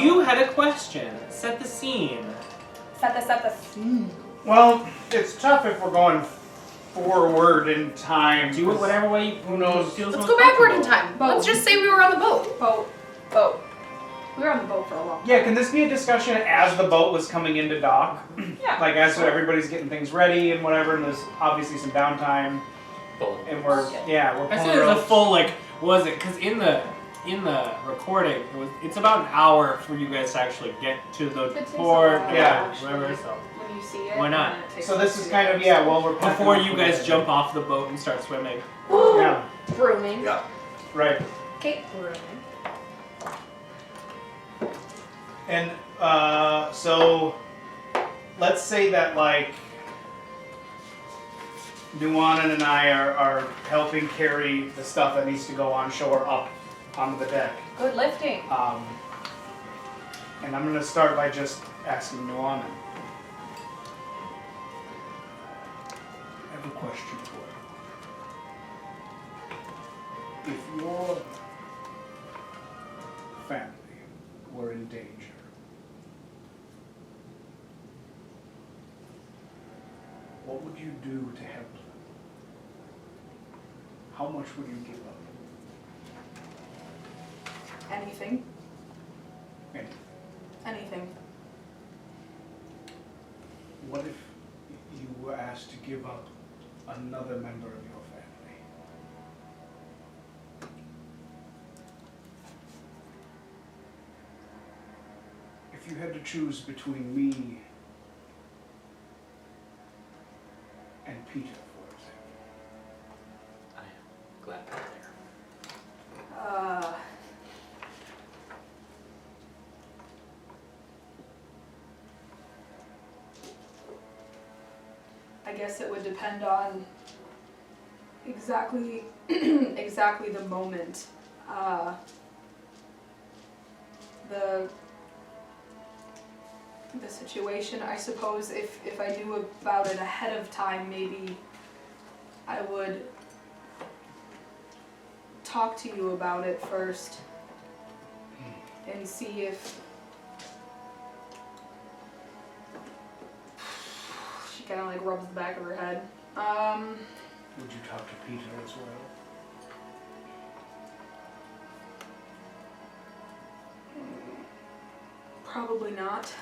You had a question. Set the scene. Set the scene. Well, it's tough if we're going forward in time. Do it whatever way. Who knows? Let's go backward in time. Boat. Let's just say we were on the boat. Boat. We were on the boat for a long time. Yeah, can this be a discussion as the boat was coming into dock? Yeah. Like as everybody's getting things ready and whatever, and there's obviously some downtime. And we're Okay. we're I pulling said it was a ropes. full was it? Because in the recording, it's about an hour for you guys to actually get to the It takes a port. while, Yeah. Whatever. So When you see it. Why not? and then it takes So this us is to kind of we're packing before up you for guys the- jump off the boat and start swimming. Yeah. Grooming. Yeah. Right. Kate grooming. And so let's say that like Nuanen and I are helping carry the stuff that needs to go on shore up onto the deck. Good lifting. And I'm going to start by just asking Nuanen. I have a question for you. If your family were in danger, what would you do to help them? How much would you give up? Anything. And Anything. what if you were asked to give up another member of your family? If you had to choose between me and Peter, for example. I am glad they're there. I guess it would depend on exactly the moment. The situation, I suppose, if I knew about it ahead of time, maybe I would talk to you about it first and see if she kind of like rubs the back of her head. Would you talk to Peter as well? Probably not.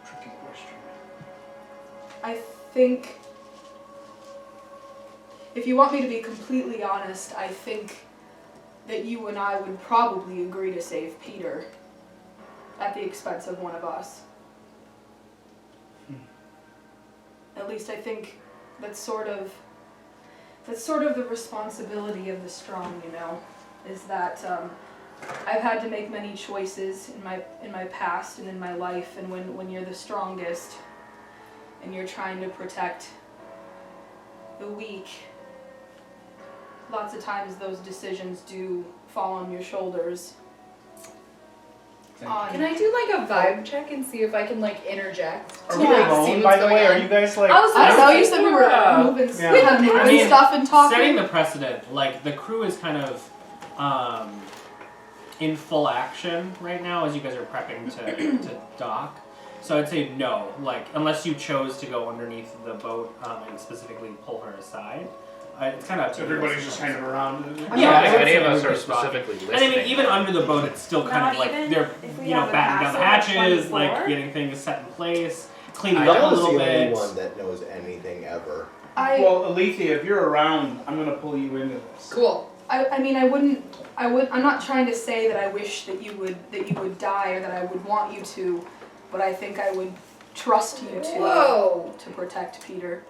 Tricky question. I think, if you want me to be completely honest, I think that you and I would probably agree to save Peter at the expense of one of us. At least I think that's sort of the responsibility of the strong, you know, is that I've had to make many choices in my past and in my life, and when you're the strongest and you're trying to protect the weak, lots of times those decisions do fall on your shoulders. Can I do like a vibe check and see if I can like interject? Are to, we like, alone, see by what's the going way? on? Are you guys like... I don't know, you said we were Yeah. moving, Yeah. we had moving I mean, stuff and talking. Setting the precedent, like the crew is kind of in full action right now as you guys are prepping to dock. So I'd say no, like unless you chose to go underneath the boat and specifically pull her aside. It's kind of up to you. Everybody's just kind of around. Yeah, I would Any say of us are everybody's rocking. specifically And listening. I mean, even under the boat, it's still kind Not of like even they're, if we you know, have a batting down the castle of hatches, 24? like getting things set in place, cleaning I up a know was little the only bit. one that knows anything ever. Well, Alythia, if you're around, I'm going to pull you into this. Cool. I mean, I'm not trying to say that I wish that you would die or that I would want you to, but I think I would trust you Whoa. to protect Peter.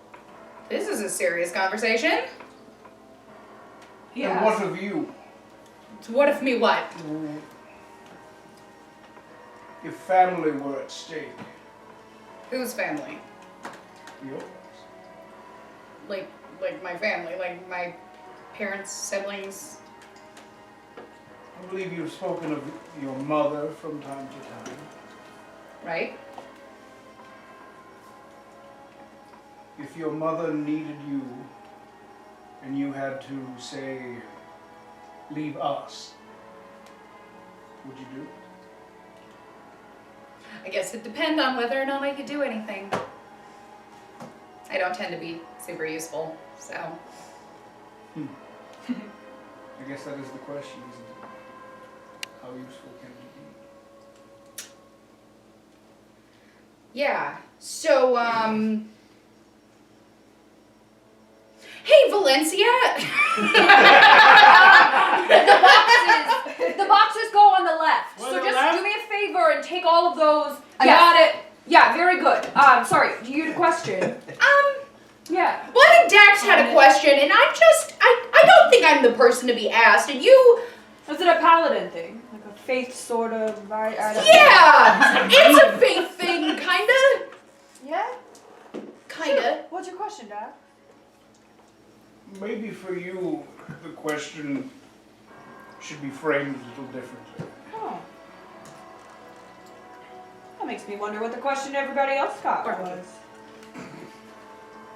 This is a serious conversation. And what of you? So what if me what? If family were at stake, Whose family? yours. Like my family, like my parents, siblings. I believe you've spoken of your mother from time to time. Right? If your mother needed you had to, say, leave us, would you do it? I guess it depends on whether or not I could do anything. I don't tend to be super useful, so. I guess that is the question, isn't it? How useful can you be? Yeah. So, hey, Valenccya! The boxes go on the left. What, So the just left? do me a favor and take all of those. I got it. Yeah, very good. Sorry, do you have a question? Yeah. Well, I think Dax had a question, and I don't think I'm the person to be asked, and you... Is it a paladin thing? Like a faith sort of, I don't Yeah! It's a faith thing, kinda. Yeah? Kinda. What's your question, Dad? Maybe for you, the question should be framed a little differently. Oh. That makes me wonder what the question everybody else got was.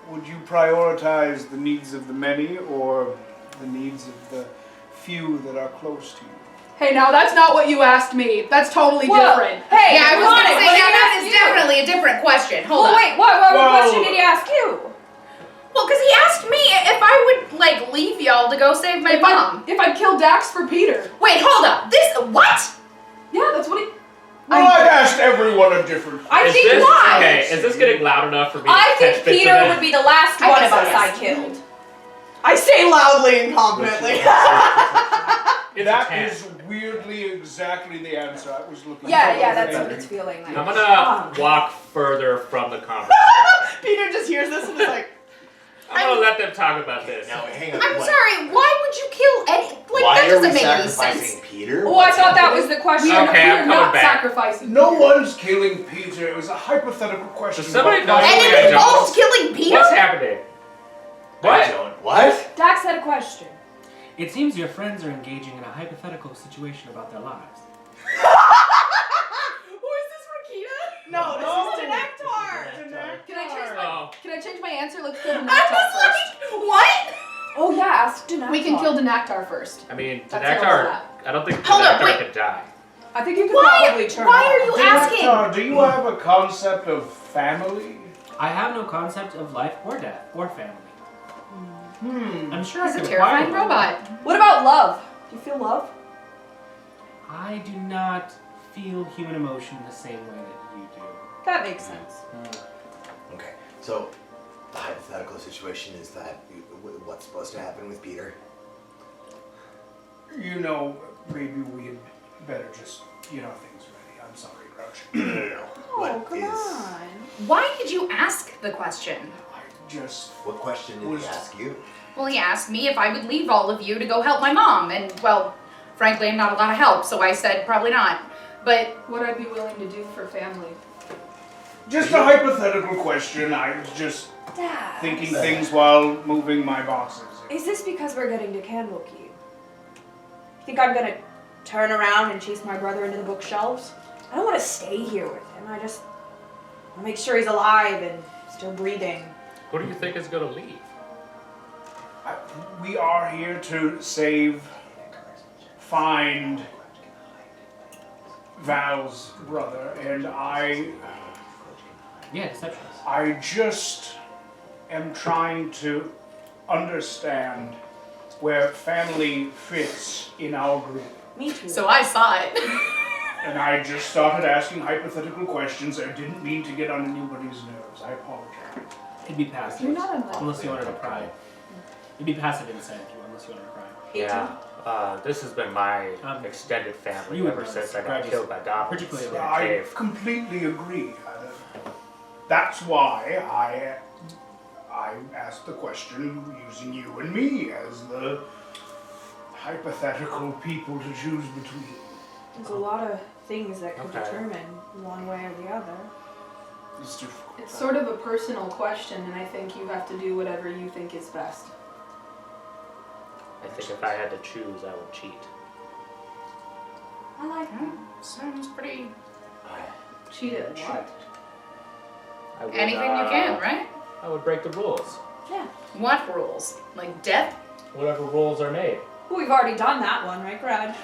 Would you prioritize the needs of the many or the needs of the few that are close to you? Hey, now that's not what you asked me. That's totally Whoa. different. Hey, Yeah, I was Nuanen, gonna say, what now did he that ask is you? definitely a different question. Hold Well, on. wait, what Well- question did he ask you? Well, because he asked me if I would, like, leave y'all to go save my mom. If I'd kill Dax for Peter. Wait, hold up. What? Yeah, that's what he... Well, I've asked everyone a different I Is think this why? okay? Is this getting loud enough for me? I to catch think bits Peter of it? would be the last I one guess of us so, I yes. killed. I say loudly and confidently. It's That a 10. is weirdly exactly the answer I was looking for. Yeah, that's what it's feeling like. I'm gonna walk further from the conversation. Peter just hears this and is like, I'm gonna let them talk about this. Now, hang on. I'm what- sorry, why would you kill any... Like, Why that are we doesn't make any sacrificing sense. Peter? Oh, I thought that was the question. Okay, we I'm are coming not back. sacrificing No Peter. one's killing Peter. It was a hypothetical question. Does somebody about know And who it I involves don't? killing Peter? What's happening? I What? don't. What? Dax had a question. It seems your friends are engaging in a hypothetical situation about their lives. who is this, Rakita? No, this is Denectar. Can I change my... Oh. Can I change my answer? Let's kill I Denactar was first. like, what? Oh yeah, ask Denectar. We can kill Denactar first. I mean, That Denectar, settles I don't think Hold up, Denectar wait. could die. I think you could Why? probably turn Why off. are you asking? Denectar, do you have a concept of family? I have no concept of life or death or family. I'm sure He's I a could terrifying acquire one. robot. What about love? Do you feel love? I do not feel human emotion the same way that you do. That makes sense. Okay, so the hypothetical situation is that what's supposed to happen with Peter? You know, maybe we had better just get our things ready. I'm sorry, Grudj. Oh, What come is- on. Why did you ask the question? What question did he ask you? Well, he asked me if I would leave all of you to go help my mom, and, well, frankly, I'm not a lot of help, so I said probably not. But What I'd be willing to do for family. Just a hypothetical question. I was just Dad. thinking things while moving my boxes. Is this because we're getting to Candlekeep? You think I'm gonna turn around and chase my brother into the bookshelves? I don't want to stay here with him. I just want to make sure he's alive and still breathing. Who do you think is gonna leave? We are here to find Val's brother, and Yeah, deception. I just am trying to understand where family fits in our group. Me too. so I saw it. And I just started asking hypothetical questions. I didn't mean to get on anybody's nerves. I apologize. It'd be passive. You're not unlike. Unless you wanted to cry. It'd be passive insight unless you wanted to cry. Yeah. This has been my extended family you ever would since I got Grudge is killed by goblins particularly in a I cave. completely agree. That's why I asked the question using you and me as the hypothetical people to choose between. There's a lot of things that could Okay. determine one way or the other. It's difficult. It's sort of a personal question, and I think you have to do whatever you think is best. I think if I had to choose, I would cheat. I like that. Sounds pretty... Cheat at what? I would, Anything you can, right? I would break the rules. Yeah. What rules? Like death? whatever rules are made. Well, we've already done that one, right, Grudj?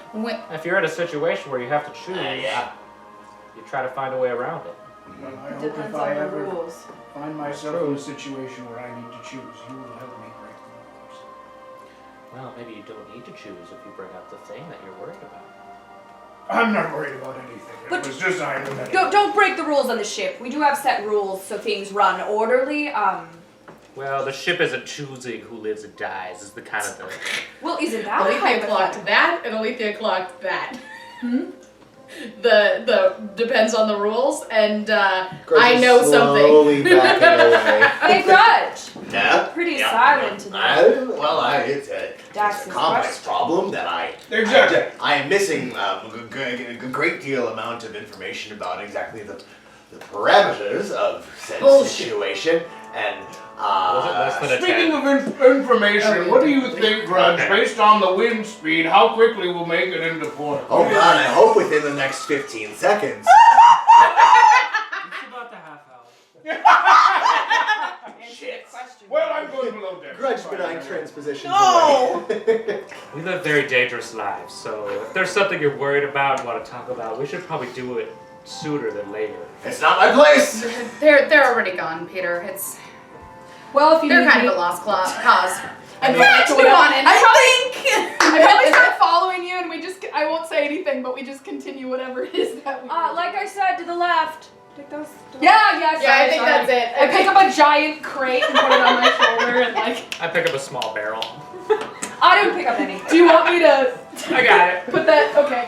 If you're in a situation where you have to choose, you try to find a way around it. Well, I It hope depends if I on the ever rules. find myself in a situation where I need to choose, you will help me break the rules. Well, maybe you don't need to choose if you bring up the thing that you're worried about. I'm not worried about anything. But It was just hypothetical. Don't break the rules on the ship. We do have set rules so things run orderly. Well, the ship isn't choosing who lives and dies. Is the kind of the. Well, isn't that Alythia clocked that, and Alythia clocked that. The depends on the rules, and I know slowly something. backing away. Hey, Grudj. Yeah. Pretty silent tonight. It's a Daxlaxl complex Faeriden. problem that Exactly. I am missing a great deal amount of information about exactly the parameters of said situation, and Was it less than a Speaking 10? of information, what do you think, Grudj, based on the wind speed, how quickly we'll make it into port? oh god, I hope within the next 15 seconds. It's about the half hour. Shit. Well, I'm going below deck. Grudge benign transposition. No! We live very dangerous lives, so if there's something you're worried about and want to talk about, we should probably do it sooner than later. It's not my place. They're already gone, Peter. Well, if you They're need kind me, of a lost cause. I mean, Thanks, Nuanen. I think. probably start following you, and I won't say anything, but we just continue whatever it is that we. Like I said, to the left. Take those. Yeah, Yeah, I think sorry. that's it. I pick up a giant crate and put it on my shoulder, and I pick up a small barrel. I don't pick up anything. do you want me to I got it. put that? Okay.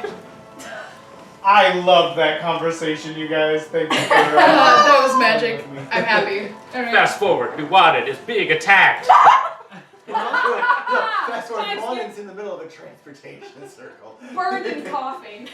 I love that conversation, you guys. Thank you for That was magic. I'm happy. All right. Fast forward, Nuanen is being attacked. Fast forward, Nuanen's in the middle of a transportation circle. Burned and coughing.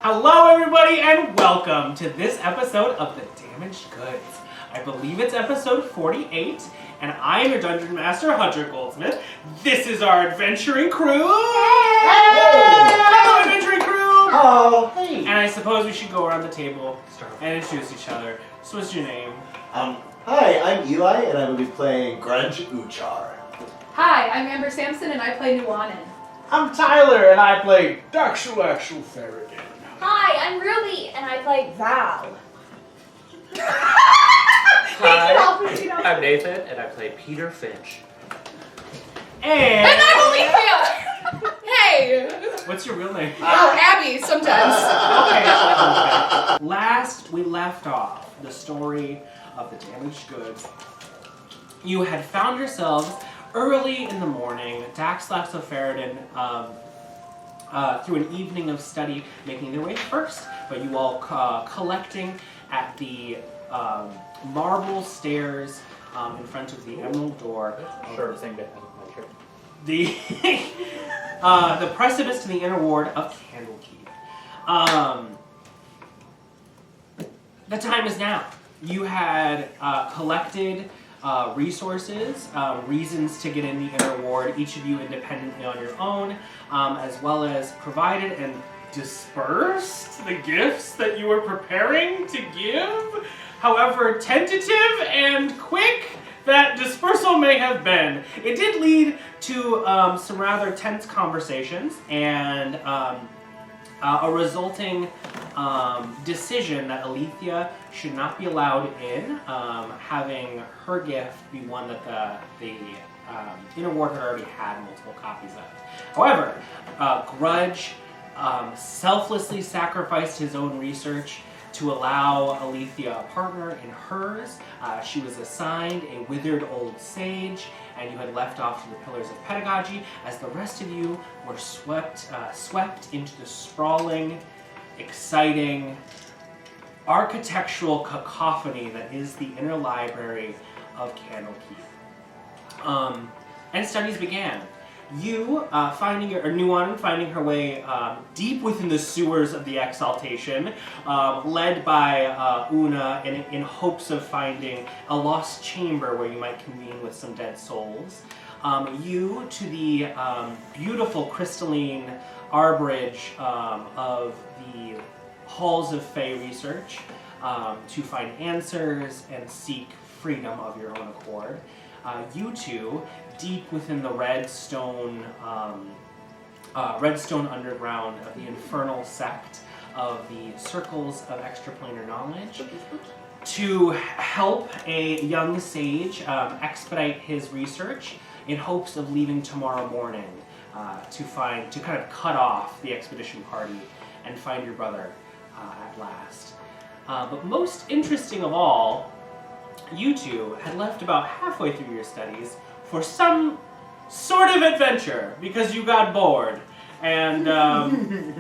Hello, everybody, and welcome to this episode of The Damaged Goods. I believe it's episode 48, and I am your Dungeon Master, Hunter Goldsmith. This is our adventuring crew. Hello, adventuring crew. Oh, hey. And I suppose we should go around the table and introduce each other. So, what's your name? Hi, I'm Eli, and I will be playing Grudj Uchar. Hi, I'm Amber Sampson, and I play Nuanen. I'm Tyler, and I play Daxlaxl Faeriden. Hi, I'm Ruby, and I play Val. Hi, I'm Nathan, and I play Peter Finch. And I'm Alythia. Hey. what's your real name? Oh, Abby. Sometimes. Okay. Last we left off the story of the damaged goods. You had found yourselves early in the morning, Daxlaxl Faeriden, through an evening of study, making their way first, but you all collecting at the marble stairs in front of the emerald door. Sure thing to have my trip. The the precipice to the inner ward of Candlekeep. The time is now. You had collected resources, reasons to get in the inner ward, each of you independently on your own, as well as provided and dispersed the gifts that you were preparing to give. However tentative and quick that dispersal may have been, it did lead to some rather tense conversations and a resulting decision that Alythia should not be allowed in, having her gift be one that the inner ward had already had multiple copies of. However, Grudj selflessly sacrificed his own research To allow Alythia a partner in hers, she was assigned a withered old sage, and you had left off to the Pillars of Pedagogy, as the rest of you were swept into the sprawling, exciting, architectural cacophony that is the inner library of Candlekeep. And studies began. You, Nuanen finding her way deep within the sewers of the Exaltation, led by Una in hopes of finding a lost chamber where you might convene with some dead souls. You to the beautiful crystalline arbridge of the halls of Fey research to find answers and seek freedom of your own accord. You two, deep within the redstone underground of the infernal sect of the Circles of Extraplanar Knowledge, to help a young sage expedite his research in hopes of leaving tomorrow morning to kind of cut off the expedition party and find your brother at last. But most interesting of all, you two had left about halfway through your studies for some sort of adventure because you got bored. And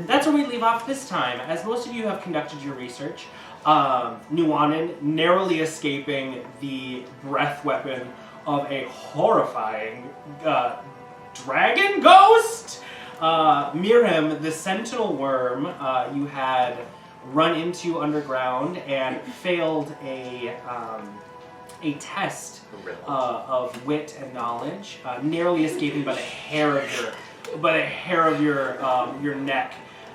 that's where we leave off this time. As most of you have conducted your research, Nuanen narrowly escaping the breath weapon of a horrifying dragon ghost. Miriam, the sentinel worm, you had run into underground and failed a test of wit and knowledge, narrowly escaping by the hair of your neck,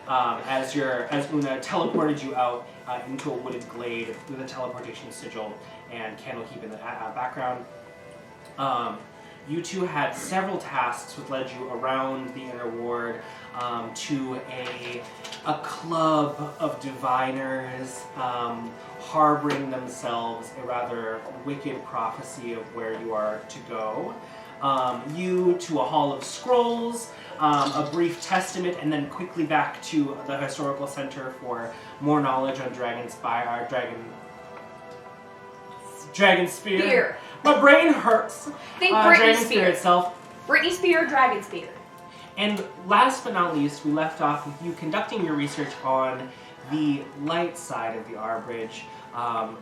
as Una teleported you out into a wooded glade with a teleportation sigil and Candlekeep in the background. You two had several tasks which led you around the inner ward to a club of diviners harboring themselves a rather wicked prophecy of where you are to go. You to a hall of scrolls, a brief testament, and then quickly back to the historical center for more knowledge on Dragonspear. Spear. My brain hurts. Think Britney Dragonspear Spear. itself. Britney Spear, Dragonspear. And last but not least, we left off with you conducting your research on the light side of the Arbridge,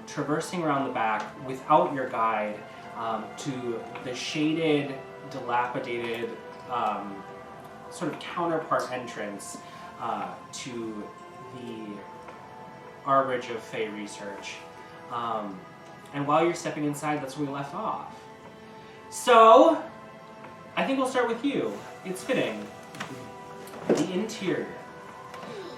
traversing around the back without your guide to the shaded, dilapidated, sort of counterpart entrance to the Arbridge of Fey Research. And while you're stepping inside, that's where we left off. So, I think we'll start with you. It's fitting. The interior.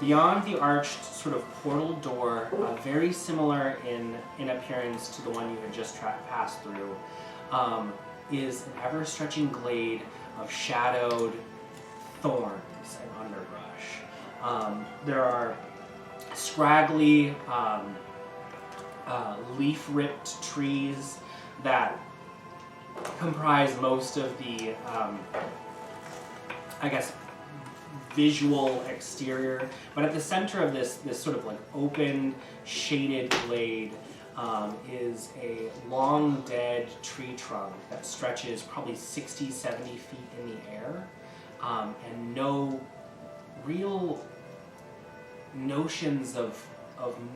Beyond the arched sort of portal door, very similar in appearance to the one you had just passed through, is an ever-stretching glade of shadowed thorns and underbrush. There are scraggly, leaf-ripped trees that comprise most of the, visual exterior. But at the center of this sort of like open, shaded glade is a long dead tree trunk that stretches probably 60, 70 feet in the air, and no real notions of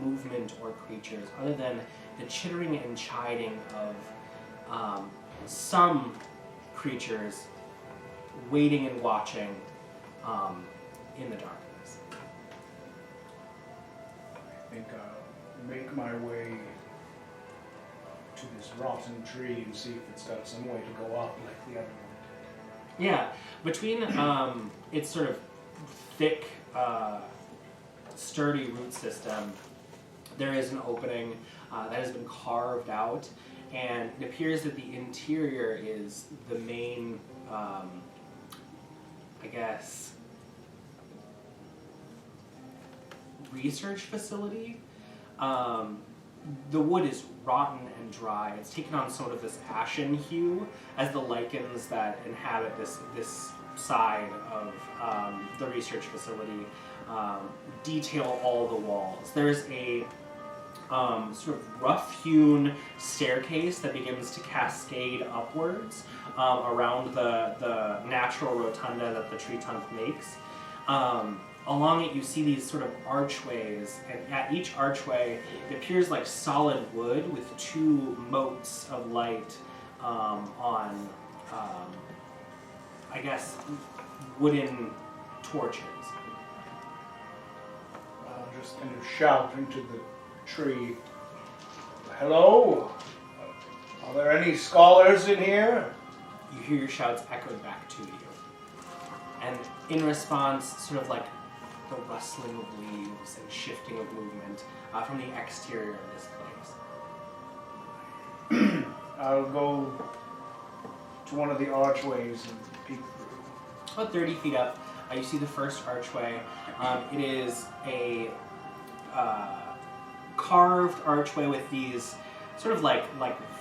movement or creatures other than the chittering and chiding of some creatures waiting and watching in the darkness. I think I'll make my way to this rotten tree and see if it's got some way to go up like the other one. Yeah, between its sort of thick, sturdy root system, there is an opening that has been carved out, and it appears that the interior is the main, research facility. The wood is rotten and dry. It's taken on sort of this ashen hue as the lichens that inhabit this side of the research facility detail all the walls. There's a sort of rough-hewn staircase that begins to cascade upwards around the natural rotunda that the tree trunk makes. Along it, you see these sort of archways, and at each archway, it appears like solid wood with two motes of light on, I guess, wooden torches. I'll just kind of shout into the tree, "Hello? Are there any scholars in here?" You hear your shouts echoed back to you. And in response, sort of like the rustling of leaves and shifting of movement from the exterior of this place. I'll go to one of the archways and peek through. About 30 feet up, you see the first archway. It is a carved archway with these sort of like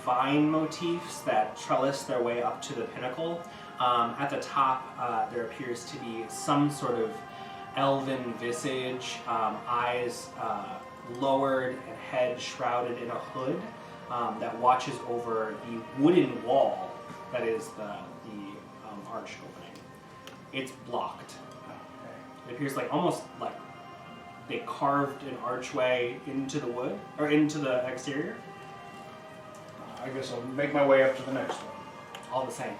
vine motifs that trellis their way up to the pinnacle. At the top, there appears to be some sort of elven visage, eyes lowered and head shrouded in a hood that watches over the wooden wall that is the arched opening. It's blocked. It appears like almost like they carved an archway into the wood or into the exterior. I guess I'll make my way up to the next one. All the same.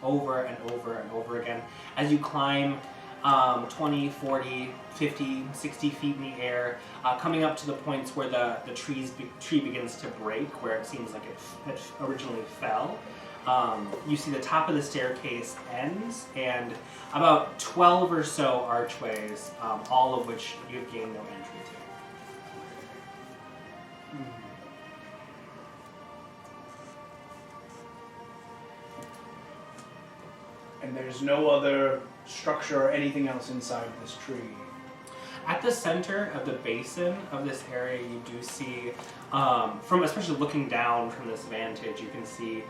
Over and over and over again. As you climb 20, 40, 50, 60 feet in the air, coming up to the points where the tree begins to break, where it seems like it originally fell. You see the top of the staircase ends, and about 12 or so archways, all of which you've gained no entry to. And there's no other structure or anything else inside this tree. At the center of the basin of this area, you do see, from especially looking down from this vantage, you can see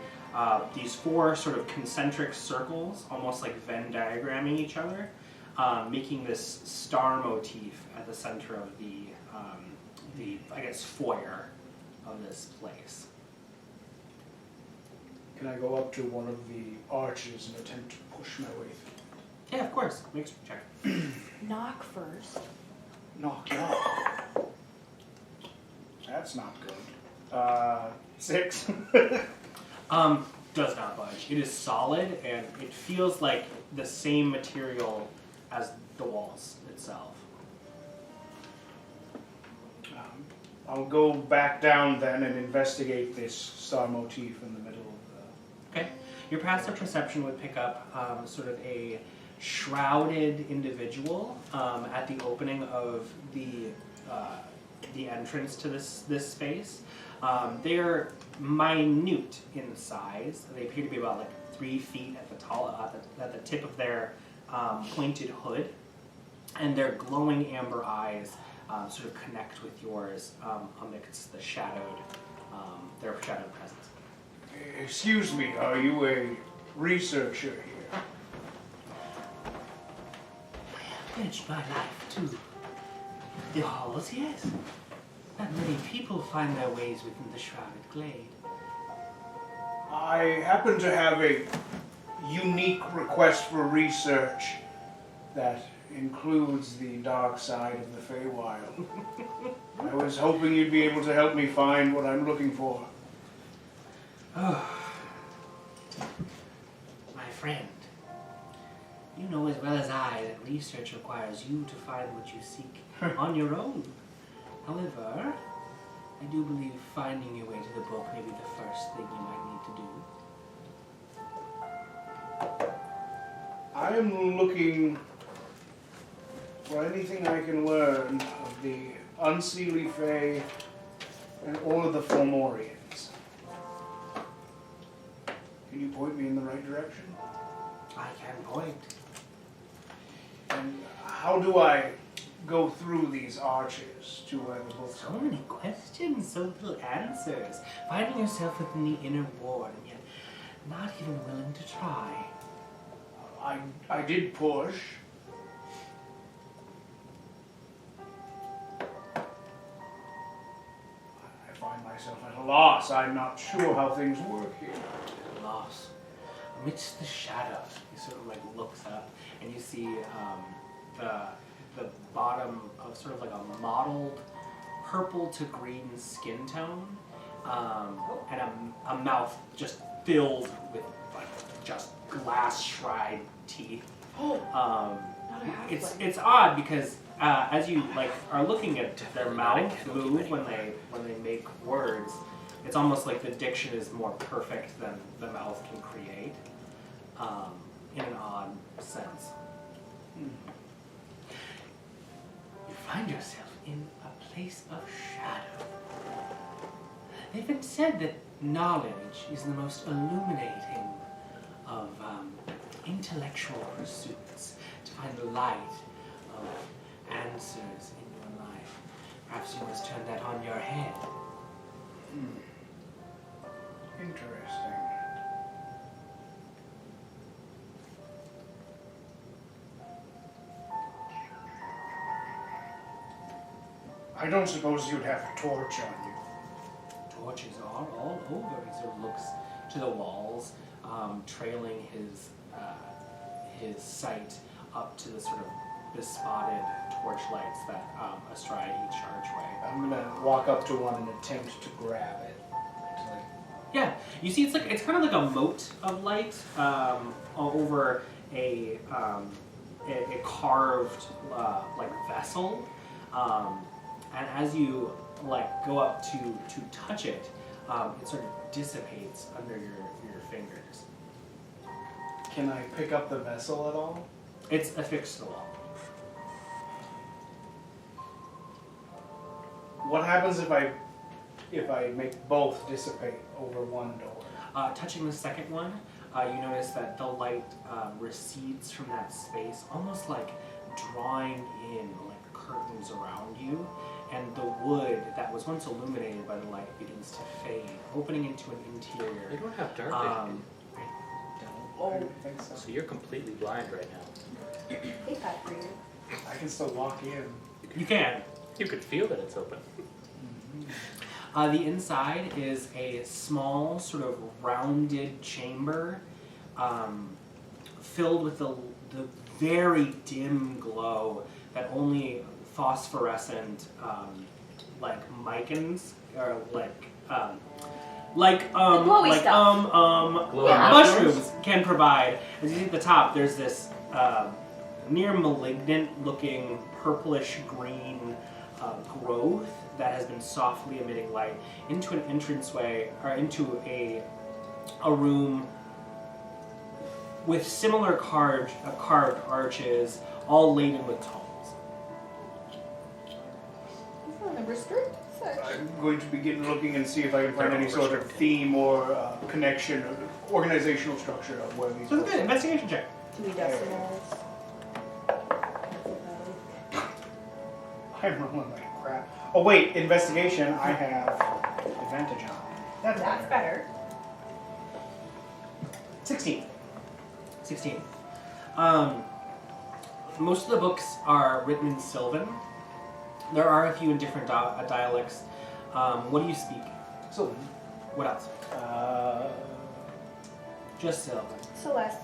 these four sort of concentric circles, almost like Venn diagramming each other, making this star motif at the center of the I guess, foyer of this place. Can I go up to one of the arches and attempt to push my way through? Yeah, of course. Make a check. Knock first. Knock. That's not good. 6. Does not budge. It is solid, and it feels like the same material as the walls itself. I'll go back down then and investigate this star motif in the middle of the... Okay. Your passive perception would pick up sort of a shrouded individual at the opening of the entrance to this space. They're minute in size. They appear to be about like 3 feet at the tip of their pointed hood, and their glowing amber eyes sort of connect with yours amidst the their shadowed presence. Excuse me, are you a researcher here? Judge my life too. The halls, yes. Not many people find their ways within the shrouded glade. I happen to have a unique request for research that includes the dark side of the Feywild. I was hoping you'd be able to help me find what I'm looking for. Oh. My friend, you know as well as I that research requires you to find what you seek on your own. However, I do believe finding your way to the book may be the first thing you might need to do. I am looking for anything I can learn of the Unseelie Fae and all of the Fomorians. Can you point me in the right direction? I can point. And how do I go through these arches to where the books So are? many questions, so little answers. Finding yourself within the inner ward and yet not even willing to try. I did push. find myself at a loss. I'm not sure how things work here. Lost. Amidst the shadow, he sort of like looks up, and you see the bottom of sort of like a mottled purple to green skin tone, and a mouth just filled with like just glass shried teeth. It's odd because as you like are looking at their mouth move when they make words, it's almost like the diction is more perfect than the mouth can create, in an odd sense. You find yourself in a place of shadow. They've been said that knowledge is the most illuminating of intellectual pursuits, to find the light of answers in your life. Perhaps you must turn that on your head. Interesting. I don't suppose you'd have a torch on you. Torches are all over. He sort of looks to the walls, trailing his sight up to the sort of bespotted torch lights that astride each archway. I'm gonna walk up to one and attempt to grab it. Yeah, you see, it's kind of like a moat of light over a carved like vessel, and as you like go up to touch it, it sort of dissipates under your fingers. Can I pick up the vessel at all? It's affixed to the wall. What happens if I make both dissipate over one door? Touching the second one, you notice that the light recedes from that space, almost like drawing in like curtains around you, and the wood that was once illuminated by the light begins to fade, opening into an interior. You don't have dark vision. I don't think so. So you're completely blind right now. Hey, Pat, for you. I can still walk in. You can. You could feel that it's open. The inside is a small, sort of rounded chamber, filled with the very dim glow that only phosphorescent, like micans or glowy stuff. Mushrooms can provide. As you see at the top, there's this near malignant-looking purplish green growth that has been softly emitting light into an entranceway, or into a room with similar carved arches, all laden with tomes. It's not a restrict section. I'm going to begin looking and see if I can find any sort of theme or connection or organizational structure of where these So good, investigation check. 2 decimals. I'm rolling like crap. Oh wait, investigation, I have advantage on. That's better. 16. Most of the books are written in Sylvan. There are a few in different dialects. What do you speak? Sylvan. What else? Just Sylvan. Celeste.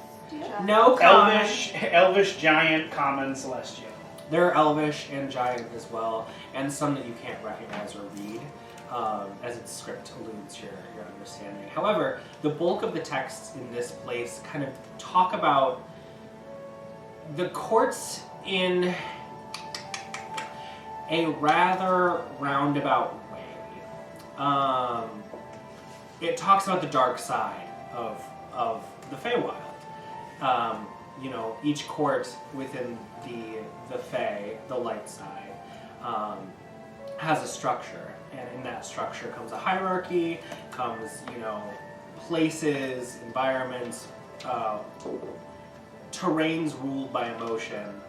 No common. Elvish, giant, common, celestial. There are Elvish and Giant as well, and some that you can't recognize or read, as its script eludes your understanding. However, the bulk of the texts in this place kind of talk about the courts in a rather roundabout way. It talks about the dark side of the Feywild. You know, each court within the Fey, the light side, has a structure, and in that structure comes a hierarchy, comes, you know, places, environments, terrains ruled by emotion,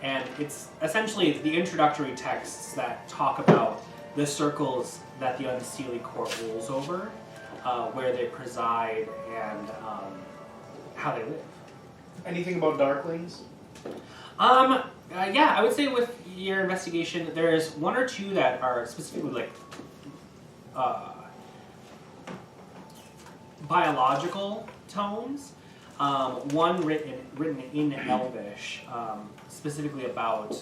and it's essentially the introductory texts that talk about the circles that the Unseelie Court rules over, where they preside, and how they live. Anything about Darklings? Yeah, I would say with your investigation, there's one or two that are specifically like biological tomes. One written in Elvish, specifically about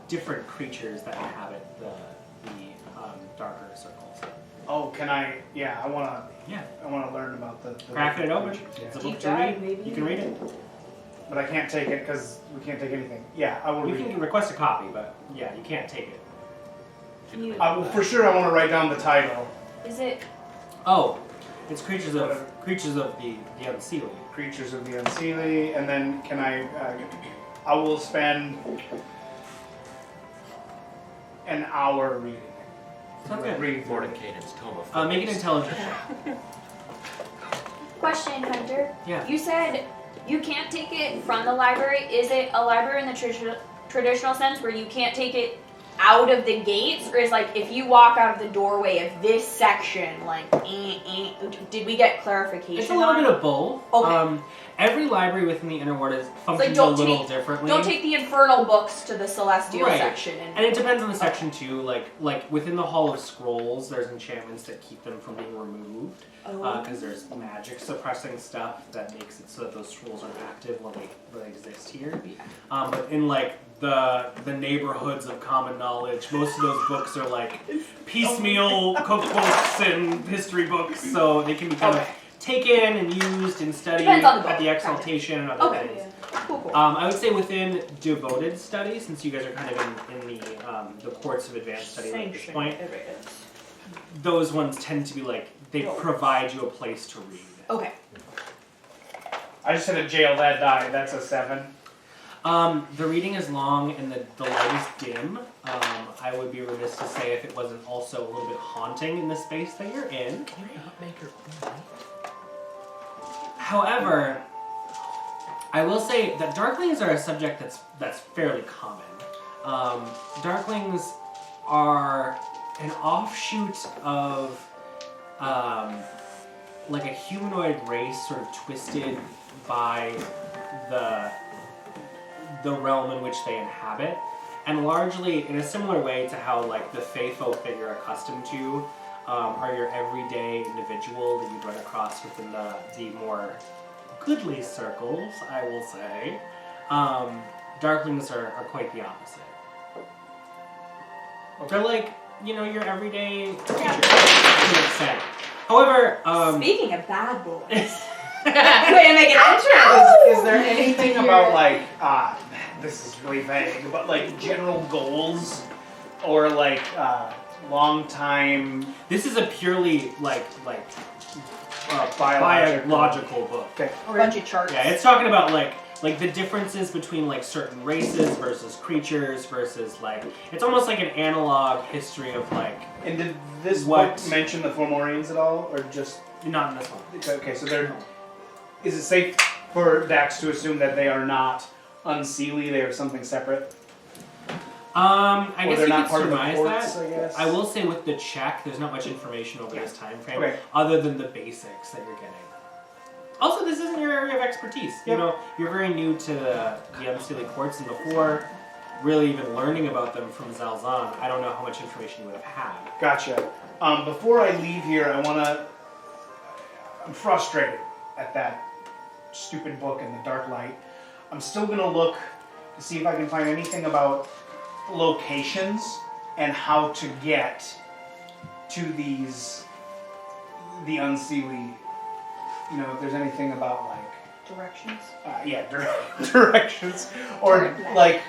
different creatures that inhabit the darker circles. Oh, can I? Yeah, I wanna. Yeah. I wanna learn about the Crack it open. creatures, yeah. It's a book Deep to dive, read. maybe. You can read it. But I can't take it because we can't take anything. Yeah, I will You read can it. request a copy, but yeah, you can't take it. For sure, I want to write down the title. Is it? Oh, it's creatures of Whatever. the unseelie. Creatures of the Unseelie, and then can I will spend an hour reading it. Sounds good. Reading through it. Cadence, tome of Make an focus. intelligence check. Question, Hunter. Yeah. You said you can't take it from the library. Is it a library in the traditional sense where you can't take it out of the gates, or is like if you walk out of the doorway of this section, like, did we get clarification? It's a little on bit of both. Okay. Every library within the inner ward functions don't a little take- differently. Don't take the infernal books to the celestial Right. section. And it depends on the section too. Like within the Hall of Scrolls, there's enchantments that keep them from being removed because there's magic suppressing stuff that makes it so that those scrolls aren't active when they exist here. But in like the neighborhoods of common knowledge, most of those books are like piecemeal cookbooks and history books, so they can be kind of taken and used and studied Depends on the at the book. exaltation and other Okay. things. Cool. I would say within devoted study, since you guys are kind of in the courts of advanced study at this point, those ones tend to be like they provide you a place to read. Okay. I just had a jail that died. That's a 7. The reading is long and the light is dim. I would be remiss to say if it wasn't also a little bit haunting in the space that you're in. Can you not make your own light? However, I will say that darklings are a subject that's fairly common. Darklings are an offshoot of like a humanoid race sort of twisted by the realm in which they inhabit, and largely in a similar way to how like the fae folk that you're accustomed to are your everyday individual that you run across within the more goodly circles, I will say. Darklings are quite the opposite. They're like, your everyday creature, to an extent. However, Speaking of bad boys, Way to make an entrance. Is there anything about like this is really vague, but like general goals or like long time this is a purely biological biological book. Okay. a bunch of charts. Yeah, it's talking about like the differences between like certain races versus creatures versus like it's almost like an analog history of like And did this What? book mention the Fomorians at all, or just not in this one. okay? So is it safe for Dax to assume that they are not unseelie? They are something separate. I Or guess they're you not could part of the surmise courts, that. I guess. I will say with the check, there's not much information over this time frame Okay. other than the basics that you're getting. Also, this isn't your area of expertise. Yep. You're very new to the unseelie courts, and before really even learning about them from Zalzan, I don't know how much information you would have had. Gotcha. Before I leave here, I'm frustrated at that stupid book in the dark light. I'm still gonna look to see if I can find anything about locations and how to get to the unseelie. If there's anything about like Directions. directions, or like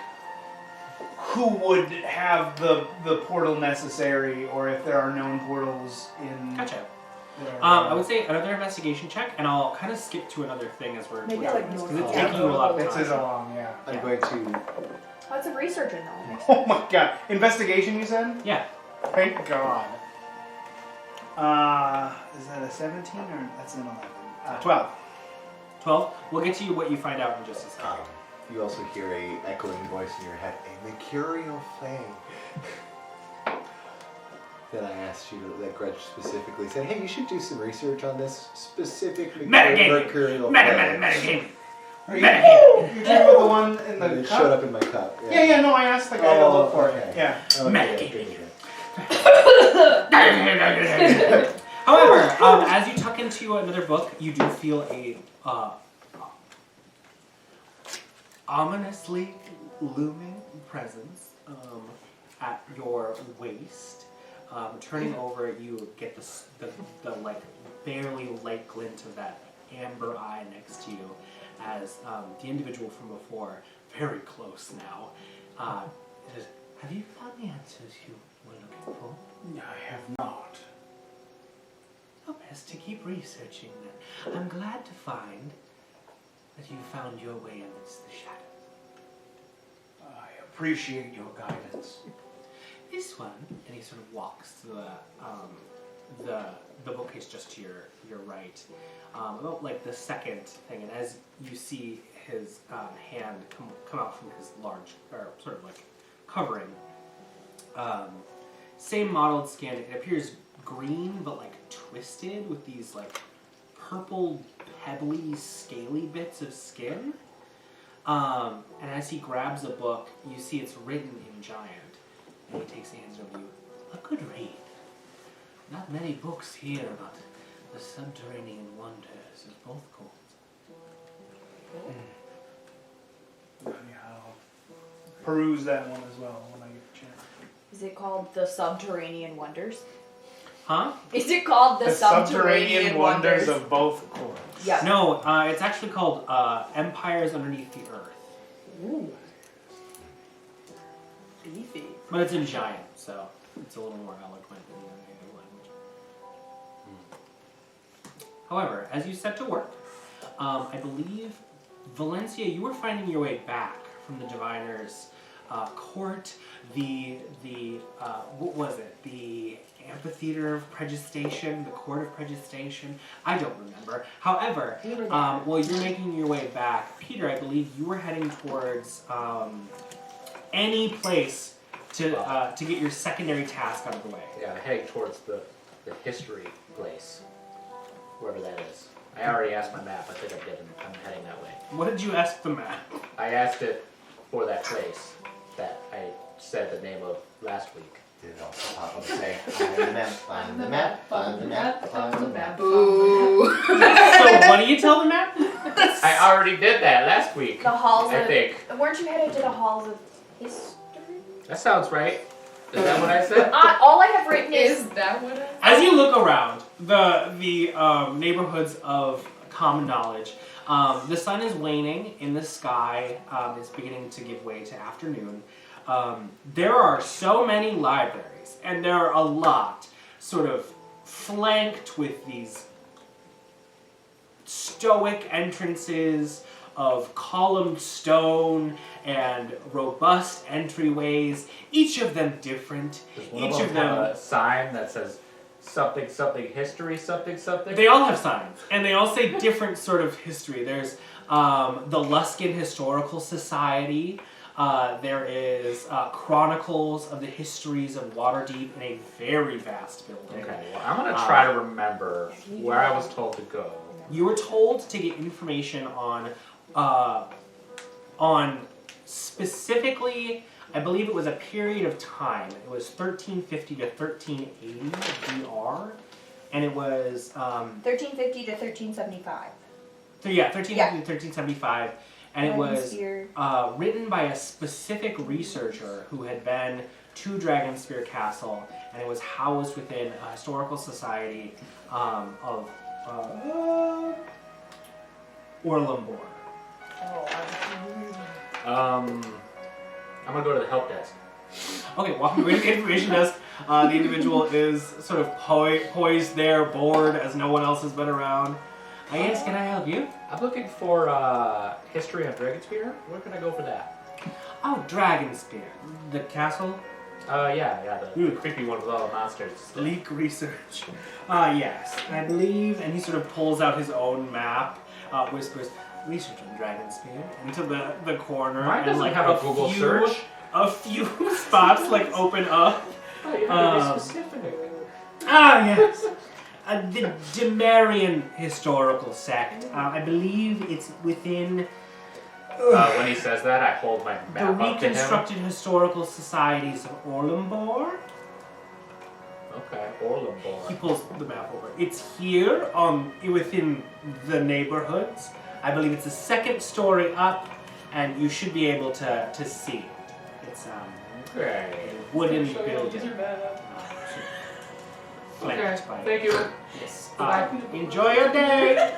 who would have the portal necessary, or if there are known portals in. Gotcha. whatever. I would say another investigation check, and I'll kind of skip to another thing as we're Maybe doing like this, North because it's Pole. taking you a lot of It time. is along, yeah. I'm going to. Lots of research in though. Oh my god. Investigation, you said? Yeah. Thank God. Is that a 17 or that's an 11? 12. 12. We'll get to you what you find out in just a second. You also hear a echoing voice in your head, a Mercurial Flame. Then I asked you that Grudj specifically said, hey, you should do some research on this specific Mercurial Flame. Metagaming. Are you talking about the one in And the it cup? showed up in my cup. Yeah, no, I asked the guy to look for it. okay. Yeah. Okay, Metagaming. good, good. However, as you tuck into another book, you do feel a ominously looming presence at your waist. Turning over, you get the like barely light glint of that amber eye next to you, as the individual from before, very close now, says, "Have you found the answers you were looking for?" I have not. Oh, best to keep researching then. I'm glad to find that you found your way amidst the shadows. I appreciate your guidance. This one, and he sort of walks to the bookcase just to your right, about like the second thing, and as you see his hand come out from his large, or sort of like covering, same mottled skin. It appears green, but like twisted with these like purple, pebbly, scaly bits of skin. And as he grabs a book, you see it's written in giant. And he takes the hands over you. A good read. Not many books here about the subterranean wonders of both courts. I'll peruse that one as well when I get a chance. Is it called The Subterranean Wonders? Huh? Is it called The Subterranean Wonders of both courts. Yeah. No, it's actually called Empires Underneath the Earth. Ooh. Beefy. But it's in giant, so it's a little more eloquent than the other language. However, as you set to work, I believe, Valenccya, you were finding your way back from the diviner's court, what was it? The amphitheater of Pregestation, the court of Pregestation? I don't remember. However, while you're making your way back, Peter, I believe you were heading towards any place to get your secondary task out of the way. Yeah, heading towards the history place, wherever that is. I already asked my map. I think I'm heading that way. What did you ask the map? I asked it for that place that I said the name of last week. Did it also pop up and say, find the map, find the map, find the map, find the map. Boo. So what do you tell the map? I already did that last week. The halls I think. Weren't you headed to the halls of history? That sounds right. Is that what I said? All I have written is that what it? As you look around the neighborhoods of common knowledge, the sun is waning in the sky. It's beginning to give way to afternoon. There are so many libraries, and there are a lot sort of flanked with these stoic entrances of columned stone and robust entryways, each of them different. Does one of them have a sign that says something, something, history, something, something? They all have signs, and they all say different sort of history. There's the Luskin Historical Society. There is Chronicles of the Histories of Waterdeep in a very vast building. Okay, well, I'm going to try to remember where I was told to go. You were told to get information on specifically, I believe it was a period of time. It was 1350 to 1380 DR, and it was 1350 to 1375. So yeah, 1350 to 1375, and it was written by a specific researcher who had been to Dragonspear Castle, and it was housed within a historical society of Orlumbor. I'm gonna go to the help desk. Okay, walking away to the information desk, the individual is sort of poised there, bored, as no one else has been around. Yes, can I help you? I'm looking for history on Dragonspear. Where can I go for that? Oh, Dragonspear. The castle? Yeah, the creepy one with all the monsters. Leak research. Yes, I believe, and he sort of pulls out his own map, whispers, research on Dragonspear, into the corner. Mine doesn't and, like, have a Google search. A few spots, like, open up. Oh, you have to be specific. Yes. The Demarian historical sect. I believe it's within... when he says that, I hold my map the up to him. Reconstructed Historical Societies of Orlumbor. Okay, Orlambor. He pulls the map over. It's here, within the neighborhoods. I believe it's the second story up, and you should be able to see it. It's Okay. a wooden building. Okay, By thank you. Yes. Enjoy your day.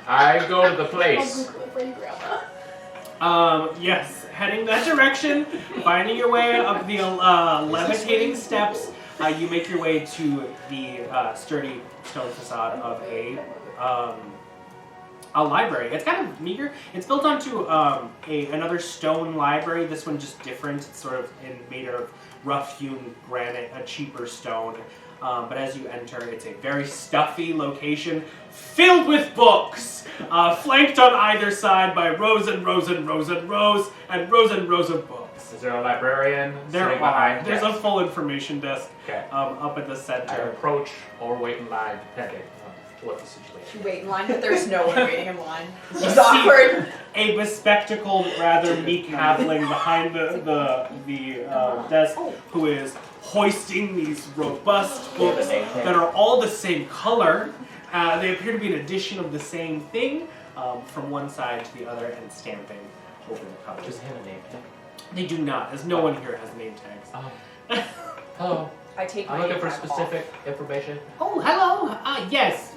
I go to the place. Yes, heading that direction, finding your way up the levitating steps. You make your way to the sturdy stone facade of a library. It's kind of meager. It's built onto another stone library. This one just different. It's sort of made of rough-hewn granite, a cheaper stone. But as you enter, it's a very stuffy location filled with books, flanked on either side by rows and rows and rows and rows and rows and rows of books. Is there a librarian There's sitting behind a desk? full information desk Okay. up at the I center. approach or wait in line, depending on what the situation You is. wait in line, but there's no one waiting in line. You It's see awkward. a bespectacled, rather meek halfling behind the desk who is hoisting these robust books that are all the same color. They appear to be an edition of the same thing from one side to the other and stamping over the covers. Does it have a name tag? They do not, as no one here has name tags. Hello. I take my I'm looking for name tag specific information. Oh, hello. Yes.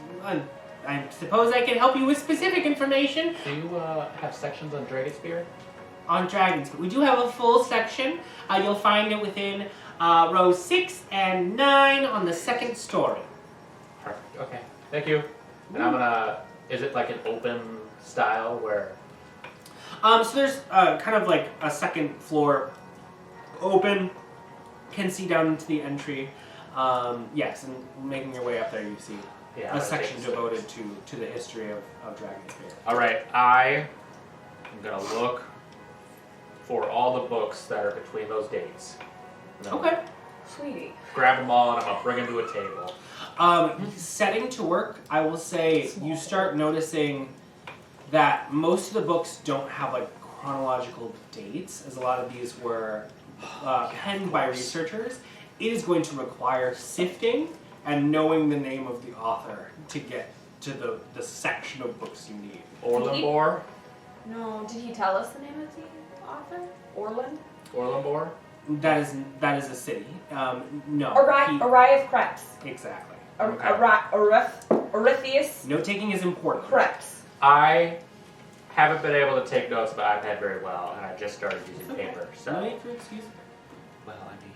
I suppose I can help you with specific information Do you have sections on Dragonspear? on dragons. We do have a full section. You'll find it within rows 6 and 9 on the second story. Perfect. Okay. Thank you. And I'm gonna. Is it like an open style where? So there's kind of like a second floor open. Can see down into the entry. Yes, and making your way up there, you see Yeah. a section devoted to the history of Dragonspear. All right. I am gonna look for all the books that are between those dates. And then Okay. Sweetie. Grab them all and I'm gonna bring them to a table. Setting to work, I will say you start noticing that most of the books don't have like chronological dates, as a lot of these were penned by researchers. It is going to require sifting and knowing the name of the author to get to the section of books you need. Orlambor? No, did he tell us the name of the author? Orland? Orlambor? That is a city. No. Araya of Krebs. Exactly. Okay. Orithius Note taking is important. Krebs. I haven't been able to take notes about iPad very well, and I just started using paper. So, No need for excuse. well, I mean,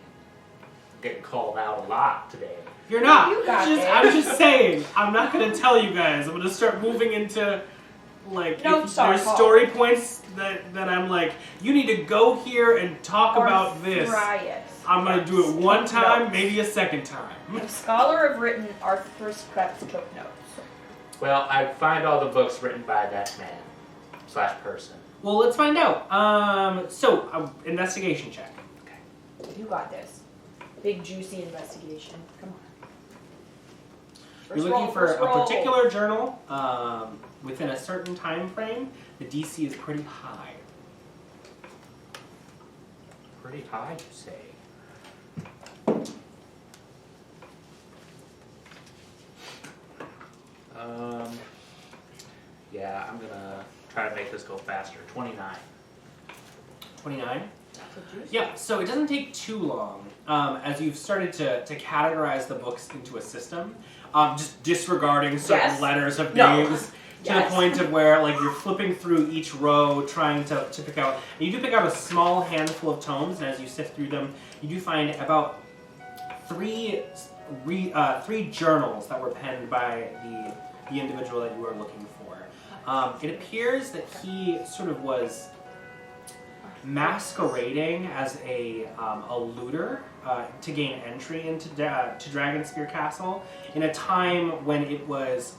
I'm getting called out a lot today. You're not. You got this. I'm just saying. I'm not going to tell you guys. I'm going to start moving into, like, Notes if there's are story points that I'm like, you need to go here and talk about this. Arthrius. I'm going to do it one Take time, notes. maybe a second time. A scholar of written Arthurus Krebs took notes. Well, I find all the books written by that man / person. Well, let's find out. So, investigation check. You got this. Big juicy investigation. Come on. You're looking for a particular journal within a certain time frame. The DC is pretty high. Pretty high, you say? Yeah, I'm gonna try to make this go faster. 29. 29? Yeah, so it doesn't take too long as you've started to categorize the books into a system, just disregarding certain Yes. letters of No. names to Yes. the point of where like you're flipping through each row trying to pick out. And you do pick out a small handful of tomes, and as you sift through them, you do find about three journals that were penned by the individual that you are looking for. It appears that he sort of was masquerading as a looter to gain entry into Dragonspear Castle in a time when it was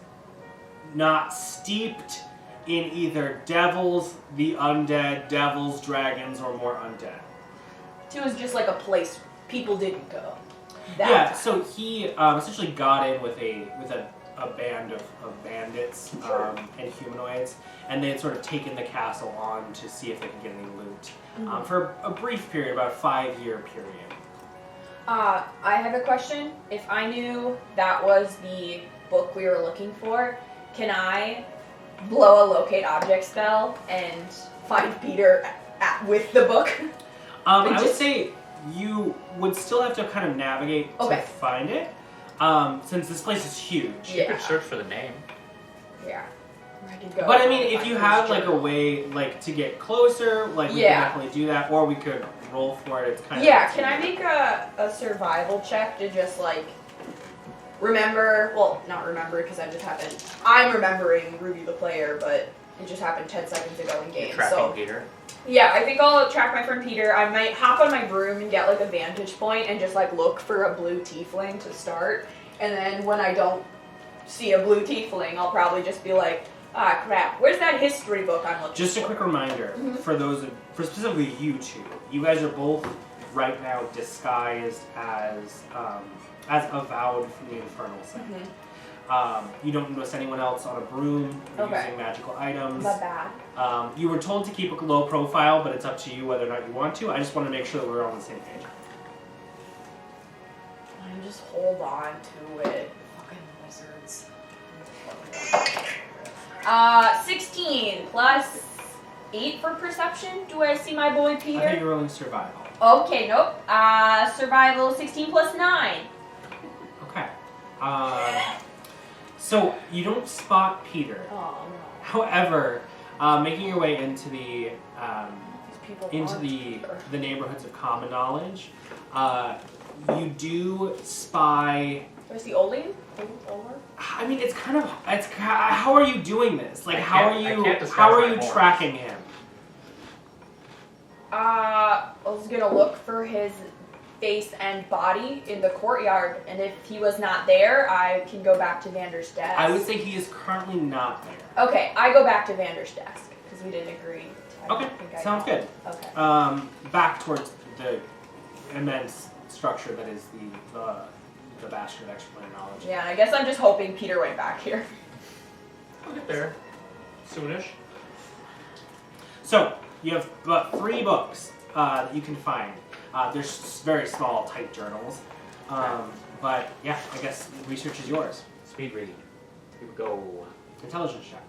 not steeped in either devils, the undead, devils, dragons, or more undead. It was just like a place people didn't go. Yeah, so he essentially got in with a band of bandits and humanoids, and they had sort of taken the castle on to see if they could get any loot for a brief period, about a 5-year period. I have a question. If I knew that was the book we were looking for, can I blow a locate object spell and find Peter with the book? I would say you would still have to kind of navigate to find it, since this place is huge. You could search for the name. Yeah. I could go But I mean, if you have like a way like to get closer, like we can definitely do that, or we could roll for it. It's kind of can I make a survival check to just like remember? Well, not remember because I'm remembering Ruby the player, but it just happened 10 seconds ago in game. Tracking Peter. Yeah, I think I'll track my friend Peter. I might hop on my broom and get like a vantage point and just like look for a blue tiefling to start. And then when I don't see a blue tiefling, I'll probably just be like, ah, crap, where's that history book I'm looking for? Just a quick reminder for specifically you two. You guys are both right now disguised as avowed from the infernal sect. You don't notice anyone else on a broom using magical items. Not bad. You were told to keep a low profile, but it's up to you whether or not you want to. I just want to make sure that we're on the same page. I just hold on to it. Fucking wizards. 16 plus 8 for perception. Do I see my boy Peter? I think you're rolling survival. Okay, nope. Survival 16 plus 9. Okay. So you don't spot Peter. Oh no. However, making your way into the the neighborhoods of common knowledge, you do spy. Where's the Olean? I mean, it's kind of how are you doing this? Like, how are you horse. tracking him? I was gonna look for his face and body in the courtyard, and if he was not there, I can go back to Vander's desk. I would say he is currently not there. Okay, I go back to Vander's desk because we didn't agree. Okay, sounds good. Okay. Back towards the immense structure that is the bastion of extraplanar knowledge. Yeah, and I guess I'm just hoping Peter went back here. I'll get there soonish. So you have about 3 books that you can find. They're very small, tight journals. But yeah, I guess research is yours. Speed reading. Here we go. Intelligence check.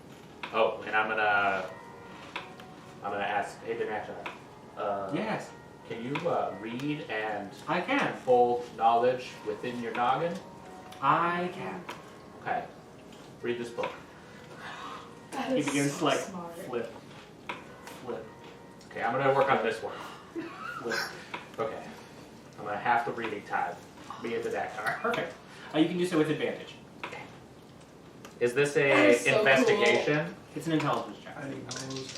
Oh, and I'm gonna ask, hey Valenccya, Yes. can you read and I can. hold knowledge within your noggin? I can. Okay. Read this book. He begins to like flip. Okay, I'm gonna work on this one. Flip. Okay. I'm gonna have the reading time. Be at the Daxlaxl. Perfect. You can do so with advantage. Is this That a is so investigation? It's an intelligence check.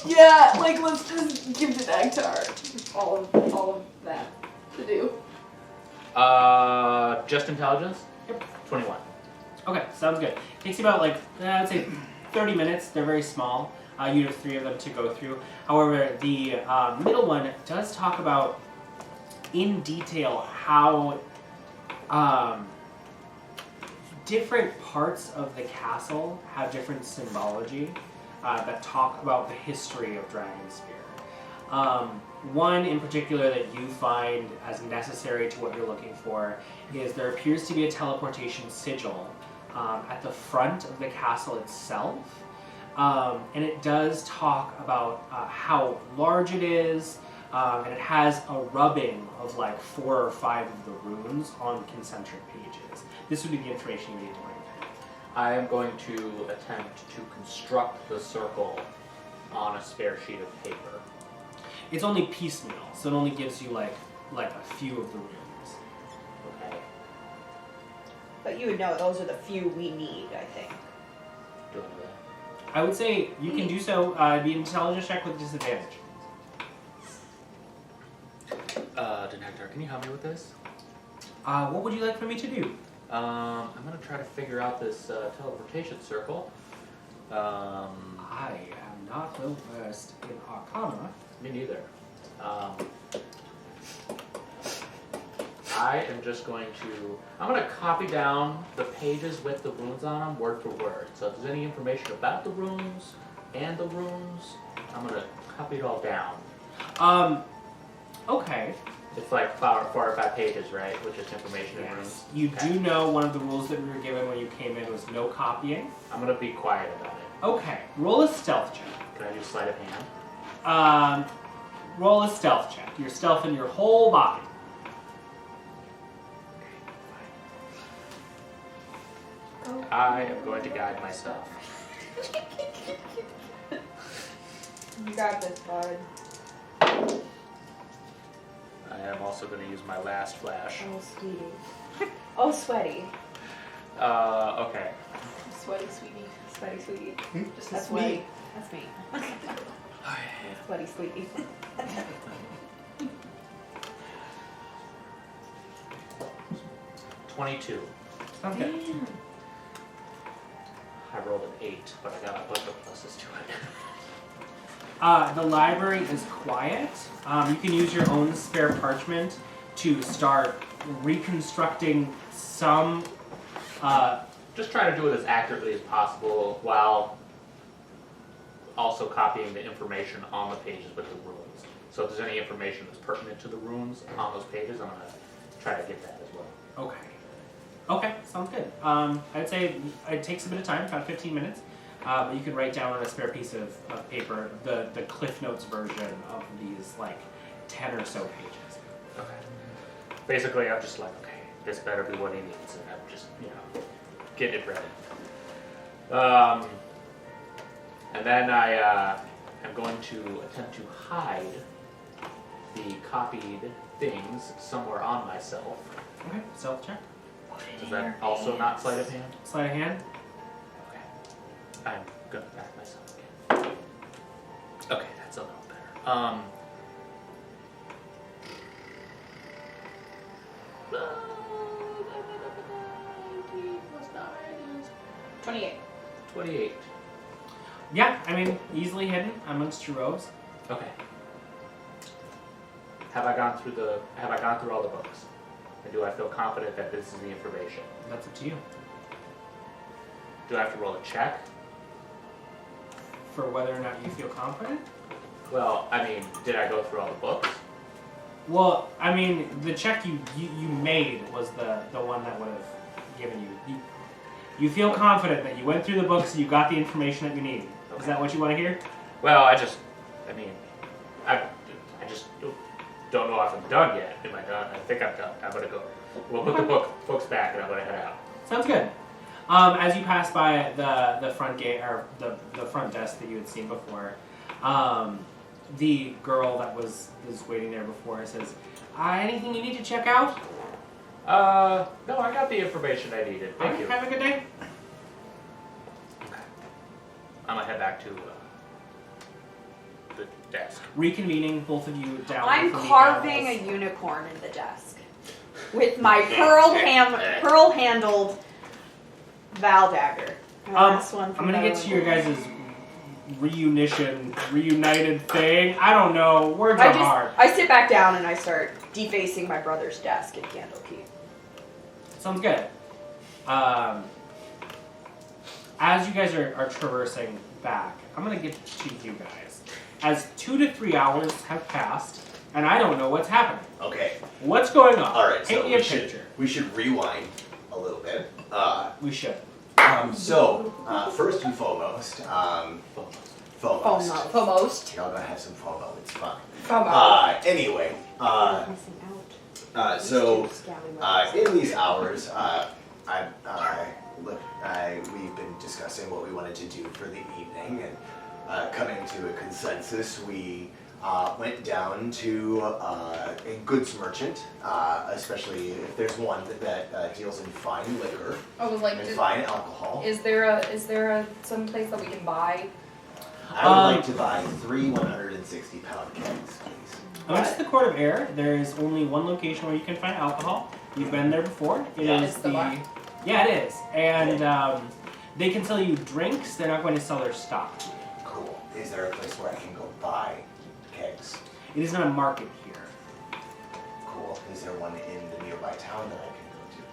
Yeah, like let's just give the Dagtar all of that to do. Just intelligence? Yep. 21. Okay, sounds good. Takes you about I'd say 30 minutes. They're very small. You have 3 of them to go through. However, the middle one does talk about in detail how different parts of the castle have different symbology that talk about the history of Dragonspear. One in particular that you find as necessary to what you're looking for is there appears to be a teleportation sigil at the front of the castle itself. And it does talk about how large it is, and it has a rubbing of like 4 or 5 of the runes on concentric pages. This would be the information you need to bring. I am going to attempt to construct the circle on a spare sheet of paper. It's only piecemeal, so it only gives you like a few of the runes. Okay. But you would know those are the few we need, I think. Do I know that? I would say you can do so. Be an intelligence check with disadvantage. Denectar, can you help me with this? What would you like for me to do? I'm gonna try to figure out this teleportation circle. I am not well versed in Arcana. Me neither. I am just going to... I'm going to copy down the pages with the runes on them word for word. So if there's any information about the runes and the runes, I'm going to copy it all down. Okay. It's like 4 or 5 pages, right? With just information in rooms. Yes. You do know one of the rules that we were given when you came in was no copying. I'm gonna be quiet about it. Okay. Roll a stealth check. Can I do sleight of hand? Roll a stealth check. You're stealthing your whole body. I am going to guide myself. You got this, bud. I am also going to use my last flash. Oh, sweetie. Oh, sweaty. Okay. Sweaty sweetie. Sweaty, sweetie. Just That's sweaty. me. That's me. Sweaty, sweetie. 22. Sounds good. I rolled an 8, but I got a bunch of pluses to it. The library is quiet. You can use your own spare parchment to start reconstructing some. Just try to do it as accurately as possible while also copying the information on the pages with the runes. So if there's any information that's pertinent to the runes on those pages, I'm going to try to get that as well. Okay. Okay, sounds good. I'd say it takes a bit of time, about 15 minutes. But you can write down on a spare piece of paper the Cliff Notes version of these, like, 10 or so pages. Okay. Basically, I'm just like, okay, this better be what he needs, and I'm just, getting it ready. And then I am going to attempt to hide the copied things somewhere on myself. Okay, self check. Is that also not sleight of hand? Sleight of hand. Okay. I'm gonna back myself again. Okay, that's a little better. 28. 28. Yeah, I mean, easily hidden amongst your robes. Okay. Have I gone through all the books? And do I feel confident that this is the information? That's up to you. Do I have to roll a check? For whether or not you feel confident? Well, I mean, did I go through all the books? Well, I mean, the check you made was the one that would have given you. You feel confident that you went through the books and you got the information that you need. Okay. Is that what you want to hear? Well, I just don't know if I'm done yet. Am I done? I think I'm done. I'm gonna go. We'll put the books back and I'm gonna head out. Sounds good. As you pass by the front gate or the front desk that you had seen before, the girl that was waiting there before says, "Anything you need to check out?" No, I got the information I needed. Thank you. Have a good day. Okay. I'm gonna head back to the desk. Reconvening, both of you down. I'm from the carving animals. a unicorn in the desk with my pearl-handled Val dagger. My last one I'm from gonna get to your Valenccya. guys' reunited thing. I don't know. Words are hard. I sit back down and I start defacing my brother's desk at Candlekeep. Sounds good. As you guys are traversing back, I'm gonna get to you guys. As 2 to 3 hours have passed, and I don't know what's happening. Okay. What's going on? All right. Paint So me a picture. we should rewind a little bit. We should. First and foremost, FOMO. Almost. Y'all gonna have some FOMO. It's fine. FOMO. Anyway. Missing out. In these hours, we've been discussing what we wanted to do for the evening, and coming to a consensus, we went down to a goods merchant, especially if there's one that deals in fine liquor and fine alcohol. Is there some place that we can buy? I would like to buy 3 160-pound kegs, please. Amongst the Court of Air, there is only one location where you can find alcohol. You've been there before. It is the bar? Yeah, it is. And they can sell you drinks. They're not going to sell their stock. Cool. Is there a place where I can go buy kegs? It is not a market here. Cool. Is there one in the nearby town that I can go to?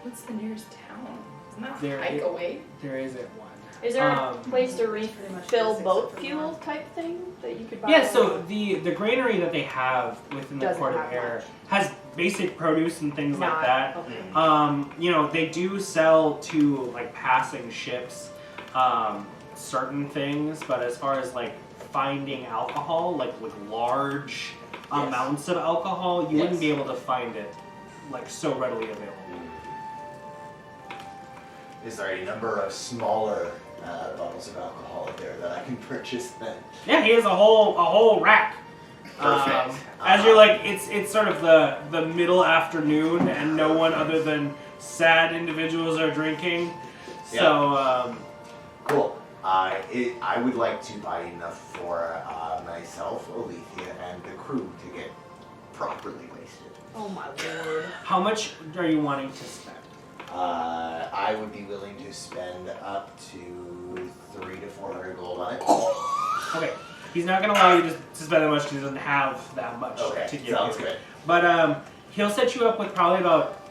What's the nearest town? Isn't that There hike is- away? There isn't one. Is there a place to refill boat fuel type thing that you could buy? Yeah, so the granary that they have within the Doesn't Court of have Air has basic produce and things like Not- that. okay. You know, they do sell to like passing ships certain things, but as far as like finding alcohol, like with large amounts of alcohol, you wouldn't be able to find it like so readily available. Is there a number of smaller bottles of alcohol out there that I can purchase then? Yeah, he has a whole rack. Perfect. As you're like, it's sort of the middle afternoon, and no one other than sad individuals are drinking. So, Cool. I would like to buy enough for myself, Alythia, and the crew to get properly wasted. Oh my lord. how much are you wanting to spend? I would be willing to spend up to 300 to 400 gold on it. Okay, he's not going to allow you to spend that much because he doesn't have that much to give sounds you. good. But he'll set you up with probably about,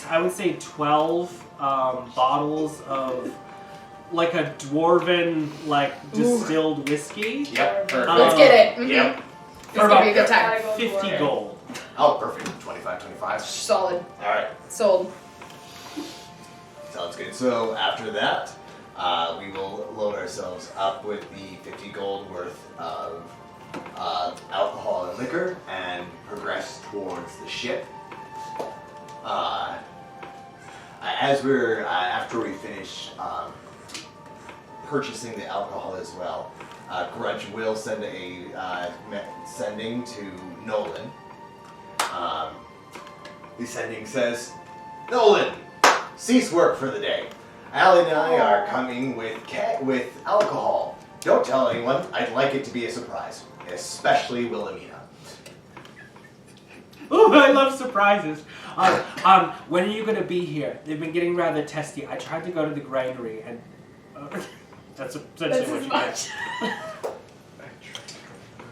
I would say, 12 bottles of like a dwarven distilled whiskey. Yep, perfect. Let's get it. Yep. It's gonna be a good time. 50 gold. Oh, perfect. 25. Solid. Alright, Sold. sounds good. So after that, we will load ourselves up with the 50 gold worth of alcohol and liquor and progress towards the ship. As we're, after we finish purchasing the alcohol as well, Grudj will send sending to Nolan. The sending says, Nolan, cease work for the day. Allie and I are coming with alcohol. Don't tell anyone. I'd like it to be a surprise, especially Wilhelmina. Ooh, I love surprises. When are you going to be here? They've been getting rather testy. I tried to go to the granary and... that's essentially what you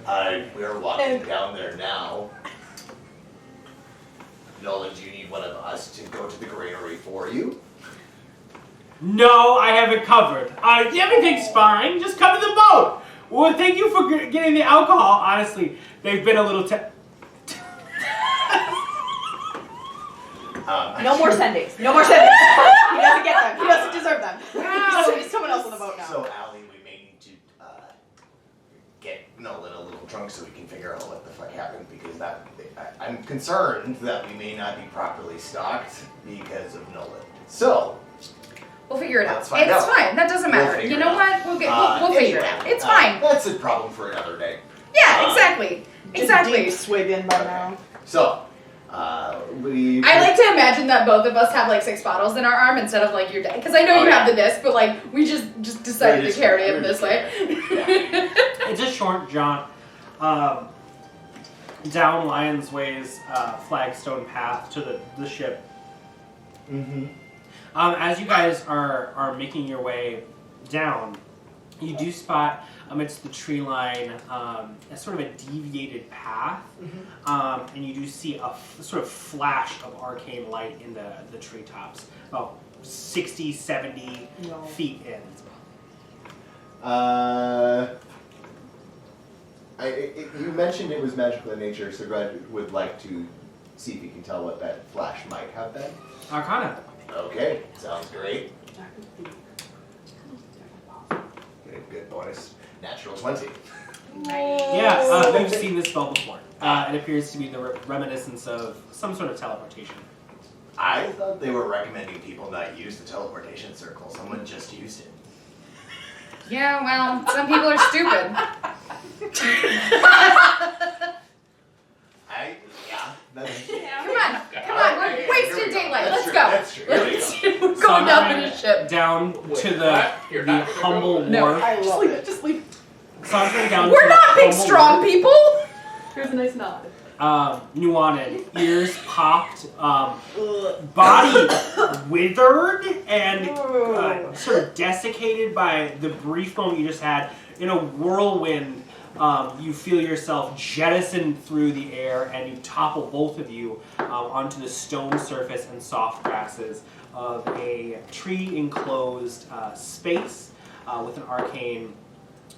get. We're walking down there now. Nolan, do you need one of us to go to the granary for you? No, I have it covered. Everything's fine. Just come to the boat. Well, thank you for getting the alcohol. Honestly, they've been a little... No more sendings. No more sendings. He doesn't get them. He doesn't deserve them. He's someone else on the boat now. So, Allie, we may need to get Nolan a little drunk so we can figure out what the fuck happened, because I'm concerned that we may not be properly stocked because of Nolan. So, We'll figure it out. Let's It's find out. fine. That doesn't matter. figure You it know out. what? We'll figure it out. It's fine. That's a problem for another day. Yeah, exactly. Exactly. Deep swigging by now. So, we... I like to imagine that both of us have like 6 bottles in our arm instead of like your dad, because I know you have the disc, but like we just decided to carry him this way. It's a short jaunt down Lion's Way's flagstone path to the ship. Mm-hmm. As you guys are making your way down, you do spot amidst the tree line a sort of a deviated path, and you do see a sort of flash of arcane light in the treetops, about 60, 70 feet in. You mentioned it was magical in nature, so Grudj would like to see if he can tell what that flash might have been. Arcana. Okay, sounds great. Good bonus. Natural 20. Yeah, you've seen this spell before. It appears to be the reminiscence of some sort of teleportation. I thought they were recommending people not use the teleportation circle. Someone just used it. Yeah, well, some people are stupid. Come on, we're wasting daylight. Let's go. That's true. We're going down to the ship. Down to the humble wharf. No, I love it. Just leave. Sauntering down We're to not the big, humble strong wharf. people. Here's a nice nod. Nuanen, ears popped, body withered and sort of desiccated by the brief moment you just had. In a whirlwind, you feel yourself jettisoned through the air, and you topple both of you onto the stone surface and soft grasses of a tree-enclosed space. with an arcane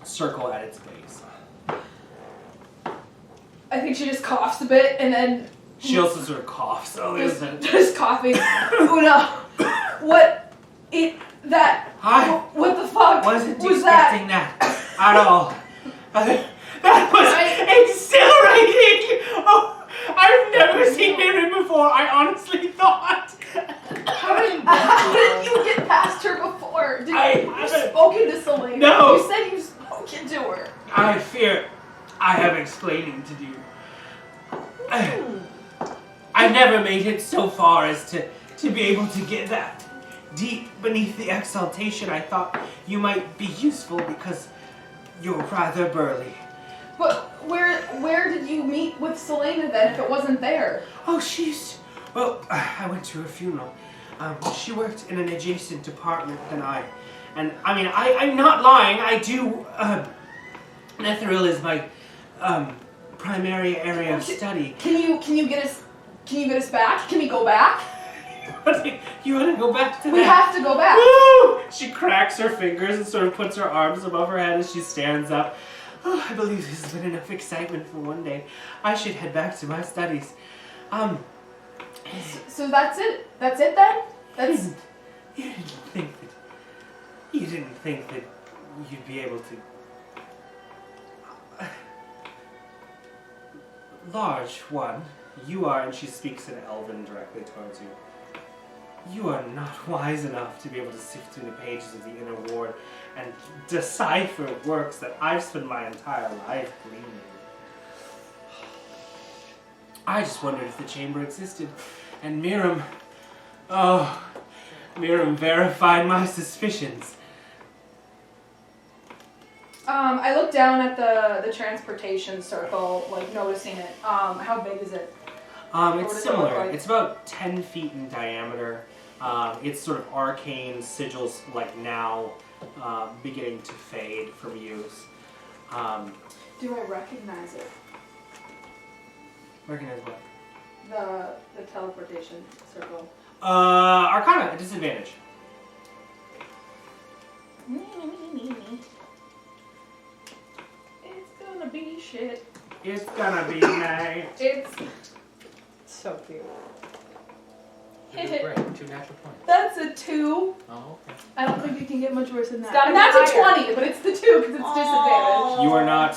circle at its base. I think she just coughs a bit and then She also sort of coughs. Oh, just coughing. Una, what Hi. what the fuck Wasn't was that? expecting that at all. That was exhilarating! Oh, I've never seen Miriam before. I honestly thought. How did you get past her before? You've spoken to Selena. No. You said you've spoken to her. I fear I have explaining to do. I never made it so far as to be able to get that deep beneath the exaltation. I thought you might be useful because you're rather burly. But where did you meet with Selena then if it wasn't there? Oh, well, I went to her funeral. She worked in an adjacent department than I. And I mean, I'm not lying. I do. Netheril is my primary area of study. Can you get us back? Can we go back? You want to go back to We that? have to go back. Woo! She cracks her fingers and sort of puts her arms above her head as she stands up. Oh, I believe this has been enough excitement for one day. I should head back to my studies. So that's it? That's it then? That's... You didn't think that you'd be able to... Large one, you are, and she speaks in Elven directly towards you. You are not wise enough to be able to sift through the pages of the inner ward and decipher works that I've spent my entire life gleaning. I just wondered if the chamber existed, and Miriam verified my suspicions. I looked down at the transportation circle, like noticing it. How big is it? It's similar. It's about 10 feet in diameter. It's sort of arcane sigils, like now beginning to fade from use. Do I recognize it? Recognize what? The teleportation circle. Arcana, a disadvantage. It's gonna be shit. It's gonna be nice. It's so cute. You did great. 2 natural points. That's a 2. Oh, okay. I don't think you can get much worse than that. gotta And be that's a higher. 20, but it's the 2 because it's disadvantage. You are not.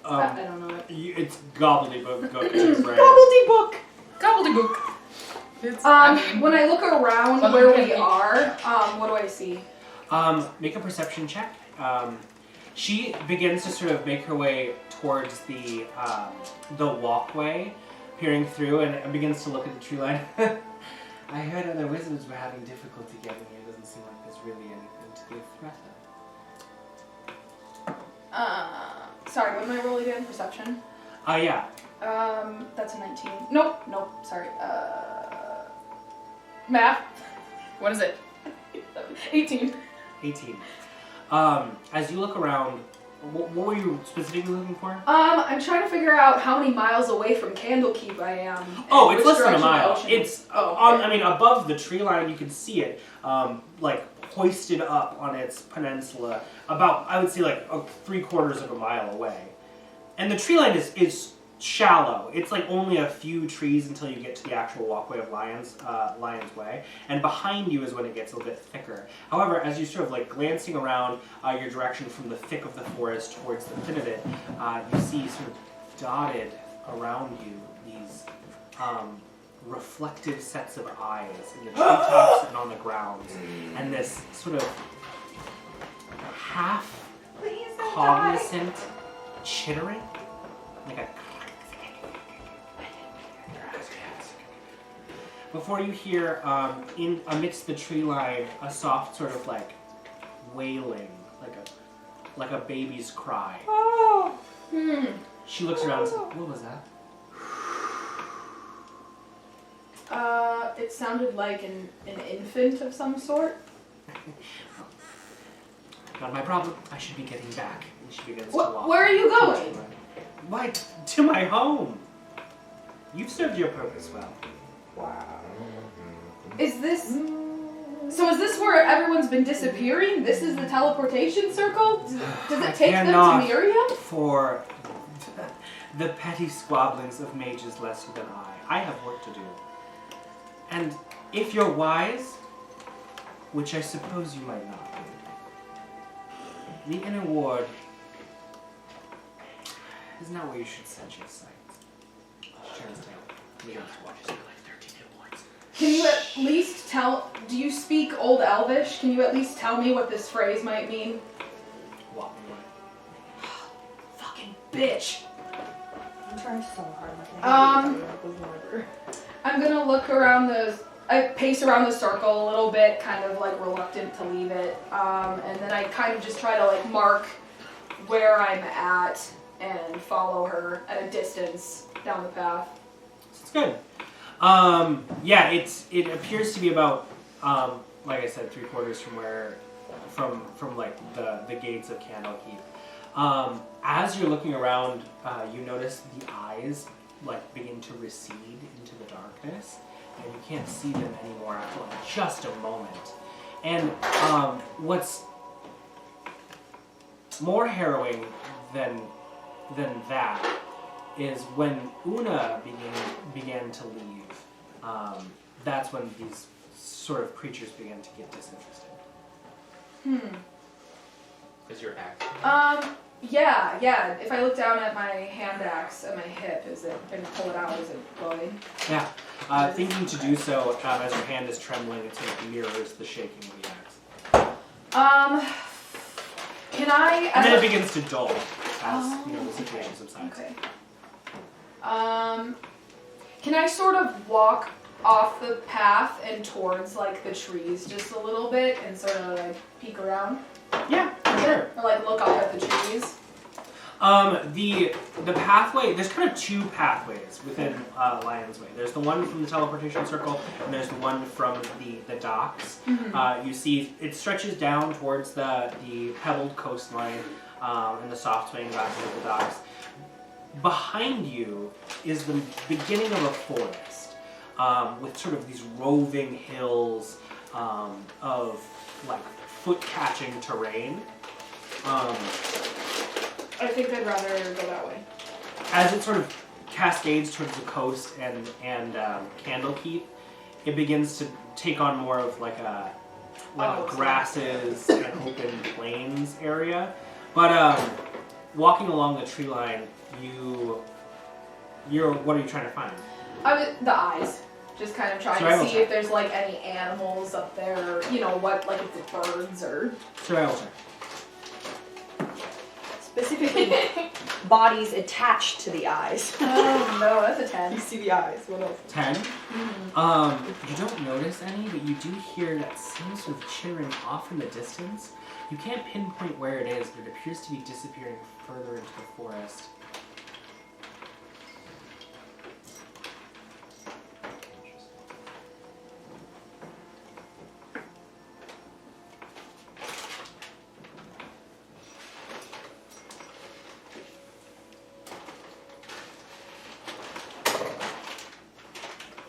I don't know it. It's gobbledygook. Go to your brain. Gobbledygook. Gobbledygook. It's, When I look around Well, where you we can- are, what do I see? Make a perception check. She begins to sort of make her way towards the walkway, peering through, and begins to look at the tree line. I heard other wizards were having difficulty getting here. It doesn't seem like there's really anything to be a threat of. Sorry, what am I rolling again? Perception? Yeah. That's a 19. Nope, sorry. Math? what is it? 18. 18. As you look around, what were you specifically looking for? I'm trying to figure out how many miles away from Candlekeep I am. Oh, and it's which less than a direction the mile. ocean It's is. Oh, okay. above the tree line. You can see it, like hoisted up on its peninsula, about I would say like 3/4 of a mile away. And the tree line is shallow. It's like only a few trees until you get to the actual walkway of Lion's Way, and behind you is when it gets a little bit thicker. However, as you sort of like glancing around your direction from the thick of the forest towards the thin of it, you see sort of dotted around you these reflective sets of eyes in the treetops and on the ground, and this sort of half cognizant chittering, like a before you hear, in amidst the tree line, a soft sort of like wailing, like a baby's cry. Oh. She looks around and says, "What was that?" It sounded like an infant of some sort. Not my problem. I should be getting back. And she begins to walk. Where are you going? Why, to my home. You've served your purpose well. Wow. Is this So is this where everyone's been disappearing? This is the teleportation circle? Does I it take them cannot to Miriam? For the petty squabblings of mages lesser than I have work to do. And if you're wise, which I suppose you might not be, the inner ward is not where you should set your sights. Can you at least tell, do you speak Old Elvish? Can you at least tell me what this phrase might mean? Walk away. Fucking bitch. I'm trying so hard. I'm gonna look around I pace around the circle a little bit, kind of like reluctant to leave it. And then I kind of just try to like mark where I'm at and follow her at a distance down the path. It's good. Yeah, it appears to be about, like I said, 3/4 from where, from like the gates of Candlekeep. As you're looking around, you notice the eyes like begin to recede into the darkness, and you can't see them anymore after like just a moment. And what's more harrowing than that is when Una began to leave. That's when these sort of creatures began to get disinterested. Is your axe? Yeah. If I look down at my hand axe at my hip, and pull it out, is it glowing? Yeah. Thinking to do so, as your hand is trembling, it sort of mirrors the shaking of the axe. Can I? And then it begins to dull as the situation subsides. Okay. Can I sort of walk off the path and towards like the trees just a little bit and sort of like peek around? Yeah, sure. Or like look up at the trees? The pathway, there's kind of two pathways within Lion's Way. There's the one from the teleportation circle, and there's the one from the docks. Mm-hmm. You see, it stretches down towards the pebbled coastline and the soft swaying glasses of the docks. Behind you is the beginning of a forest with sort of these roving hills of like foot-catching terrain. I think I'd rather go that way. As it sort of cascades towards the coast and Candlekeep, it begins to take on more of like a grasses and open plains area. But walking along the tree line, what are you trying to find? The eyes. Just kind of trying to see if there's like any animals up there, like if it's birds or... Survival check. Specifically, bodies attached to the eyes. Oh no, that's a 10. You see the eyes. What else? 10? Mm-hmm. You don't notice any, but you do hear that same sort of chittering off in the distance. You can't pinpoint where it is, but it appears to be disappearing further into the forest.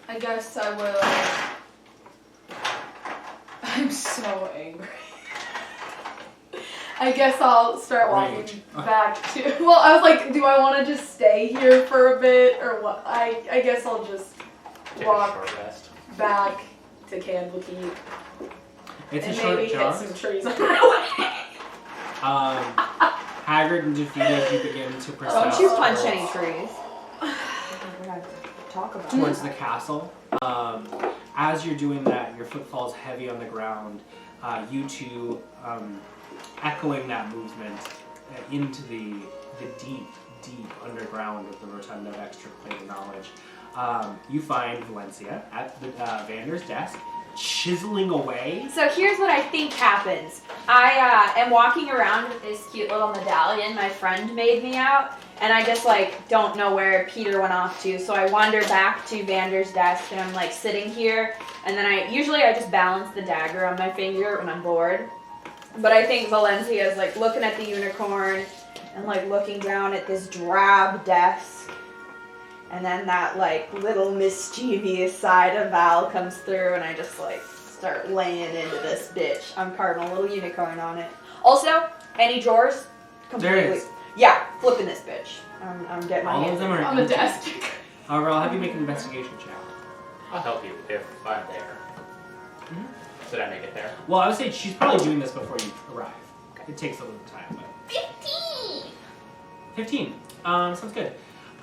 I guess I will... I'm so angry. I guess I'll start walking back to... Well, I was like, do I want to just stay here for a bit, or what? I guess I'll just walk back to Candlekeep. It's and a short maybe jog. hit some trees on my way. Haggard and defeated, you begin to process Don't you punch any trees. We're gonna talk about towards the castle. As you're doing that, your footfalls heavy on the ground. You two echoing that movement into the deep underground of the Rotunda of Extra Plane of Knowledge. You find Valenccya at the Vander's desk, chiseling away. So here's what I think happens. I am walking around with this cute little medallion my friend made me out, and I just don't know where Peter went off to. So I wander back to Vander's desk, and I'm sitting here, and then I just balance the dagger on my finger when I'm bored. But I think Valenccya is looking at the unicorn and looking down at this drab desk. And then that little mischievous side of Val comes through, and I just start laying into this bitch. I'm carving a little unicorn on it. Also, any drawers? There is. Yeah, flipping this bitch. I'm getting my All of hands them are On the empty. desk. However, I'll have you make an investigation check. I'll help you if I'm there. Mhm. Did I make it there? Well, I would say she's probably doing this before you arrive. It takes a little time, but 15. 15. Sounds good.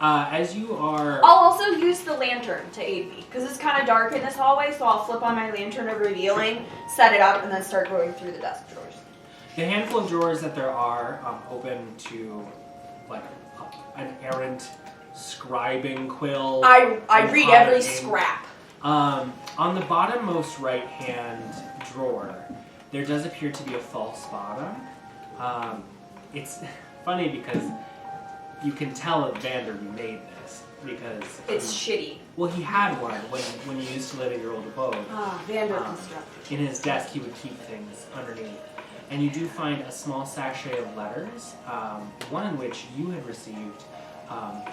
As you are, I'll also use the lantern to aid me, because it's kind of dark in this hallway, so I'll flip on my lantern of revealing, set it up, and then start going through the desk drawers. the handful of drawers that there are open to like an errant scribing quill. I read and every highlighting. scrap. On the bottommost right-hand drawer, there does appear to be a false bottom. It's funny because you can tell that Vander made this because It's shitty. well, he had one when you used to live at your old abode. Ah, Vander constructed. In his desk, he would keep things underneath. And you do find a small sachet of letters, one in which you had received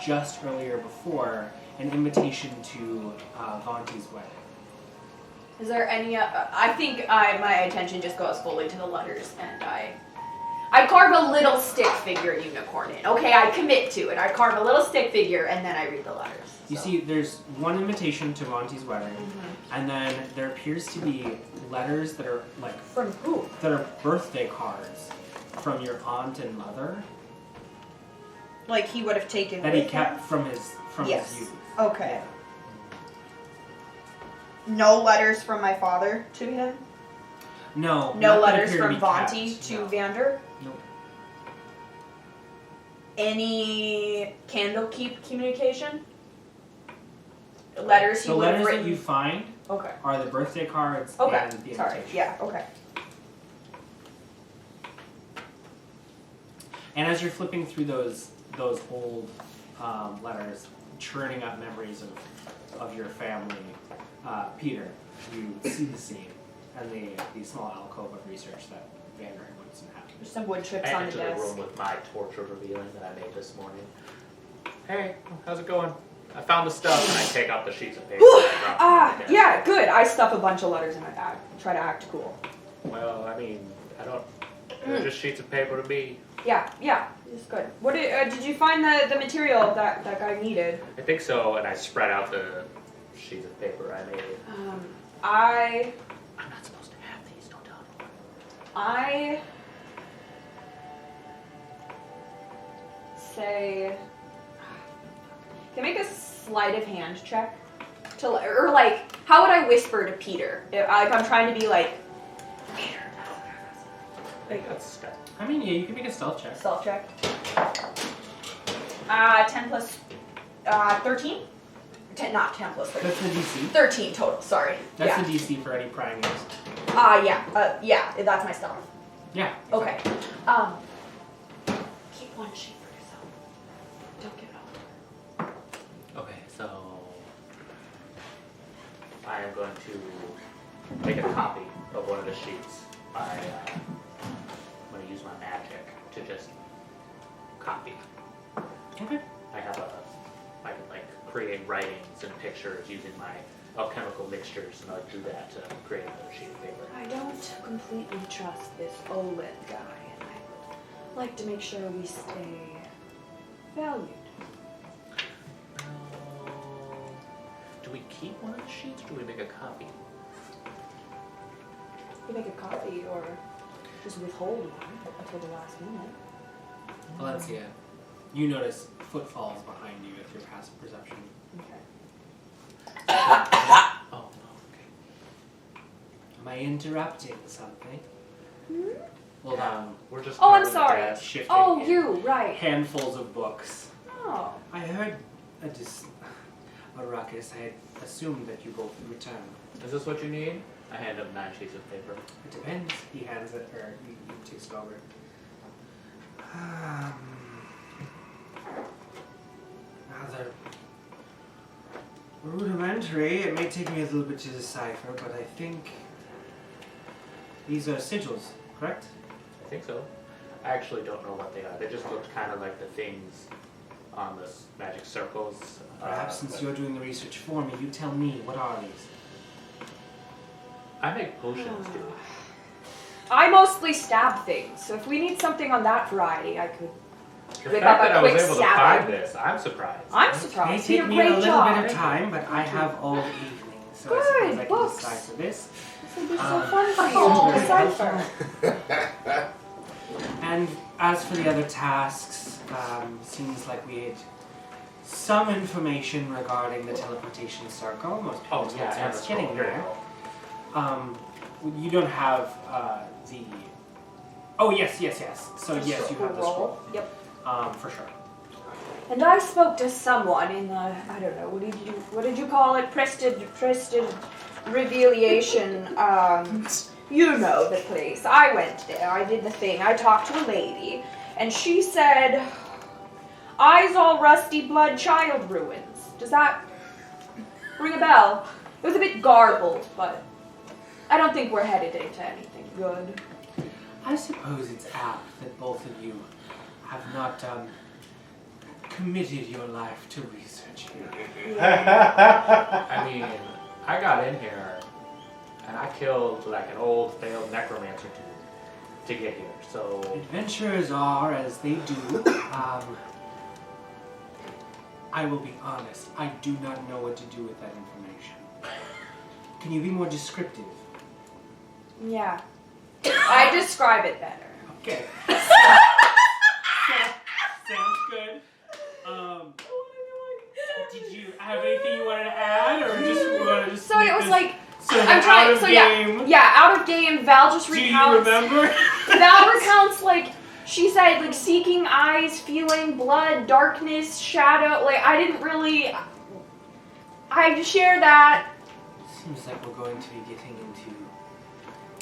just earlier before an invitation to Valenccya's wedding. Is there any? I think my attention just goes fully to the letters, and I carve a little stick figure unicorn in. Okay, I commit to it. I carve a little stick figure, and then I read the letters. You so. see, there's one invitation to Valenccya's wedding, and then there appears to be letters that are like From who? that are birthday cards from your aunt and mother Like he would have taken. that with he kept him? from his Yes. youth. Okay. No letters from my father to him. No. No not that letters appear to from be Valenccya kept, to no. Vander. Nope. Any Candlekeep communication? Letters he The would have letters written. that you find Okay. are the birthday cards Okay. and the Sorry. invitation. Yeah. Okay. And as you're flipping through those old letters, churning up memories of your family, Peter, you see the scene and the small alcove of research that Vander and Woodson had. There's some wood chips I on the enter the desk. room with my torch of revealing that I made this morning. Hey, how's it going? I found the stuff and I take out the sheets of paper. that I dropped on my desk. Yeah, good. I stuff a bunch of letters in my bag. Try to act cool. Well, I mean, I don't. They're just sheets of paper to me. Yeah, it's good. What did you find the material that guy needed? I think so, and I spread out the sheets of paper I made. I'm not supposed to have these. Don't tell anyone. I say, can I make a sleight of hand check to, or like, how would I whisper to Peter? If, like I'm trying to be like, Peter. Like That's step. I mean, yeah, you can make a stealth check. stealth check. 10 plus 13. 10, not 10 plus 13. That's the DC. 13 total. Sorry. That's yeah. the DC for any prying ears. Yeah. That's my stealth. Yeah. Okay. Keep one sheet for yourself. Don't give it up. Okay, so I am going to make a copy of one of the sheets. I'm going to use my magic to just copy. Okay. I can like create writings and pictures using my alchemical mixtures, and I'll do that to create another sheet of paper. I don't completely trust this Olin guy, and I would like to make sure we stay valued. Do we keep one of the sheets, or do we make a copy? We make a copy, or just withhold one until the last minute. Valenccya, you notice footfalls behind you with your passive perception. Okay. Oh, no. Okay. Am I interrupting something? Well, We're just. Oh, I'm covering the sorry. desk. shifting Oh, you, right. handfuls of books. Oh. I heard a ruckus. I had assumed that you both returned. Is this what you need? I hand him 9 sheets of paper. It depends. He hands it, or he takes it over. Rather rudimentary. It may take me a little bit to decipher, but I think these are sigils, correct? I think so. I actually don't know what they are. They just looked kind of like the things on the magic circles. Perhaps since but you're doing the research for me, you tell me, what are these? I make potions, dude. I mostly stab things, so if we need something on that variety, I could The whip fact up that a I was quick able to stab. find this, I'm surprised. I'm May surprised. take You did a me a great little job. bit of time, but I have all evening, so I Good, suppose I can books. decipher this. This will be so Um, fun for you Oh, to very decipher. And as for the other tasks, seems like we had some information regarding the teleportation circle. Most people Oh, told yeah, us and it's the getting scroll. Here you there. You don't have the. Oh yes. So yes, you have the scroll. Yep. For sure. And I spoke to someone in the, I don't know, what did you call it? Prested Reveliation, you know the place. I went there, I did the thing, I talked to a lady, and she said, eyes all rusty, blood, child ruins. Does that ring a bell? It was a bit garbled, but I don't think we're headed into anything good. I suppose it's apt that both of you have not committed your life to research here. I mean, I got in here and I killed like an old failed necromancer to get here. So Adventurers are as they do. I will be honest, I do not know what to do with that information. Can you be more descriptive? Yeah. I describe it better. Okay. Sounds good. Did you have anything you wanted to add, or just want to just? So it was like, sort of I'm trying. out of So game? yeah, out of game. Val just Do you recounts. remember? Val recounts like she said, like seeking eyes, feeling blood, darkness, shadow. Like I didn't really. I share that. Seems like we're going to be getting into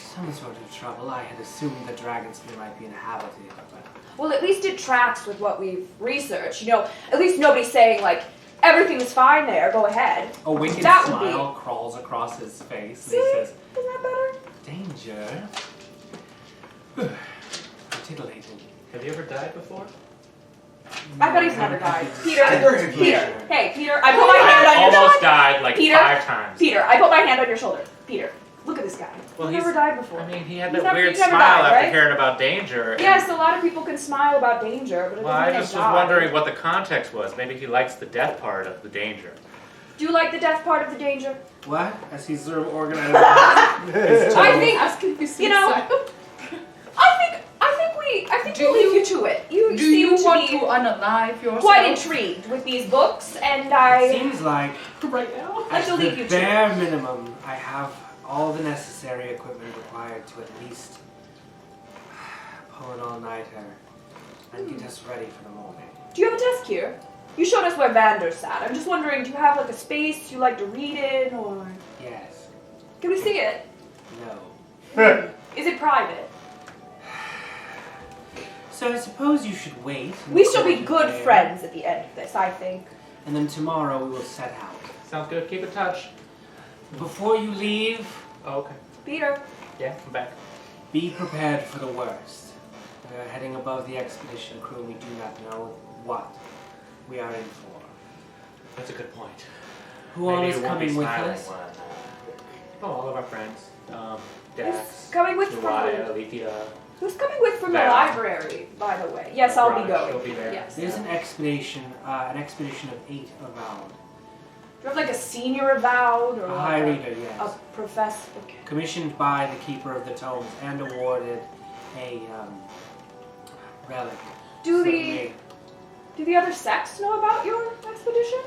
some sort of trouble. I had assumed that Dragonspear might be inhabited, but Well, at least it tracks with what we've researched. You know, at least nobody's saying like everything is fine there. Go ahed. a wicked That would smile crawls across his face, See? and he says, Isn't that better? "Danger." Titillated. have you ever died before? I bet he's never died. Peter, I heard it. Peter, hey, Peter, I put my hand on I your almost shoulder. died like Peter? 5 times. Peter, I put my hand on your shoulder. Peter, look at this guy. Well, He's he's- never died before. I mean, he had He's that never- weird he's never smile died, after right? hearing about danger. and- Yes, a lot of people can smile about danger, but it Well, doesn't I mean just they was die. wondering what the context was. Maybe he likes the death part of the danger. Do you like the death part of the danger? What? As he's sort of organizing his I tone. think, Asking if you know, I think we'll leave you to it. You Do seem you to want be to unalive yourself? quite intrigued with these books, and It I seems like, right now? I at shall the leave you to it. bare minimum, I have all the necessary equipment required to at least pull an all-nighter and get us ready for the morning. Do you have a desk here? You showed us where Vander sat. I'm just wondering, do you have like a space you like to read in, or Yes. can we see it? No. Is it private? So I suppose you should wait. We shall be until good there, friends at the end of this, I think. And then tomorrow we will set out. Sounds good. Keep in touch. Before you leave, Oh, okay. Peter, Yeah, I'm back. be prepared for the worst. We are heading above the expedition crew and we do not know what we are in for. That's a good point. Who all Maybe is you won't be coming with smiling us? when, all of our friends. Dax, who's coming with Nuanen, from? Alythia. Who's coming with from the Val. library, by the way? Yes, I'll be Grudj, going. she'll be there. Yes. There's an expedition of 8 avowed. Do you have like a senior avowed or A like high a, reader, yes. a professor? Okay. Commissioned by the Keeper of the Tomes and awarded a relic. Do So the other sects know about your expedition?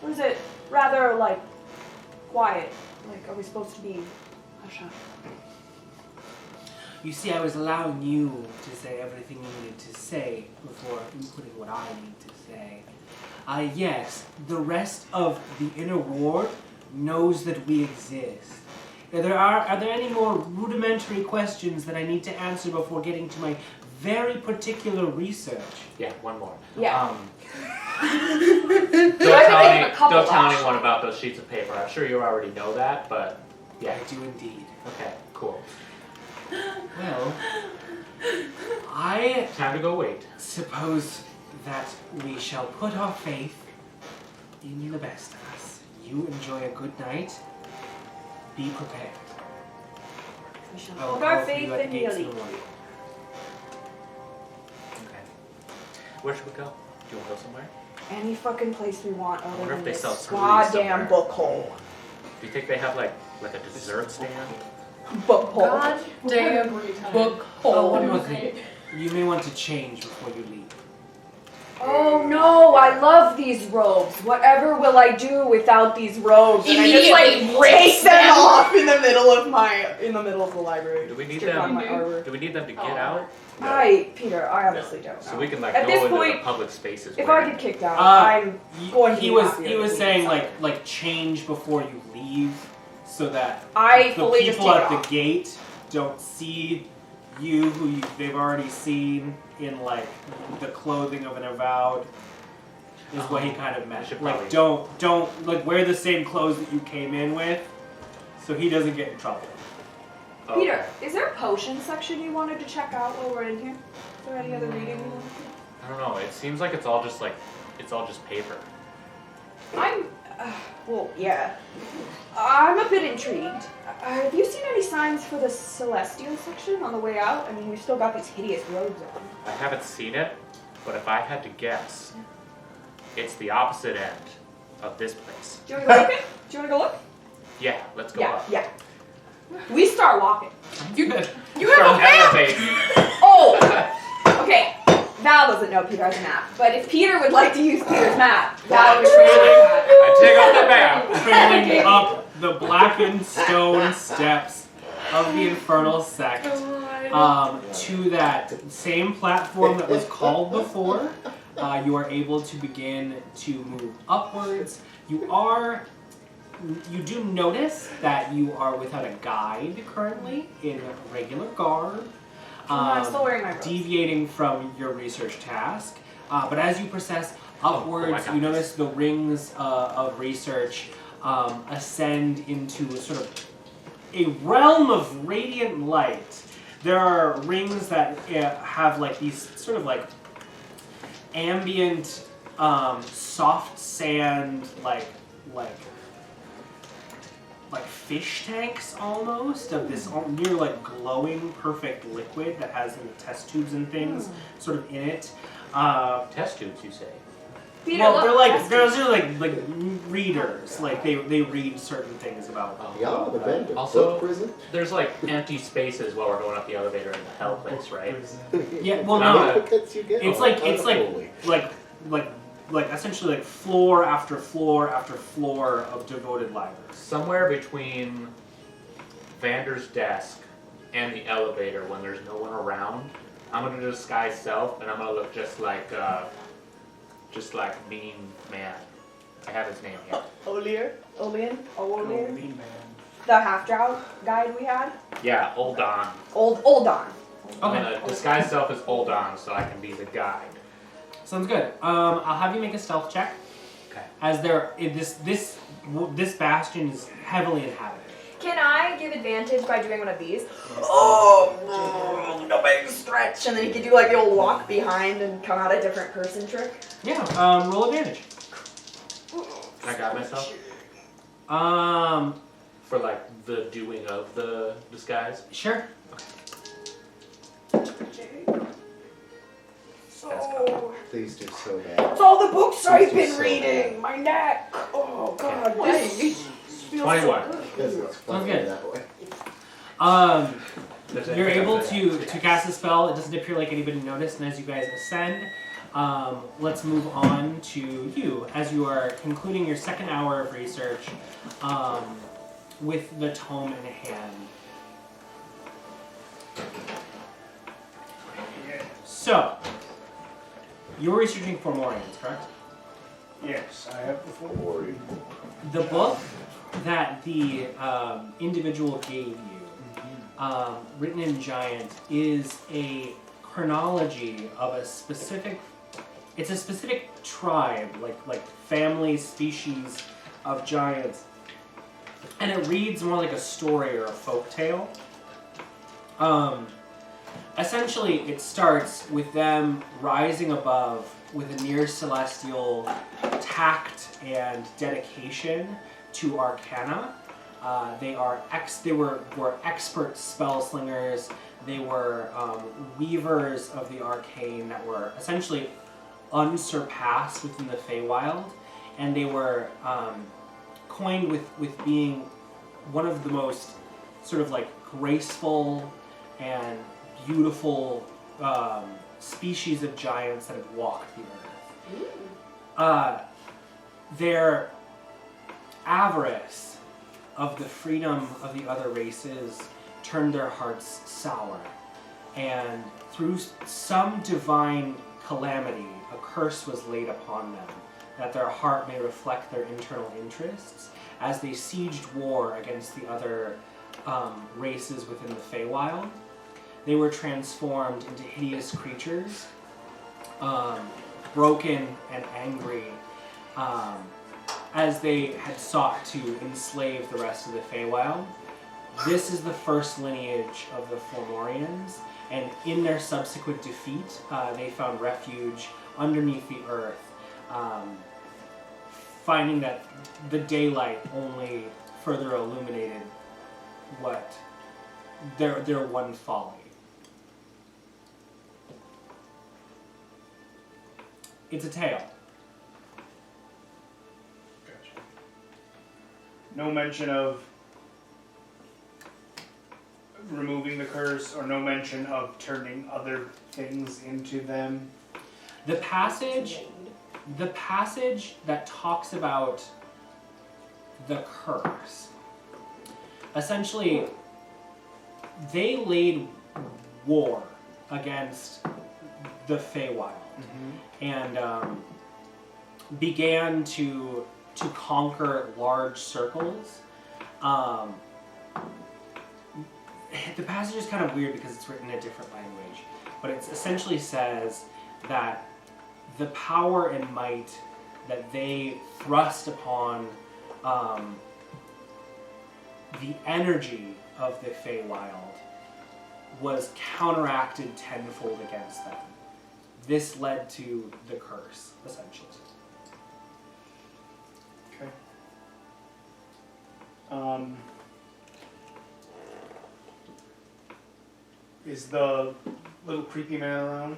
Or is it rather like quiet? Like, are we supposed to be hush hush? You see, I was allowing you to say everything you needed to say before inputting what I need to say. Yes, the rest of the inner ward knows that we exist. Are there any more rudimentary questions that I need to answer before getting to my very particular research? Yeah, one more. Yeah. Don't thinking tell of a couple, don't tell actually. anyone about those sheets of paper. I'm sure you already know that, but yeah. I do indeed. Okay, cool. Well, I Time to go wait. suppose that we shall put our faith in the best of us. You enjoy a good night. Be prepared. We shall I will hold our call for faith you at the in the gates in elite. the morning. Okay. Where should we go? Do you want to go somewhere? Any fucking place we want I other wonder than if they this sell smoothies goddamn somewhere. book hole. Do you think they have like a dessert stand? Book hole. God damn book Oh, hole. one more thing. You may want to change before you leave. Oh no, I love these robes. Whatever will I do without these robes? And I just Immediately like take rips them them. off in the middle of the library. Do we need Strip on them? my armor. Do we need them to get Oh. out? Peter, I honestly don't know. So we can like At go this into point, the public spaces. If where- I get kicked out, Uh, I'm going to He be was happier he was than saying inside. like change before you leave, so that I the fully just people take at it the off. gate don't see you who they've already seen in like the clothing of an avowed. Is what he kind of meant. should Like probably- don't like wear the same clothes that you came in with, so he doesn't get in trouble. Oh, Peter, is there a potion section you wanted to check out while we're in here? Is there any other reading you want to do? I don't know. It seems like it's all just paper. Well, yeah. I'm a bit intrigued. Have you seen any signs for the celestial section on the way out? I mean, we've still got these hideous robes on. I haven't seen it, but if I had to guess, it's the opposite end of this place. Do you want to go look? Do you want to go look? Yeah, let's go Yeah, up. yeah. We start walking. You Start have a map. elevating. Oh! Okay. Val doesn't know Peter has a map, but if Peter would like to use Peter's map, Val would I take out the map. Trailing up the blackened stone steps of the infernal sect to that same platform that was called before. You are able to begin to move upwards. You do notice that you are without a guide currently in regular garb. I'm still wearing my robes. Deviating from your research task. But as you process upwards, got you this. notice the rings of research ascend into sort of a realm of radiant light. There are rings that have like these sort of like ambient, soft sand, like fish tanks almost of this near like glowing perfect liquid that has test tubes and things sort of in it. Test tubes, you say? Peter, Well, look, they're like that's- those are like readers. Like they read certain things about. Yeah, the Vander. Also- Book prison. There's like empty spaces while we're going up the elevator in the hell place, right? Yeah, well, No, no, Tickets you get. it's like essentially like floor after floor after floor of devoted libraries. Somewhere between Vander's desk and the elevator, when there's no one around, I'm gonna disguise self, and I'm gonna look just like Mean Man. I have his name here. Olean? The half-drow guide we had? Yeah, Old Don. Old Don. I'm Okay, gonna disguise self as Old Don so I can be the guide. sounds good. I'll have you make a stealth check. Okay. As this bastion is heavily inhabited. Can I give advantage by doing one of these? Oh, no big stretch, and then you can do like the old walk behind and come out a different person trick. Yeah. Roll advantage. Can I guide myself Um. for like the doing of the disguise? Sure. Oh, Please do so bad. it's all the books I've been So reading. My neck. Oh God. This feels 21. so Yes, good. it's funny good. that way. Does You're anything able else to that- cast a spell. It doesn't appear like anybody noticed, and as you guys ascend, let's move on to you as you are concluding your second hour of research with the tome in hand. So, you're researching for Morians, correct? Yes, I have the full The book that the individual gave you, written in giant, is a chronology of a specific. It's a specific tribe, like family, species of giants, and it reads more like a story or a folk tale. Essentially, it starts with them rising above with a near celestial tact and dedication to arcana, They were expert spell slingers. They were weavers of the arcane that were essentially unsurpassed within the Feywild, and they were coined with being one of the most sort of like graceful and beautiful species of giants that have walked the earth. Their avarice of the freedom of the other races turned their hearts sour, and through some divine calamity, a curse was laid upon them, that their heart may reflect their internal interests as they sieged war against the other races within the Feywild. They were transformed into hideous creatures, broken and angry, as they had sought to enslave the rest of the Feywild. This is the first lineage of the Fomorians, and in their subsequent defeat, they found refuge underneath the earth, finding that the daylight only further illuminated what their one folly. It's a tale. Gotcha. No mention of removing the curse, or no mention of turning other things into them. The passage that talks about the curse, essentially, they laid war against the Feywild, and began to conquer large circles. The passage is kind of weird because it's written in a different language, but it essentially says that the power and might that they thrust upon the energy of the Feywild was counteracted tenfold against them. This led to the curse, essentially. Okay. Is the little creepy man around?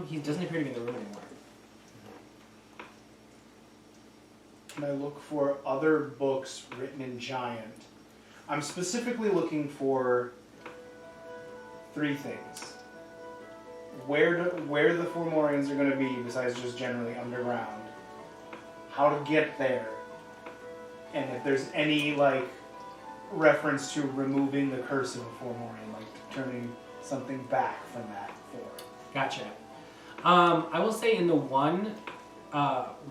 He doesn't appear to be in the room anymore. Can I look for other books written in Giant? I'm specifically looking for 3 things. Where the Fomorians are going to be, besides just generally underground. How to get there. And if there's any, like, reference to removing the curse of a Fomorian, like turning something back from that form. Gotcha. I will say in the one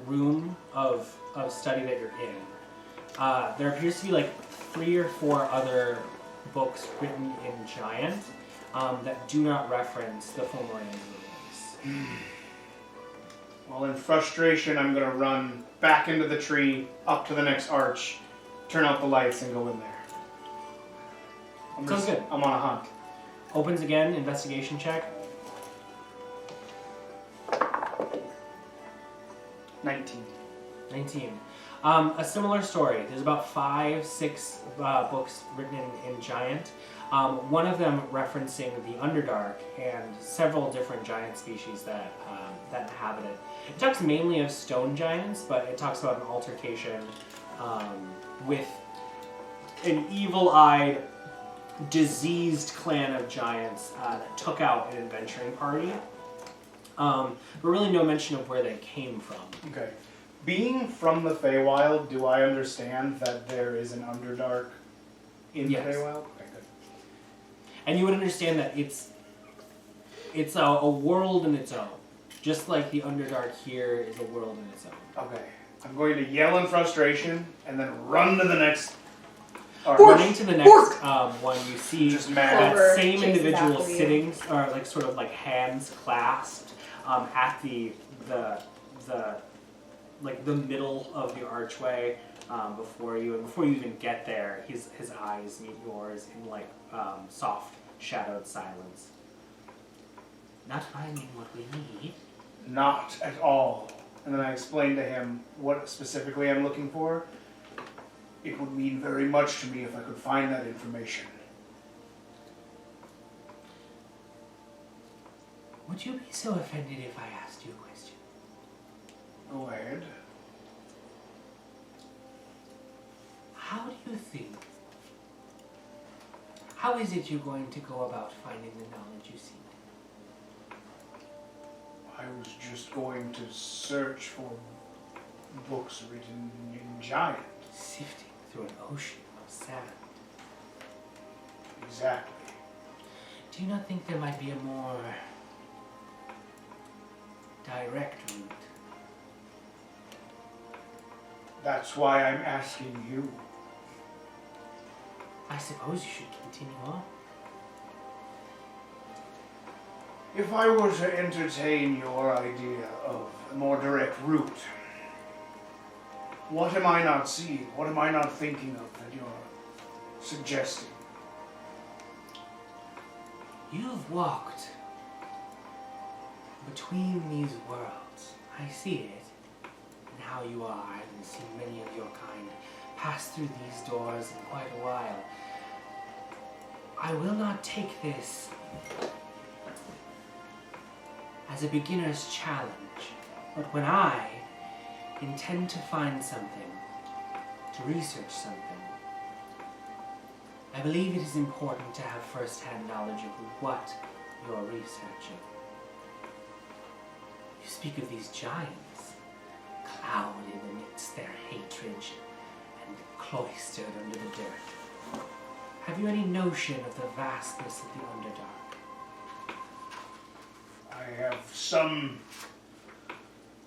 room of study that you're in, there appears to be like 3 or 4 other books written in Giant that do not reference the Fomorian release. Well, in frustration, I'm going to run back into the tree, up to the next arch, turn out the lights, and go in there. Sounds good. I'm on a hunt. Opens again, investigation check. 19. 19. A similar story. There's about 5-6 books written in Giant. One of them referencing the Underdark and several different giant species that inhabit it. It talks mainly of stone giants, but it talks about an altercation with an evil-eyed, diseased clan of giants that took out an adventuring party. But really no mention of where they came from. Okay. Being from the Feywild, do I understand that there is an Underdark in Yes. the Feywild? Okay, good. And you would understand that it's a world in its own. Just like the Underdark here is a world in its own. Okay. I'm going to yell in frustration and then run to the next... Running to the next one, you see Just that Clover same chases individual after you. sitting, or like sort of like hands clasped at the middle of the archway before you, and before you even get there, his eyes meet yours in like soft shadowed silence. Not finding what we need. Not at all. And then I explained to him what specifically I'm looking for. it would mean very much to me if I could find that information. Would you be so offended if I asked you a question? Go ahead. How do you think? How is it you're going to go about finding the knowledge you seek? I was just going to search for books written in giant. Sifting through an ocean of sand. Exactly. Do you not think there might be a more direct route? That's why I'm asking you. I suppose you should continue on. If I were to entertain your idea of a more direct route, what am I not seeing? What am I not thinking of that you're suggesting? You've walked between these worlds. I see it in how you are. I haven't seen many of your kind pass through these doors in quite a while. I will not take this as a beginner's challenge, but when I intend to find something, to research something, I believe it is important to have first-hand knowledge of what you're researching. You speak of these giants, clouded amidst their hatred and cloistered under the dirt. Have you any notion of the vastness of the Underdark? I have some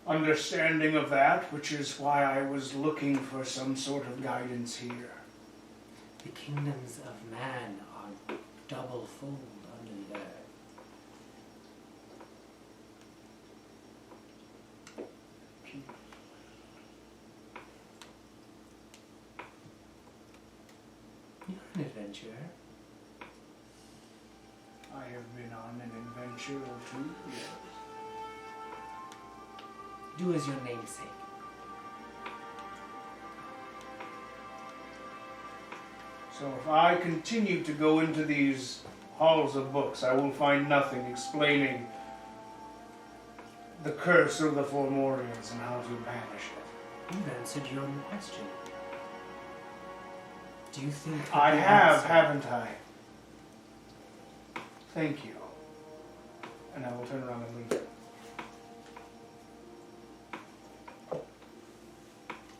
understanding of that, which is why I was looking for some sort of guidance here. The kingdoms of man are double-fold under the earth. You're an adventurer. I have been on an adventure or two, yes. Do as your namesake. So if I continue to go into these halls of books, I will find nothing explaining the curse of the Formorians and how to banish it. You've answered your own question. Do you think that I the have, answer- haven't I? Thank you. And I will turn around and leave.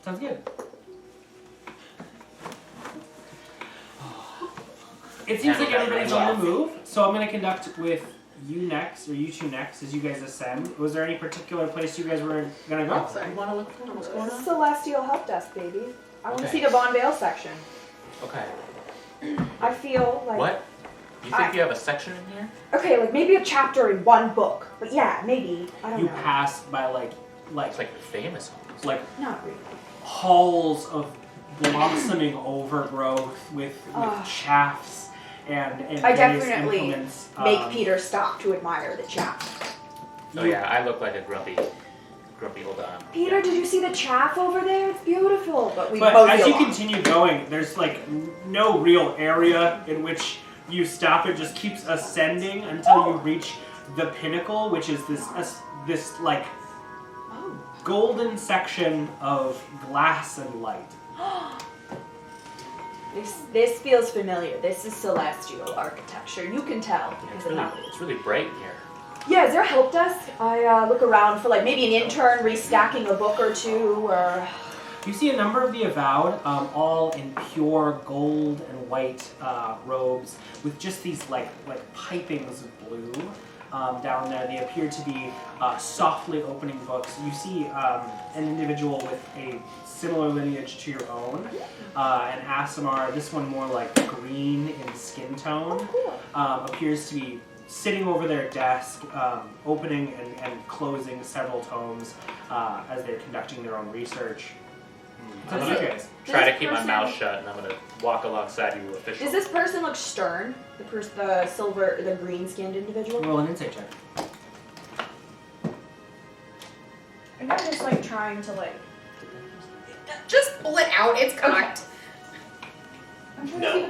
Sounds good. It seems like everybody's on the move, so I'm going to conduct with you next, or you two next, as you guys ascend. Was there any particular place you guys were going to go? You want to look for what's going on? Celestial help desk, baby. I want to Okay. see the VonVail section. Okay. I feel like... What? You think you have a section in here? Okay, like maybe a chapter in one book. But yeah, maybe. I don't You know. pass by like It's like famous almost. like Not really. halls of blossoming overgrowth with Ugh. chaffs and I various definitely implements. make Peter stop to admire the chaff. Oh yeah, I look like a grumpy old Peter, did you see the chaff over there? It's beautiful. But we But both as feel you off. continue going, there's like no real area in which you stop. It just keeps ascending until you reach the pinnacle, which is this like golden section of glass and light. This feels familiar. This is celestial architecture. You can tell because of how It's really bright in here. Yeah, is there a help desk? I look around for like maybe an intern restacking a book or two, or... You see a number of the Avowed, all in pure gold and white robes, with just these like pipings of blue down there. They appear to be softly opening books. You see an individual with a similar lineage to your own, an Aasimar, this one more like green in skin tone, appears to be sitting over their desk, opening and closing several tomes as they're conducting their own research. I'm So gonna you guys. try to This keep my person- mouth shut, and I'm gonna walk alongside you officially. Does this person look stern? The green-skinned individual? Roll an insight check. I'm not just like trying to like... Just pull it out. It's cocked. I'm trying to see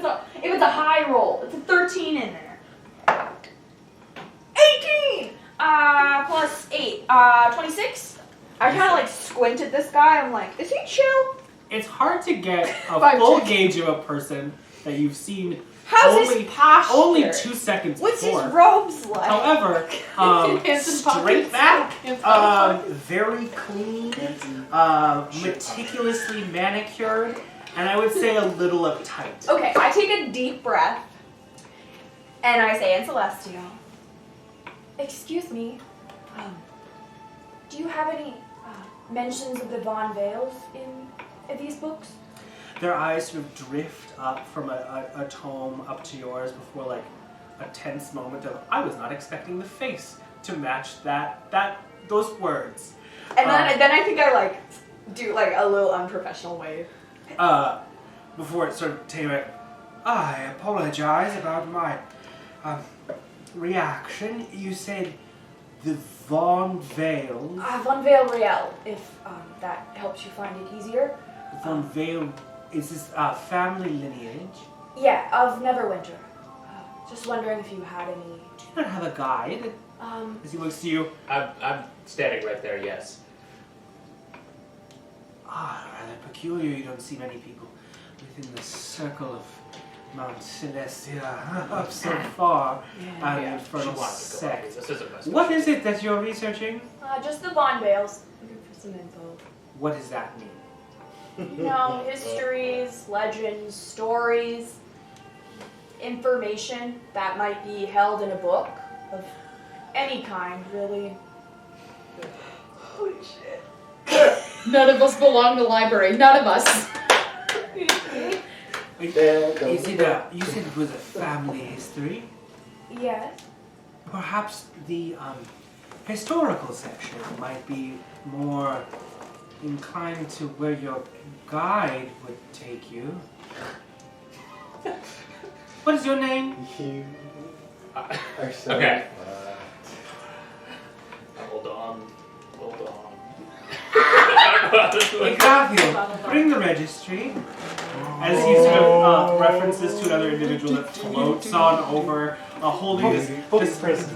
if it's a high roll. It's a 13 in there. 18! Plus 8. 26? I kind of like squint at this guy. I'm like, is he chill? It's hard to get a 5 full seconds. gauge of a person that you've seen How's only, his posture? only 2 seconds What's before. his robes like? However, Hands in straight pockets. back, Hands in pockets. very clean, meticulously manicured, and I would say a little uptight. Okay, I take a deep breath and I say in Celestial, excuse me, do you have any mentions of the VonVails in these books? Their eyes sort of drift up from a tome up to yours before like a tense moment of, I was not expecting the face to match those words. And then I think I like do like a little unprofessional wave. Before it sort of came out, I apologize about my reaction. You said the VonVail. VonVail Riel, if that helps you find it easier. VonVail, is this family lineage? Yeah, of Neverwinter. Just wondering if you had any. Do you not have a guide? As he looks to you. I'm standing right there, yes. Rather peculiar. You don't see many people within the circle of Mount Celestia up so far out of the infernal sect. This isn't my What is it that you're researching? Just the VonVails. Looking for some info. What does that mean? You know, histories, legends, stories, information that might be held in a book of any kind, really. Holy shit. None of us belong to the library. None of us. You said it was a family history? Yes. Perhaps the historical section might be more inclined to where your guide would take you. What is your name? You are so Okay. Hold on. Ignacio, bring the registry. As he sort of references to another individual that floats on over, holding this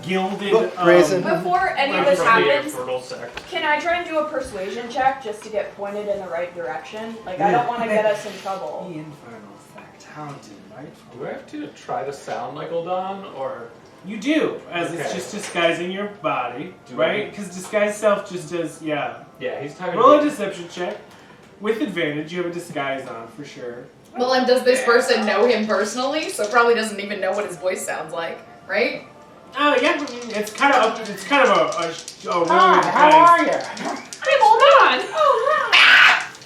gilded. Before any of this happens, Fertile sect. can I try and do a persuasion check just to get pointed in the right direction? Like, I don't want to get us in trouble. The infernal fact. How delightful. Do I have to try to sound like Uldan, or? You do, as it's Okay. just disguising your body, Do right? I- Because disguise self just does, yeah. Yeah, he's talking Roll a to me. deception check. With advantage, you have a disguise on for sure. Well, and does this person know him personally? So probably doesn't even know what his voice sounds like, right? Oh yeah, it's kind of a roll. How are you? Hey, hold on!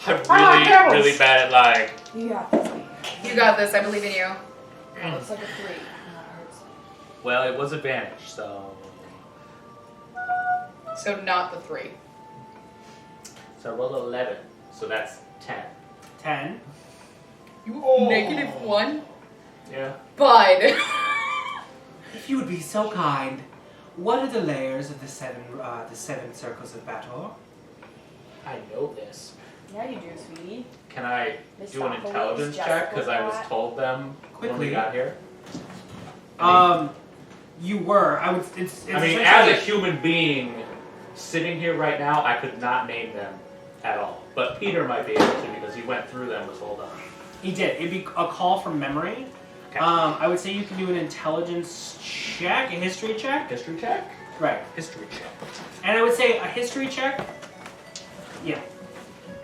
Oh, I'm really bad at lying. wow! You got this. You got this. I believe in you. That looks like a 3. That hurts. Well, it was advantage, so. So not the 3. So I rolled 11, so that's 10. 10. -1? Yeah. Bud. If you would be so kind, what are the layers of the seven circles of battle? I know this. Yeah, you do, sweetie. Can I Miss do an Sophocles, intelligence check? Jessica Because I was Platt. told them when Quickly. we got here. You were. I would. It's I mean, essentially- as a human being sitting here right now, I could not name them at all. But Peter might be able to because he went through them with hold on. He did. It'd be a call from memory. Okay. I would say you can do an intelligence check, a history check. History check? Right. History check. And I would say a history check. Yeah.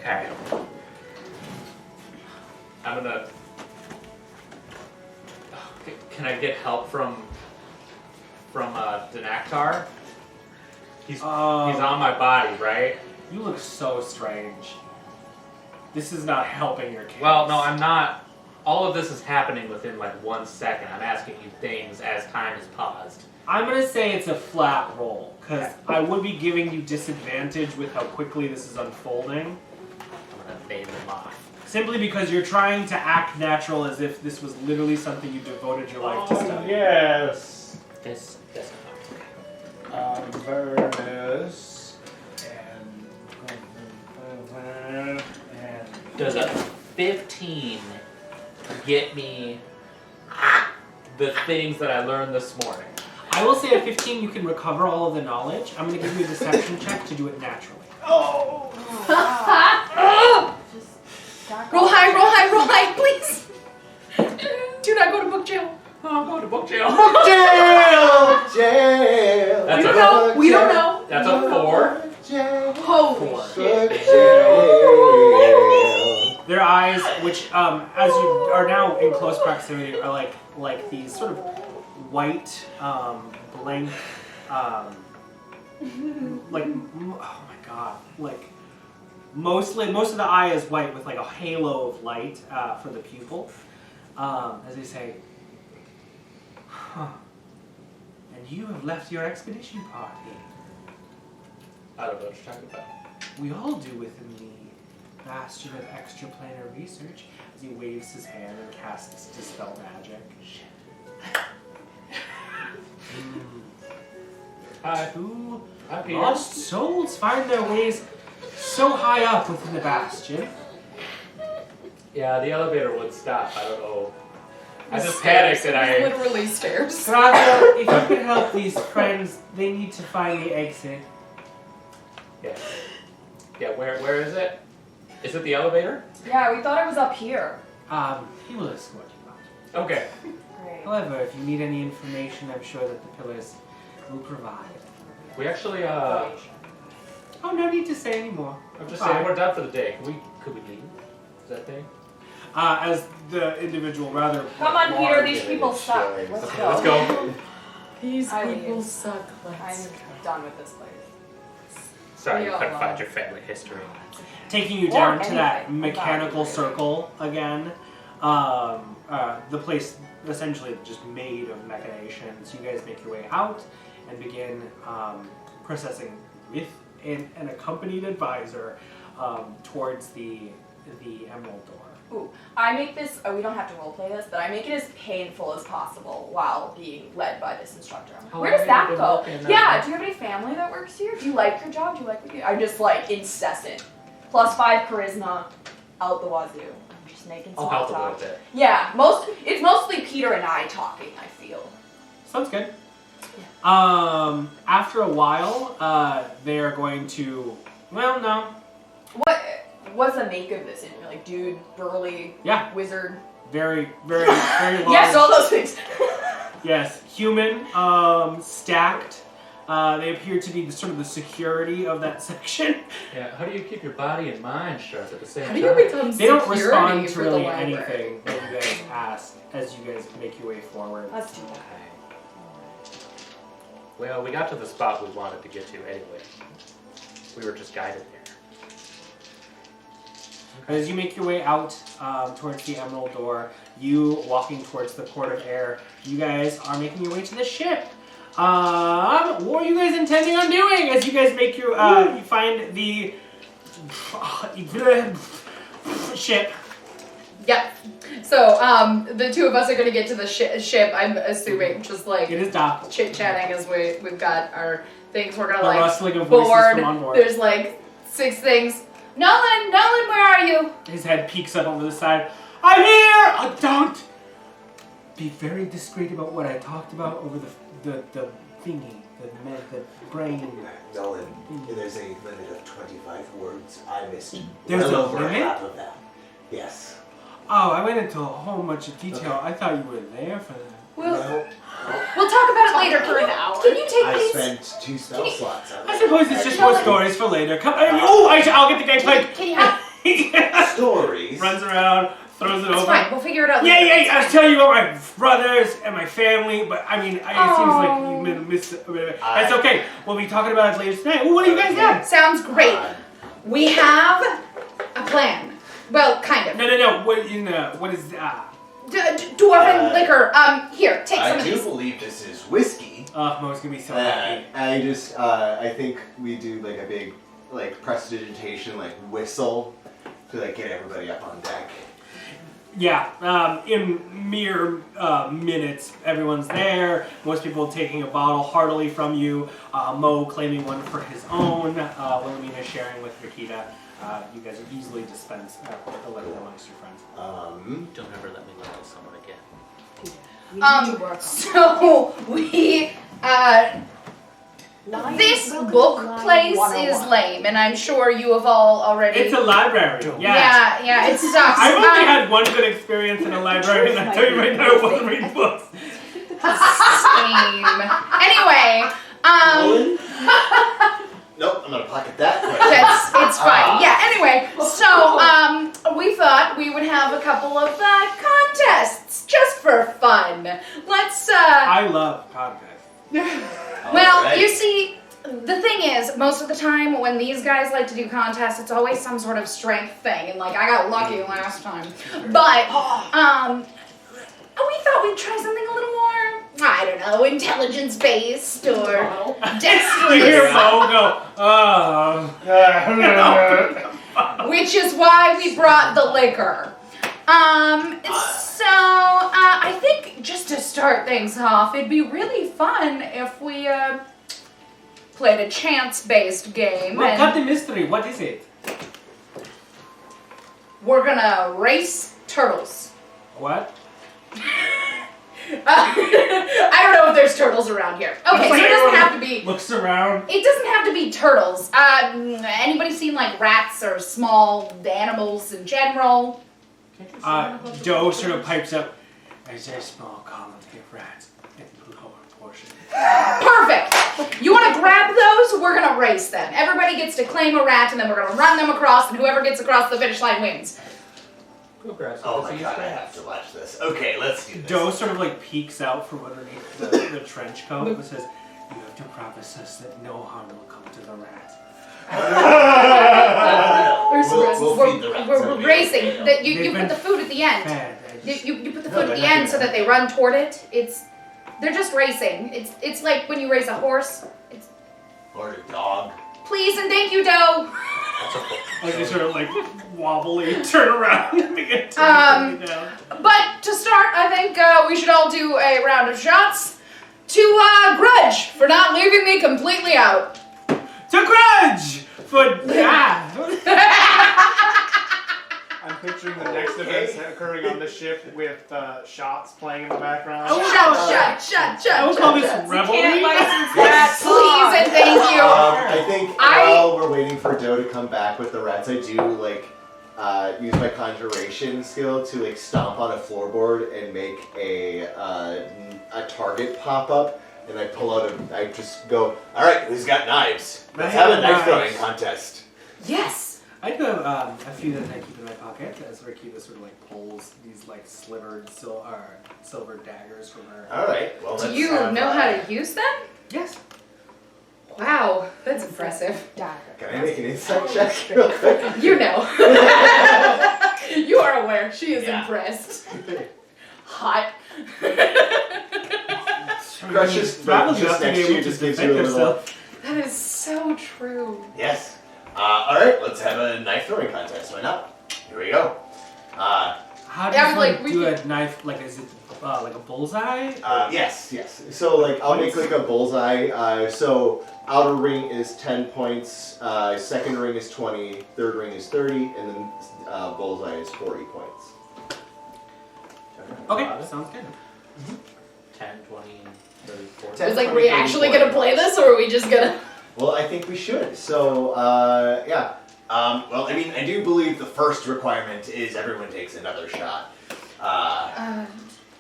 Okay. I'm gonna. Can I get help from Daxlaxl? He's on my body, right? You look so strange. This is not helping your case. Well, no, I'm not. All of this is happening within like 1 second. I'm asking you things as time is paused. I'm gonna say it's a flat roll because I would be giving you disadvantage with how quickly this is unfolding. I'm gonna name them off. Simply because you're trying to act natural as if this was literally something you devoted your life to study. Yes. This. Verdus and Does a 15 get me the things that I learned this morning. I will say at 15 you can recover all of the knowledge. I'm going to give you a deception check to do it naturally. Oh! Roll high, please. Do not go to book jail. Oh, go to book jail. Jail. That's We don't know. That's a 4. Holy shit. Their eyes, which as you are now in close proximity, are like these sort of white, blank, like oh my god, like most of the eye is white with like a halo of light for the pupil. As they say, huh? And you have left your expedition party. I don't know what you're talking about. We all do within the bastion of extraplanar research. As he waves his hand and casts Dispel Magic. Two I'm here. lost souls find their ways so high up within the bastion. Yeah, the elevator would stop. I don't know. I just Stairs. panicked and I. Literally stairs. Grudj, if you could help these friends, they need to find the exit. Yeah. Yeah. Where is it? Is it the elevator? Yeah, we thought it was up here. He will escort you out. Okay. Great. However, if you need any information, I'm sure that the pillars will provide. We actually. Oh, no need to say anymore. I'm just Fine. saying we're done for the day. Could we leave? Is that thing? As the individual rather. Come on, Peter, large- these people suck. Let's Okay, go. let's go. These I people leave. suck. I'm done with this place. Sorry, you Yeah, couldn't well. find your family history. Taking you Or down to that anything. mechanical About it. circle again. The place essentially just made of machinations. You guys make your way out and begin processing with an accompanied advisor towards the Emerald Door. Ooh, I make this, we don't have to roleplay this, but I make it as painful as possible while being led by this instructor. I'm like, How where long does have that you been go? working Yeah, there? do you have any family that works here? Do you like your job? Do you like what you do? I'm just like incessant. +5 charisma, out the wazoo. I'm just making I'll small help a little talk. bit. Yeah, it's mostly Peter and I talking, I feel. Sounds good. After a while, they are going to. Well, no. What's the make of this? Like, dude, burly, Yeah. wizard. Very, very, very large. Yes, all those things. Yes, human, stacked. They appear to be sort of the security of that section. Yeah. How do you keep your body and mind sharp at the same How time? do you become They don't security respond to for the really library? anything that you guys ask as you guys make your way forward. Let's do that. Well, we got to the spot we wanted to get to anyway. We were just guided there. As you make your way out towards the Emerald Door, you walking towards the Court of Air, you guys are making your way to the ship. What are you guys intending on doing as you guys make your, you find the ship? Yep. So, the two of us are going to get to the ship, I'm assuming, just like It is docked. chit-chatting as we've got our things. We're going to The like rustling of voices board. from on board. There's like 6 things. Nolan, where are you? His head peeks up over the side. I'm here! Don't be very discreet about what I talked about over the thingy, the brain. Nolan, there's a limit of 25 words. I missed There's well a over limit? half of that. Yes. Oh, I went into a whole bunch of detail. Okay. I thought you were there for that. We'll No, talk about it later for an hour. Can you take I these? spent 2 spell slots on I it. suppose it's just more stories for later. Come, I'll get the gangplank. Can you have? Stories? Runs around, throws it It's over. fine. We'll figure it out. Yeah, later. yeah, I'll tell you about my brothers and my family, but I mean, it seems like you missed it. That's okay. We'll be talking about it later tonight. Ooh, what do you guys got? Sounds great. We have a plan. Well, kind of. No. What is Dwarven liquor. Here, take some I of do these. believe this is whiskey. Mo's gonna be so happy. I think we do like a big, like prestidigitation, like whistle to like get everybody up on deck. Yeah, in mere minutes, everyone's there. Most people taking a bottle heartily from you. Mo claiming one for his own. Wilhelmina sharing with Rakita. you guys are easily dispensed the liquor amongst your friends. Don't ever let me level someone again. So we this book place is lame, and I'm sure you have all already. It's a library. Yeah, it sucks. I've only had one good experience in a library, and I tell you right now, I wasn't reading books. Same. Anyway, Nope, I'm gonna pocket that. it's fine. Yeah. Anyway, so we thought we would have a couple of contests just for fun. Let's. I love contests. Well, Alright. you see, the thing is, most of the time when these guys like to do contests, it's always some sort of strength thing, and like I got lucky last time. But we thought we'd try something a little more, I don't know, intelligence-based or dexterous. Here, Mo go. Which is why we brought the liquor. So I think just to start things off, it'd be really fun if we played a chance-based game. Well, And cut the mystery. What is it? we're gonna race turtles. What? I don't know if there's turtles around here. Okay, so it doesn't have to be. Looks around. It doesn't have to be turtles. Anybody seen like rats or small animals in general? Doe sort of pipes up. There's a small colony of rats in the lower portion. Perfect! You want to grab those? We're going to race them. Everybody gets to claim a rat, and then we're going to run them across, and whoever gets across the finish line wins. Go grab Oh some my god, I have to watch this. Okay, let's do this. Doe sort of like peeks out from underneath the trench coat and says, "You have to promise us that no harm will come to the rat." We'll feed the rats. We're racing. You put the food at the end. Fed. You put the food at the end so that they run toward it. They're just racing. It's like when you race a horse. Or a dog. Please and thank you, Doe. Like they sort of like wobbly turn around and begin turning down. But to start, I think we should all do a round of shots to Grudj for not leaving me completely out. To Grudj for I'm picturing the next events occurring on the ship with shots playing in the background. Shut. I would call this revelry. Please and thank you. I think while we're waiting for Doe to come back with the rats, I do like use my conjuration skill to like stomp on a floorboard and make a target pop up, and I pull out I just go, all right, who's got knives? Let's have a knife throwing contest. Yes. I do have a few that I keep in my pocket as Ricky sort of like pulls these like slivered silver daggers from her. All right. Well, Do you know how to use them? Yes. Wow, that's impressive. Can I make an insight check real quick? You know. You are aware. She is impressed. Hot. Crush just next to you just gives you a little. That is so true. Yes. All right, let's have a knife throwing contest. Why not? Here we go. How do you do a knife? Like, is it like a bullseye? Yes. So like, I'll make like a bullseye. So outer ring is 10 points. Second ring is 20. Third ring is 30, and then bullseye is 40 points. Okay, sounds good. 10, 20, 30, 40. I was like, are we actually gonna play this, or are we just gonna? Well, I think we should. So, yeah. Well, I mean, I do believe the first requirement is everyone takes another shot.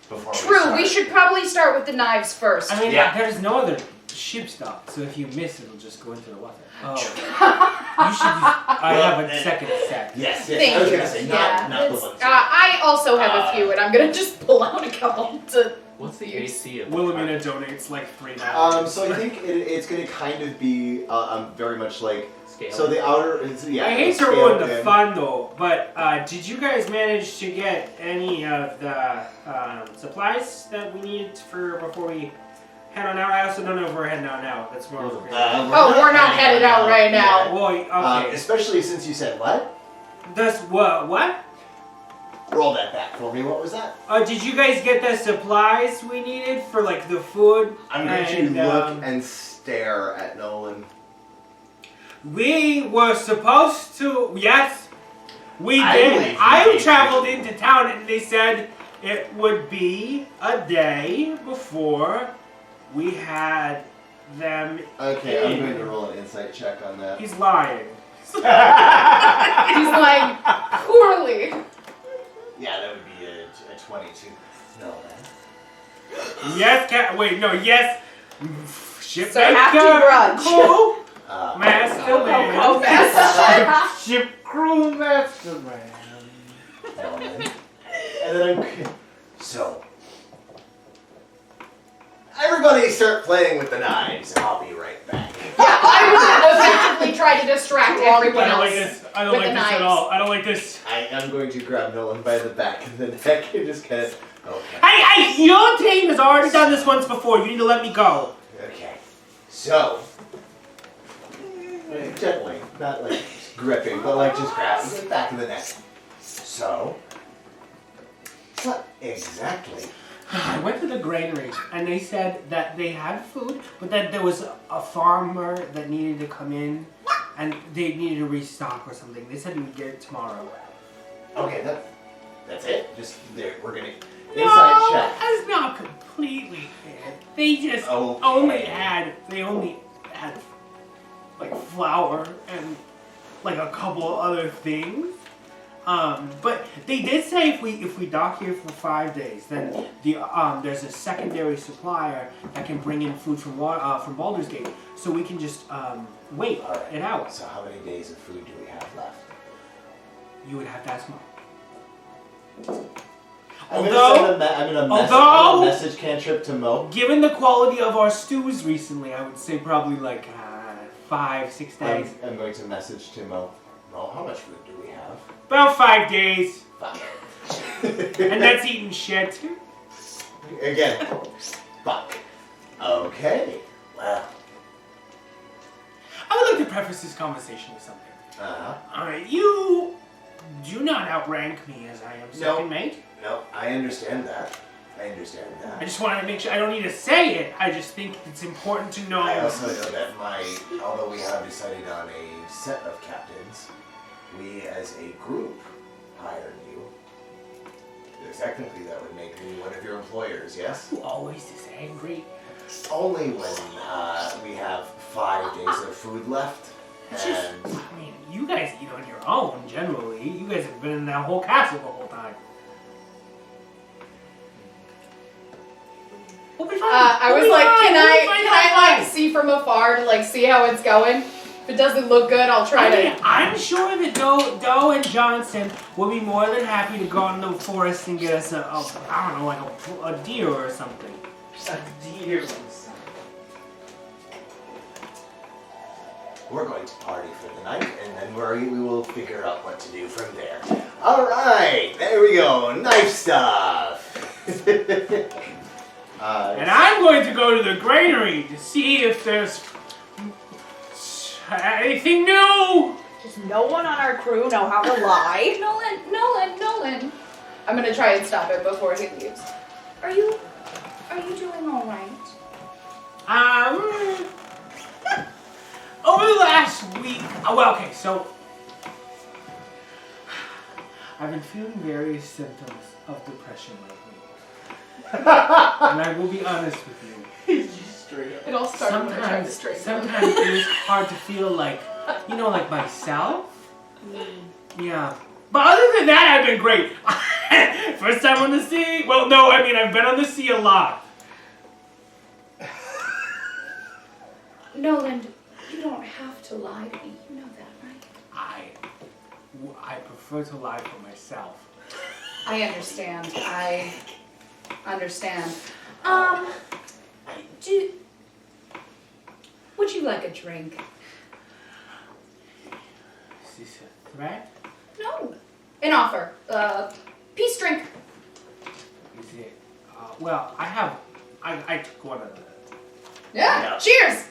Before True, we should probably start with the knives first. I mean, there's no other ship stock, so if you miss, it'll just go into the water. Oh. You should I have a second set. Yes. Thank I was you. going to say, not the one. I also have a few, and I'm gonna just pull out a couple to. What's the AC of Wilhelmina donates like $3. So I think it's going to kind of be very much like. Scale. So the outer is I hate to ruin the fun though, but did you guys manage to get any of the supplies that we need for before we head on out? I also don't know if we're heading on out. That's more. We're not headed out right now. Well, okay. Especially since you said what? Does what? Roll that back for me. What was that? Did you guys get the supplies we needed for like the food? I'm going to look and stare at Nolan. We were supposed to. Yes, we I did. believe you. I traveled into town and they said it would be a day before we had them. Okay, I'm in. going to roll an insight check on that. He's lying. He's lying poorly. Yeah, that would be a 22. No, man. Yes, wait, no, yes. Ship So happy grudge. Cool. Master Man. Ship crew master man. No, man. And then so, everybody start playing with the knives. I'll be right back. Yeah, I would effectively try to distract everyone I don't else. like this. I don't with like the this at knives. all. I don't like this. I am going to grab Nolan by the back of the neck and just kind of, okay. Hey, your team has already done this once before. You need to let me go. Okay. So, gently, not like gripping, but like just grabbing the back of the neck. So, what exactly? I went to the granary and they said that they had food, but that there was a farmer that needed to come in and they needed to restock or something. They said we would get it tomorrow. Okay, that's it. Just there. We're gonna No, inside check. that's not completely fair. They just Okay. only had like flour and like a couple other things. But they did say if we dock here for 5 days, then there's a secondary supplier that can bring in food from Baldur's Gate, so we can just wait it out. So how many days of food do we have left? You would have to ask Mom. I'm gonna send a message cantrip to Mo. Given the quality of our stews recently, I would say probably like 5-6 days. I'm going to message to Mo. Mo, how much food do we have? About 5 days. 5. And that's eating shit. Again. Fuck. Okay. Well. I would like to preface this conversation with something. You do not outrank me as I am second mate. No, I understand that. I just wanted to make sure, I don't need to say it, I just think it's important to know. I also know that although we have decided on a set of captains, we as a group hired you. Technically that would make me one of your employers, yes? Who always is angry. Only when we have 5 days of food left. I mean, you guys eat on your own, generally. You guys have been in that whole castle the whole time. We'll be fine. I was like, can I like see from afar to like see how it's going? If it doesn't look good, I'll try to. I'm sure that Doe and Johnson will be more than happy to go out in the forest and get us I don't know, like a deer or something. A deer. We're going to party for the night, and then we will figure out what to do from there. All right, there we go. Knife stuff. And I'm going to go to the granary to see if there's anything new. Does no one on our crew know how to lie? Nolan. I'm gonna try and stop it before he leaves. Are you doing all right? Over the last week, okay, so I've been feeling various symptoms of depression lately. And I will be honest with you. He's just straight up. It all started when I tried to straighten Sometimes it is hard to feel like, like myself. Yeah. But other than that, I've been great. First time on the sea. Well, no, I mean, I've been on the sea a lot. Nolan, you don't have to lie to me. You know that, right? I prefer to lie for myself. I understand. I understand. Would you like a drink? Is this a threat? No. An offer. Peace drink. Is it? Well, I took one of the... Yeah. Cheers.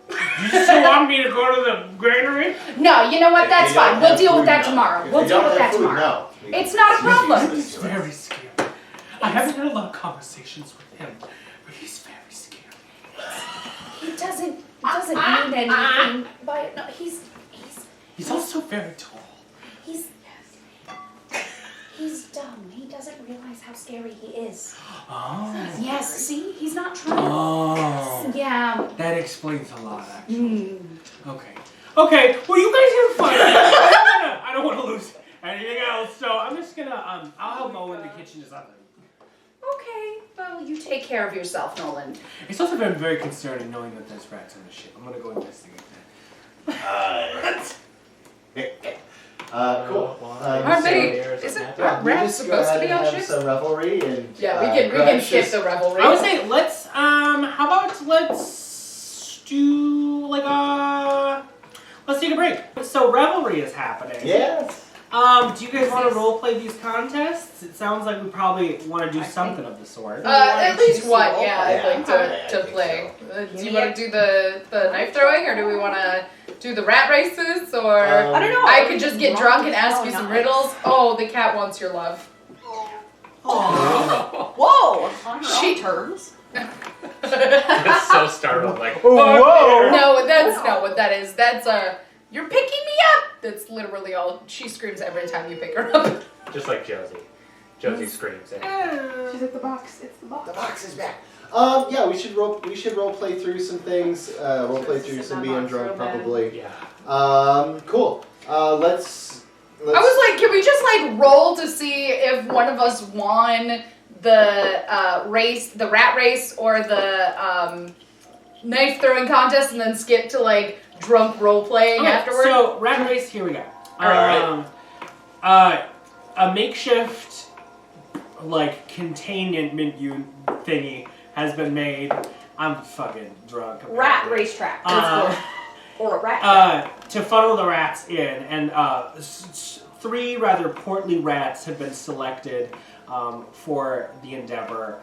You still want me to go to the granary? No, you know what? That's If you don't fine. We'll have deal with food, that no. tomorrow. If We'll you deal don't with that have food, tomorrow. no. It's not a problem. He's very scary. I haven't had a lot of conversations with him, but he's very scary. It doesn't mean mean anything by it. No, he's also very tall. He's dumb. He doesn't realize how scary he is. Oh. Yes, see? He's not trying. Oh. Yeah. That explains a lot, actually. Okay. Okay, well, you guys have fun. I don't want to lose anything else, so I'm just gonna, I'll help Mo in the kitchen or something. Okay, well, you take care of yourself, Nolan. It's also been very concerning knowing that there's rats on the ship. I'm gonna go investigate that. Cool. Aren't they? Isn't rats supposed to be on ships? Some revelry and Yeah, we can skip the revelry. I would say let's, how about let's do, like, let's take a break. So revelry is happening. Yes. Do you guys want to role play these contests? It sounds like we probably want to do something of the sort. At least one, yeah, I'd like I to think play. so. Do you want to do the knife throwing, or do we want to do the rat races, or I don't know. I could just get drunk and ask you some riddles? Oh, the cat wants your love. Whoa! On her She- own terms. It's so startled, like, Whoa! No, that's not what that is. That's you're picking me up. That's literally all she screams every time you pick her up. just like Josie. Josie screams. She's at the box. It's the box. The box is back. Yeah, we should role play through some things. Role play through some being drunk, probably. Yeah. Cool. Let's. I was like, can we just like roll to see if one of us won the race, the rat race, or the knife throwing contest, and then skip to like drunk role playing afterwards? So rat race, here we go. Alright. A makeshift like containment thingy has been made. I'm fucking drunk. Rat racetrack. Or a rat track. To funnel the rats in, and 3 rather portly rats have been selected for the endeavor,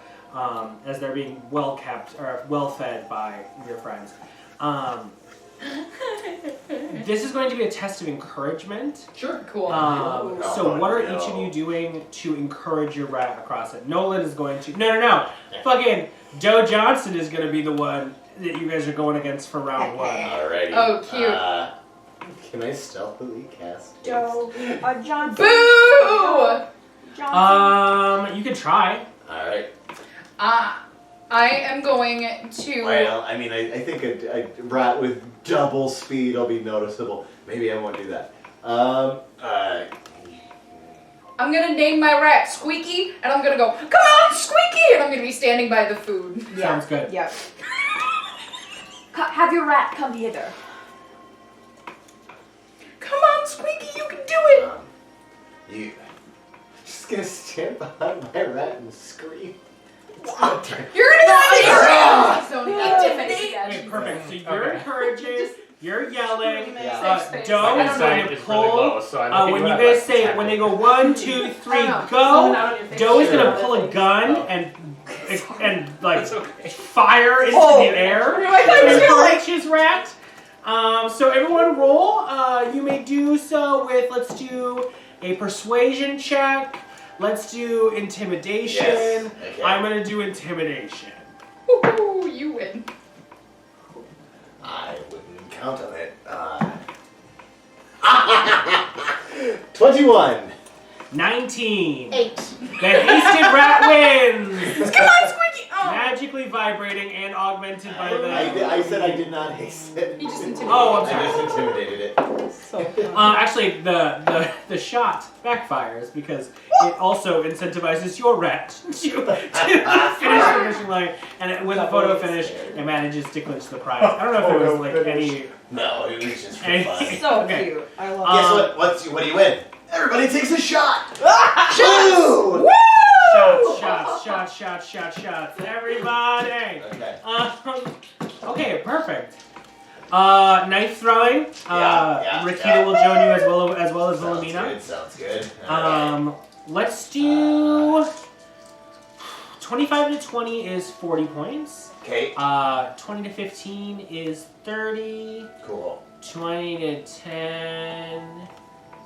as they're being well kept or well fed by your friends. This is going to be a test of encouragement. Sure. Cool. So what are each of you doing to encourage your rat across it? Nolan is going to... No. Fucking Joe Johnson is going to be the one that you guys are going against for round 1. Alrighty. Oh, cute. Can I stealthily cast? Joe. Johnson. Boo! Johnson. You can try. Alright. I am going to... Well, I mean, I think a rat with double speed will be noticeable. Maybe I won't do that. I'm gonna name my rat Squeaky, and I'm gonna go, come on, Squeaky! And I'm gonna be standing by the food. Sounds good. Yep. Have your rat come hither. Come on, Squeaky, you can do it! You just gonna stand behind my rat and scream? You're gonna do it! Okay, perfect. So you're encouraging, you're yelling. Yeah. Doe is going to Is pull. really low, so I'm When you guys say, when they go 1, 2, 3, go, Doe is going to pull a gun and like fire into the air and encourage his rat. So everyone roll. You may do so with, let's do a persuasion check. Let's do intimidation. Yes. Okay. I'm going to do intimidation. Woohoo, you win. I wouldn't count on it. 21. 8.19. The hasted rat wins. Come on, Squeaky! Oh. Magically vibrating and augmented by the... I said I did not haste it. You just intimidated Oh, I'm I sorry. just intimidated it. So Actually, the shot backfires because it also incentivizes your rat to finish the mission line, and with a photo finish, it manages to clinch the prize. I don't know if there was like any... No, it was just for any fun. so okay. cute. I love Guess what? What do you win? Everybody takes a shot. Shots! Woo! Shots, everybody! Okay. Okay, perfect. Knife throwing. Rakita will join you as well as Wilhelmina. Sounds good. Alright. Let's do 25 to 20 is 40 points. Okay. 20 to 15 is 30. Cool. 20 to 10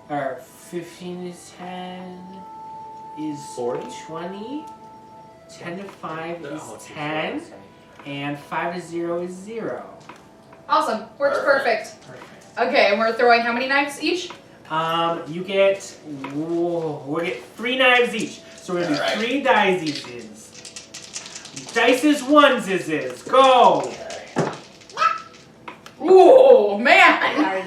or 15 to 10 is 40? 20. 10 to 5 is Oh, 10. And 5 to 0 is 0. Awesome. Works perfect. Perfect. Okay, and we're throwing how many knives each? You get we'll get 3 knives each. So we're gonna do 3 dices. Dices onesies. Go. Ooh, man.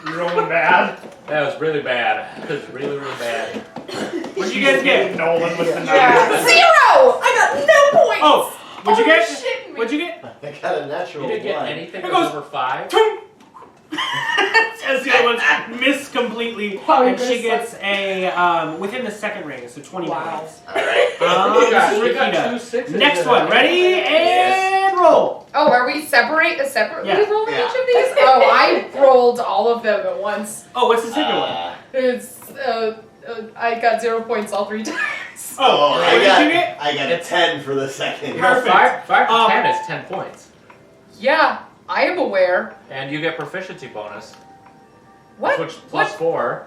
You're rolling bad. That was really bad. That was really, really bad. What'd you guys get? Nolan with the knife. Yeah. 0! I got no points. Oh, what'd you you're get? shitting me. What'd you get? I got a natural You didn't get one. anything Here that was goes. over 5? As the other ones miss completely, Oh, you and she missed gets a within the second ring, so 20 points. Alright. You got This is 2 Rikita. 6s. Next in one, that. ready and roll. Oh, are we separately Yeah. rolling Yeah. each of these? Oh, I rolled all of them at once. Oh, what's the second one? It's I got 0 points all 3 times. Oh, I what did you get? got a 10 for the second. You know, Perfect. 5 to Um, 10 is 10 points. Yeah, I am aware. And you get proficiency bonus. What? Which plus 4.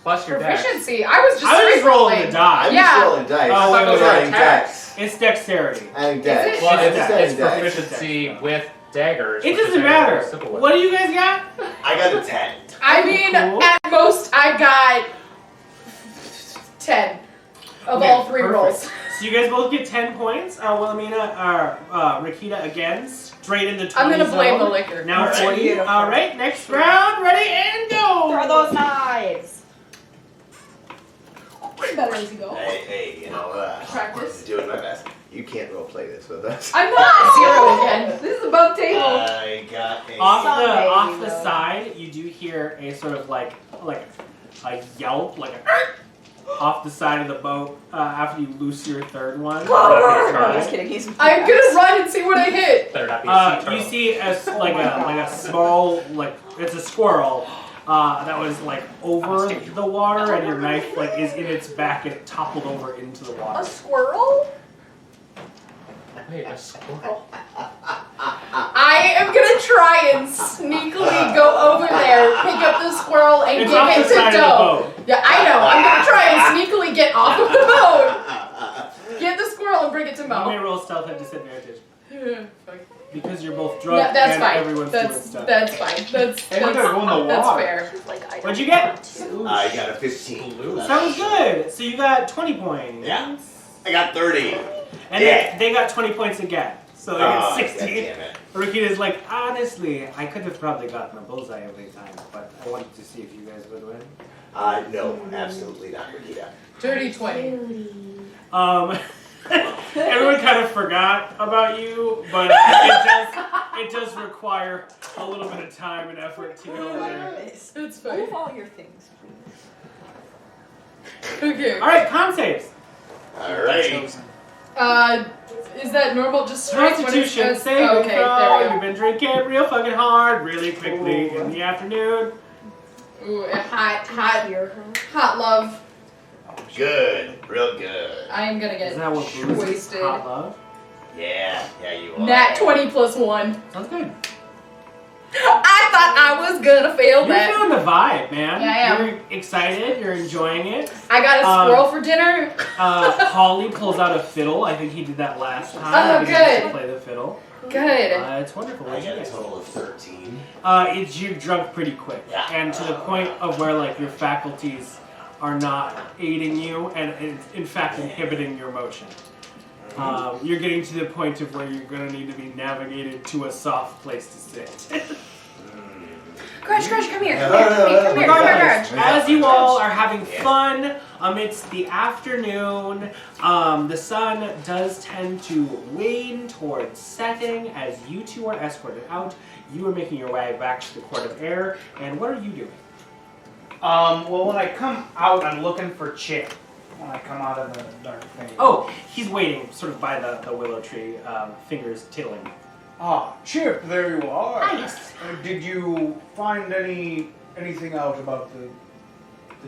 Plus your dex. Proficiency? I was just I was straight just rolling the I'm die. Yeah. just rolling dice. Oh, wait, I thought those were adding attacks. dex. It's dexterity. Adding dex. Is it? Well, It's it's, dex. it's Dex. proficiency with daggers. It which is doesn't a very matter. simple one. What do you guys got? I got a 10. I mean, Cool. at most I got 10 of Okay, all 3 perfect. rolls. So you guys both get 10 points. Wilhelmina, Rikita again, straight in the 20 I'm gonna blame zone. the liquor. Now Alright. 40. Beautiful. All right, next round, ready and go. Throw those knives. Getting better as you go. Hey, you know, Practice. I'm doing my best. You can't role play this with us. I'm not 0 again. This is above table. I got a. Off Someday off you the will. side, you do hear a sort of like a yelp, like a off the side of the boat after you loose your third one. I'm just kidding. He's. I'm gonna run and see what I hit. Better not be a sea You turtle. see a small it's a squirrel that was like over the water, and your knife like is in its back and it toppled over into the A water. squirrel? Wait, a squirrel? I am gonna try and sneakily go over there, pick up the squirrel, and It's give off it the to side of the Doe. boat. Yeah, I know. I'm gonna try and sneakily get off of the boat, get the squirrel, and bring it to You may Mo. roll stealth at disadvantage Fuck. because you're both drunk Yeah, that's and fine. everyone's doing That's stuff. fine. That's Hey, we gotta go in the that's water. fair. What'd you get? I got a 15. Blue. Sounds good. So you got 20 points. Yeah. I got 30. And Yeah. they got 20 points again. So they get 60. Damn it. Rikita's like, honestly, I could have probably gotten a bullseye every time, but I wanted to see if you guys would win. No, absolutely not, Rikita. Dirty 20. Everyone kind of forgot about you, but it does require a little bit of time and effort to go there. It's fine. Move all your things, please. Okay. All right, con saves. Alright. Is that normal? Just straight when it's Constitution just... saving Okay, throw. there we You've been drinking real fucking hard, really quickly in the afternoon. go. Ooh, a hot love. Good. Real good. I am gonna get Is that what booze is? wasted. Hot love? Yeah, you are. Nat 20 plus 1. Sounds good. I thought I was gonna fail You're that. feeling the vibe, man. Yeah, I am. You're excited. You're enjoying it. I got a squirrel for dinner. Holly pulls out a fiddle. I think he did that last time. Oh, I think he gets to good. play the fiddle. Good. It's wonderful. I What'd you got a get? total of 13. You've drunk pretty quick, Yeah. and to the point of where like your faculties are not aiding you, and in fact inhibiting your motion. You're getting to the point of where you're going to need to be navigated to a soft place to sit. Grudj, come here. Regardless, Grudj. as you all are having fun amidst the afternoon, the sun does tend to wane towards setting as you two are escorted out. You are making your way back to the Court of Air, and what are you doing? Well, when I come out, I'm looking for Chip. When I come out of the dark thing. Oh, he's waiting sort of by the willow tree, fingers tittling. Ah, Chip, there you are. Ah, yes. Did you find anything out about the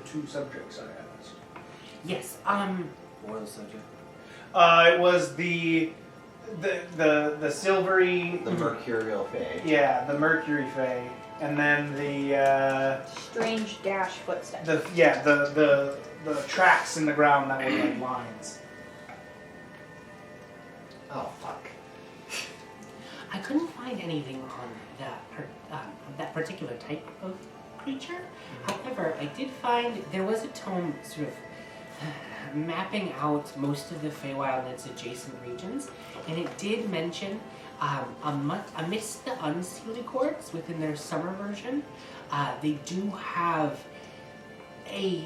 two subjects I asked? Yes, what was the subject? It was the silvery. The Mercurial Fae. Yeah, the Mercury Fae, and then the Strange dash footsteps. the tracks in the ground that were like lines. Oh, fuck. I couldn't find anything on that particular type of creature. However, I did find there was a tome sort of mapping out most of the Feywild and its adjacent regions, and it did mention amidst the unsealed courts within their summer version, they do have a...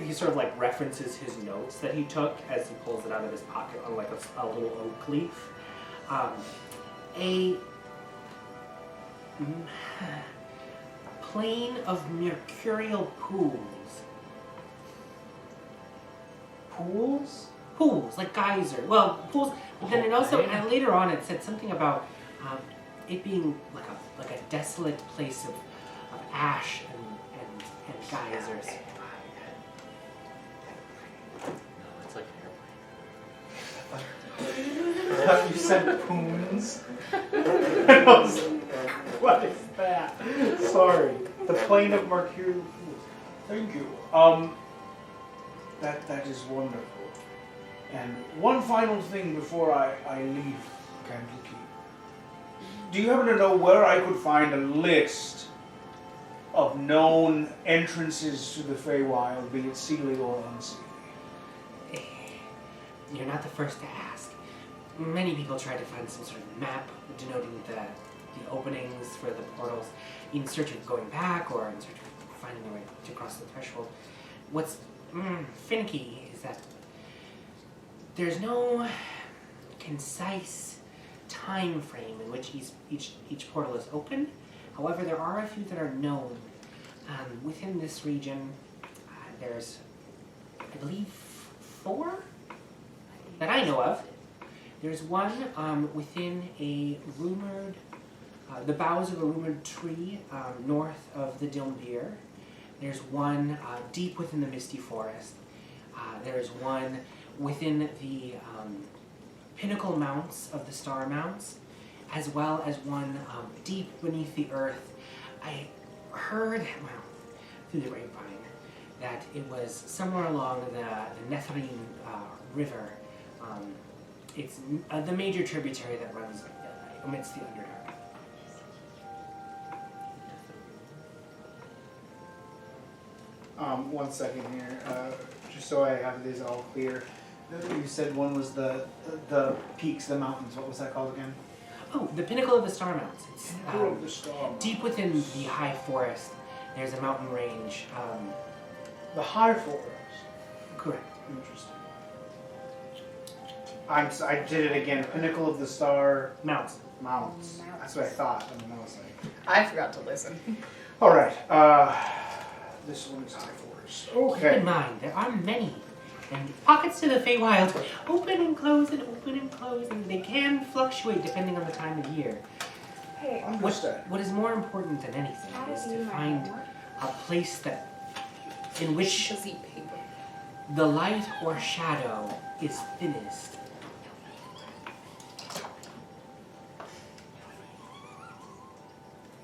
He sort of like references his notes that he took as he pulls it out of his pocket on like a little oak leaf. A plane of mercurial pools. Pools? Pools, like geyser. Well, pools. But then it also later on it said something about it being like a desolate place of ash and geysers. No, it's like an I thought you said poons. And I was like, what is that? Sorry. The plane of mercurial pools. Thank you. That is wonderful. And one final thing before I leave Candlekeep. Do you happen to know where I could find a list of known entrances to the Feywild, be it sealy or unsealy? You're not the first to ask. Many people try to find some sort of map denoting the openings for the portals in search of going back or in search of finding the way to cross the threshold. What's finicky is that there's no concise time frame in which each portal is open. However, there are a few that are known. Within this region, there's, I believe, 4 that I know of. There's one within a rumored, the boughs of a rumored tree north of the Dilmbeer. There's one deep within the Misty Forest. There's one within the pinnacle mounts of the Star Mounts, as well as one deep beneath the earth. I heard, well, through the grapevine, that it was somewhere along the Netherine River. It's the major tributary that runs amidst the Underdark. One second here, just so I have these all clear. You said one was the peaks, the mountains. What was that called again? Oh, the pinnacle of the Star Mounts. It's Pinnacle of the Star deep within the high forest. There's a mountain range. The high forest. Correct. Interesting. I did it again. Pinnacle of the Star Mounts. Mounts. That's what I thought. And then I was like, I forgot to listen. all right. This one is high forest. Keep Okay. in mind, there are many. And pockets to the Feywild open and close and open and close, and they can fluctuate depending on the time of year. Hey, What is more important than anything is to find a place in which the light or shadow is thinnest.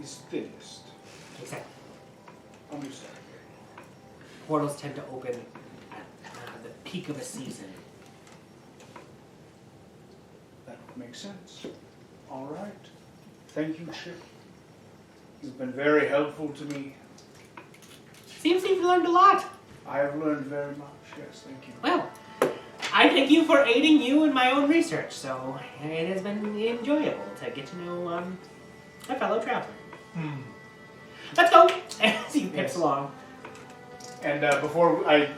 Is thinnest. Exactly. Understand. Portals tend to open at the peak of a season. That makes sense. All right. Thank you, Chip. You've been very helpful to me. Seems you've learned a lot. I have learned very much. Yes, thank you. Well, I thank you for aiding you in my own research, so it has been enjoyable to get to know a fellow traveler. Let's go! As he pips along. And before I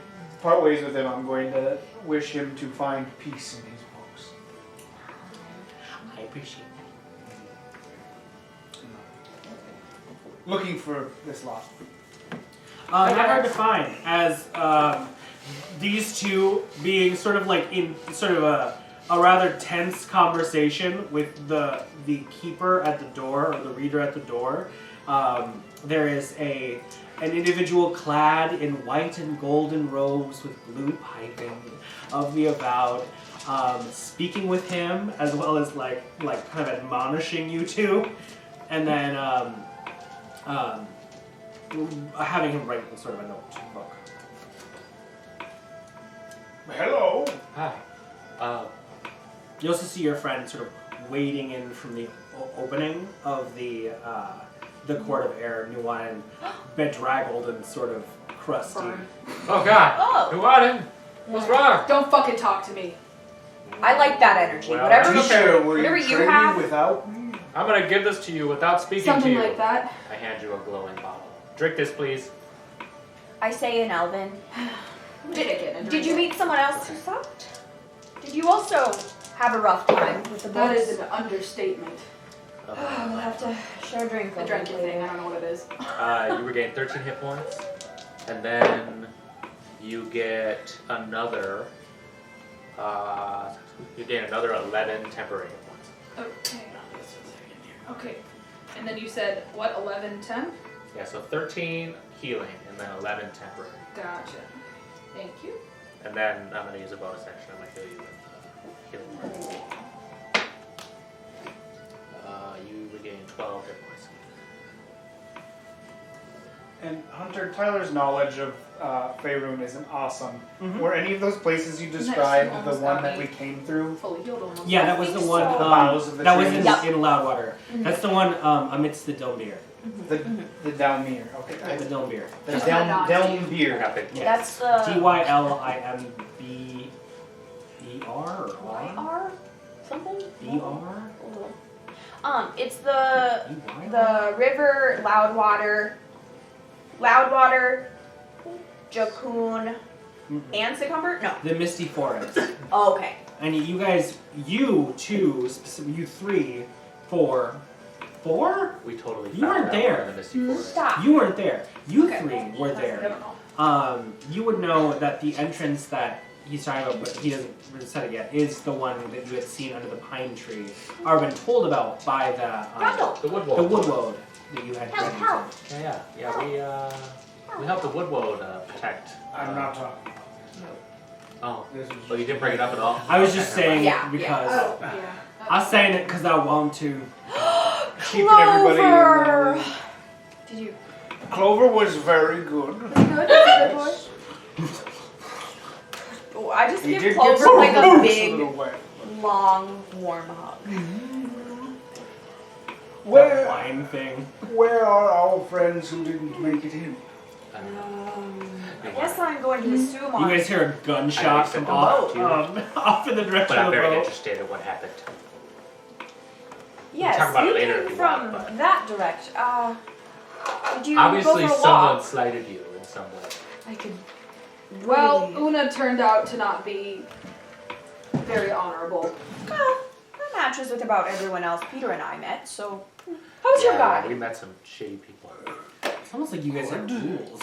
part ways with him, I'm going to wish him to find peace in his books. I appreciate Looking for this lot. Not hard to find, as these two being sort of like in sort of a rather tense conversation with the keeper at the door, or the reader at the door. There is an individual clad in white and golden robes with blue piping of the Avowed, speaking with him, as well as like kind of admonishing you two, and then having him write sort of a notebook. Hello. Hi. You also see your friend sort of wading in from the opening of the Court of Air, Nuanen, bedraggled and sort of crusty. Oh God! Oh. Nuanen! What's wrong? Don't fucking talk to me. I like that energy. Well, whatever Teacher, were whatever you you training have. without me? I'm gonna give this to you without speaking to Something you. like that. I hand you a glowing bottle. Drink this, please. I say in Elven. Did you meet someone else who sucked? Did you also have a rough time with the That books? is an understatement. We'll have to share a drink. The drinking thing, I don't know what it is. You regain 13 hit points, and then you get another. You gain another 11 temporary hit points. Okay. Okay. And then you said, what, 11, 10? Yeah, so 13 healing, and then 11 temporary. Gotcha. Thank you. And then I'm going to use a bonus action. I'm going to heal you with healing word. You regain 12 hit points. And Hunter, Tyler's knowledge of Faerun is awesome. Mhm. Were any of those places you Nice, described you the almost one got that me. we came through? Fully healed almost. Yeah, that was the think one. so. The boughs of the that was trees? in Loudwater. That's the one amidst the Downbeer. The Downmere. Okay. The Downbeer. The Just not Down I beer. got it. Yes. That's the DYLIMBER or R something. BR? It's the river Loudwater, Jackoon, and Sycamore. No. The Misty Forest. Oh, okay. And you guys, you two, you 3, 4. 4? We totally You found weren't that there. one in the Misty Forest. Stop. You weren't there. You Okay. 3 were I there. don't know. You would know that the entrance that he's talking about, but he hasn't said it yet, is the one that you had seen under the pine tree, or been told about by the The Woodwoad. woodwoad that you had. Help, been help. to. Yeah. We helped the Woodwoad protect. I'm not talking. Oh, This was well, you didn't bring it up at all. I was just saying Yeah, it because Oh, yeah. I was saying it because I want to. keeping everybody in Clover. the Did you? Clover was very good. Good boy. Oh, I just He give did get Clover some like a boots big, little wet. long, warm hug. That Where, wine thing. where are our friends who didn't make it in? I guess I'm going to assume You on. guys hear a gunshot I from know, off, you. off in the direction But I'm of the very boat. interested in what happened. Yes, talk about it you later came if you from want, but- that direct. Did you Obviously, go for a someone walk? slighted you in some way. I could. Well, really- Una turned out to not be very honorable. Well, that matches with about everyone else Peter and I met. So, how's your guy? We met some shady people. It's almost like you guys have rules.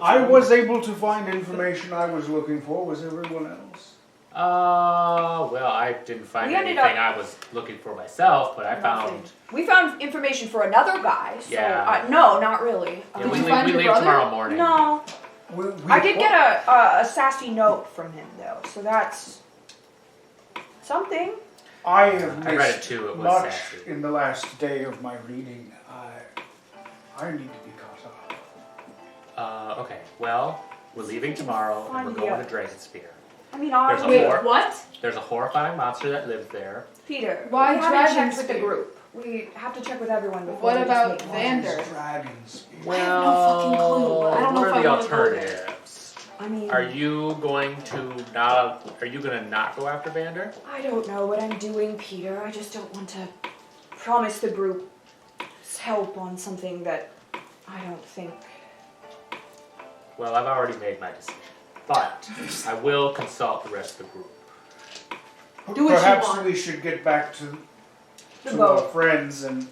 I was able to find information I was looking for. Was everyone else? Well, I didn't find We ended anything up- I was looking for myself, but I found. We found information for another guy. So, Yeah. no, not really. Yeah, Did we you leave, find we your leave brother? tomorrow morning. No, We I did get a sassy note from him though, so that's something. I have I read it missed too. It was much sassy. in the last day of my reading. I need to be caught up. Okay. Well, we're leaving tomorrow, and we're Find going the- to Dragonspear. I mean, There's a obviously, war. What? There's a horrifying monster that lives there. Peter. Why we haven't checked Dragonspear? with the group. We have to check with everyone before. What we just about make plans. Vander? Dragons. I have no fucking clue. I don't know what if are I the wanna go there. alternatives? I mean, Are you going to not? Are you going to not go after Vander? I don't know what I'm doing, Peter. I just don't want to promise the group help on something that I don't think. Well, I've already made my decision, but I will consult the rest of the group. Do what you Perhaps want. we should get back to The our boat. friends and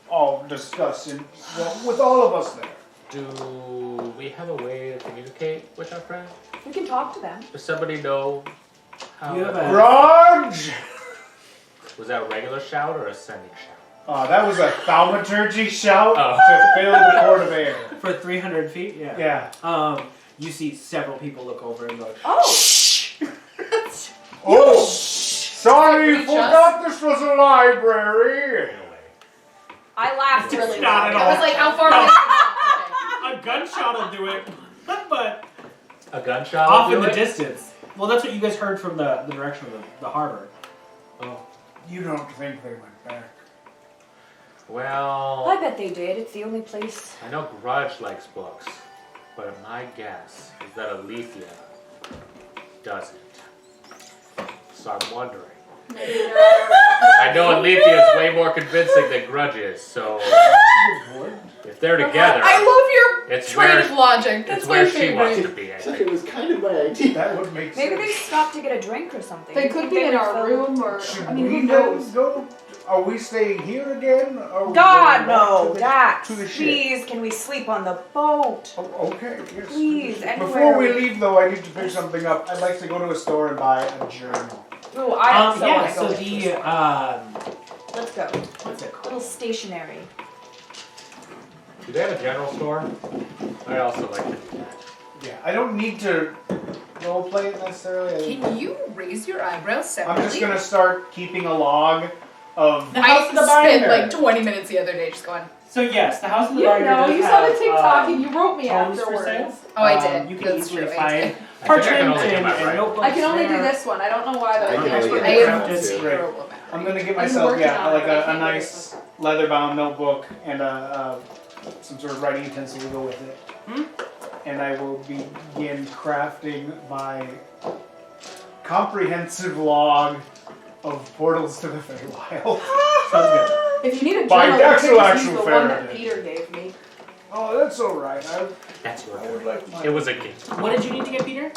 all discuss with all of us there. Do we have a way to communicate with our friends? We can talk to them. Does somebody know how? You have a- Grudj! Was that a regular shout or a sending shout? That was a thaumaturgy shout Oh. to fill the court of air. For 300 feet, yeah. Yeah. You see several people look over and go, Oh! Oh! Sorry, Reach forgot this was a library. I laughed It's really not loud. at I was like, how far No. away is it? a gunshot will do it, but A gunshot? off will in do the it? distance. Well, that's what you guys heard from the direction of the harbor. Oh. You don't think they went back? Well, I bet they did. It's the only place. I know Grudge likes books, but my guess is that Alythia doesn't. So I'm wondering. I know Alythia is way more convincing than Grudge is, so if they're together, I love your it's train where of logic. That's it's my where she wants favorite. to be. I It think. was kind of my idea. That would make Maybe sense. they stopped to get a drink or something. They You could think be they in would our fill- room, or Should I mean, we who knows? go? Are we staying here again? Or are we God, going back no, to the- Dax. to the ship? Please, can we sleep on the boat? Oh, okay, yes. Please, anywhere. Before we leave, though, I need to pick something up. I'd like to go to a store and buy a journal. Ooh, I also yeah, want to go. so with the, this one. Let's go. what's it called? Little stationery. Do they have a general store? I also like to do that. Yeah, I don't need to role play it necessarily. Can you raise your eyebrows separately? I'm just gonna start keeping a log of. The House of the I spent Binder. like 20 minutes the other day just going, So yes, the House of the You Binder know, does you saw have, the TikTok and you wrote me tomes for afterwards. sale. oh, I did. You can That's easily true, I find did. parchment I can only do and, my and right. notebooks I can only do there. this one. I don't know why, but I I can can only actually do do this this. one. Great. Terrible man. I'm gonna get I'm myself, working on like it, I a can't do nice leather-bound notebook and some sort of writing utensil to go with it. And I will begin crafting my comprehensive log of portals to the Feywild. Sounds good. If you need a By journal, you can just use Daxlaxl the one that Faeriden. Peter gave me. Oh, that's all right. That's your I would like my. It was a gift. What did you need to get, Peter?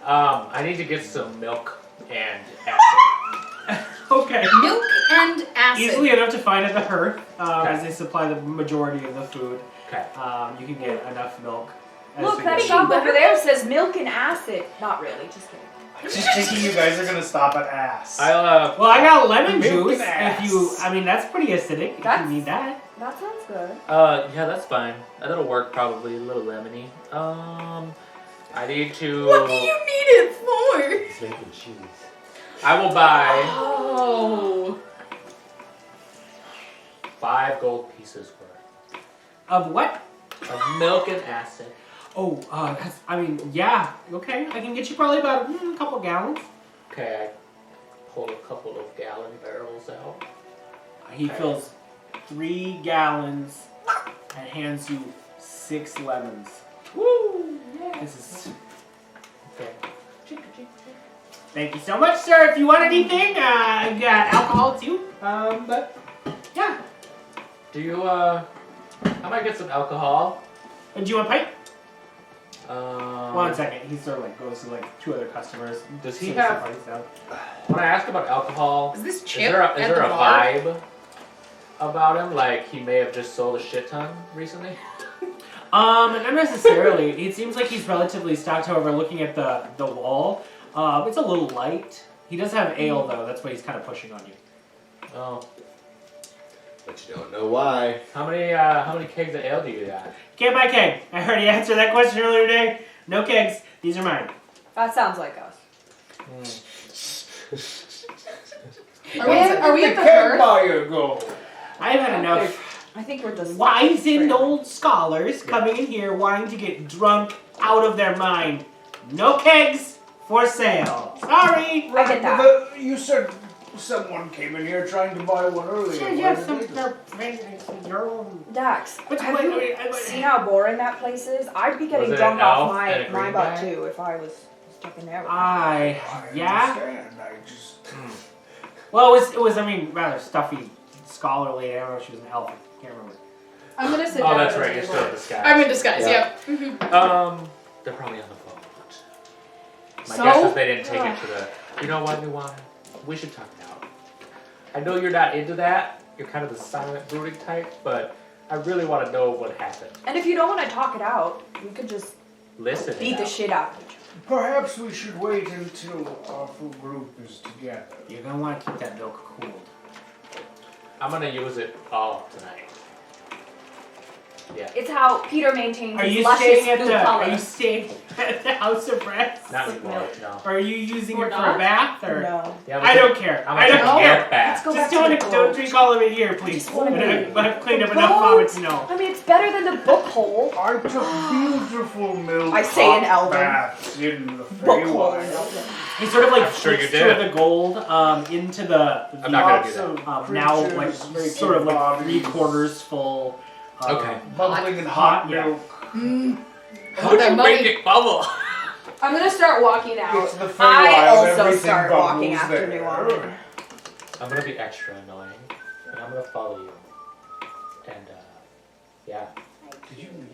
I need to get some milk and acid. Okay. Milk and acid. Easily enough to find at the hearth, Okay. as they supply the majority of the food. Okay. You can get enough milk. as Look, to that get- shop over there says milk and acid. Not really, just kidding. Just thinking you guys are gonna stop at ass. I'll Well, I got lemon Milk juice. and If you, ass. I mean, that's pretty acidic. If That's- you need that. That sounds good. yeah, that's fine. That'll work probably, a little lemony. I need to. What do you need it for? He's making cheese. I will buy Oh. 5 gold pieces worth Of what? of milk and acid. Oh, that's, I mean, yeah. Okay, I can get you probably about a couple gallons. Okay, I pull a couple of gallon barrels out. He fills 3 gallons and hands you 6 lemons. Woo! This is. Okay. Thank you so much, sir. If you want anything, I've got alcohol too. But yeah. Do you, I might get some alcohol. Do you want a pipe? 1 1 second. He sort of like goes to like 2 other customers. Does he sits have- the pipes down. When I asked about alcohol, Is this is chip there a, at is there the a bar? vibe about him? Like he may have just sold a shit ton recently? Not necessarily. It seems like he's relatively stocked. However, looking at the wall, it's a little light. He does have ale though. That's why he's kind of pushing on you. Oh. But you don't know why. How many kegs of ale do you got? Can't buy keg. I heard you answered that question earlier today. No kegs. These are mine. That sounds like us. Are we at the Keg hearth? buyer go. I've had enough I think we're just wizened old scholars coming in here wanting to get drunk out of their mind. No kegs for sale. Sorry. I get that. You said someone came in here trying to buy one earlier. Yeah, Where yeah, did some they go? Dax, Wait, have wait, you wait, wait. seen how boring that place is? I'd be getting Was it drunk an off elf and a my green butt guy? too if I was stuck in there. I Yeah. understand. I just. Well, it was. I mean, rather stuffy, scholarly. I don't know if she was an elf. I can't remember. I'm gonna sit Oh, down. that's at right. the You're table. still in disguise. I'm in disguise, Yeah. yep. They're probably on the phone. My So? guess is they didn't take it to the. You know what, Nuanen? We should talk it out. I know you're not into that. You're kind of the silent, brooding type, but I really want to know what happened. And if you don't want to talk it out, we could just Listen. beat the shit out of each other. Perhaps we should wait until our full group is together. You're gonna want to keep that milk cooled. I'm gonna use it all tonight. Yeah. It's how Peter maintains Are his you luscious staying at food the? Are color. you staying at the House of Rest? Not anymore. No. Or are you using We're it for not? a bath? Or No. Yeah, I don't care. I'm I gonna don't take a care. milk bath. Go Just back to the don't boat. drink all of it here, please. just wanna I've cleaned up The enough boat? vomit to know. I mean, it's better than the book hole. I took beautiful milk. I say in Elven. baths in the Book hole. Feywild. He sort of like I'm sure you flips two of did. the gold into the I'm not gonna do that. now like creatures making sort of like bodies, 3/4 full. Okay. Bubbling in Hot, hot yeah. milk. How would you make it bubble? I'm gonna start walking out. It's the Feywild. I also everything start walking bubbles after there. Nuanen. I'm gonna be extra annoying, and I'm gonna follow you. And yeah. Did you leave?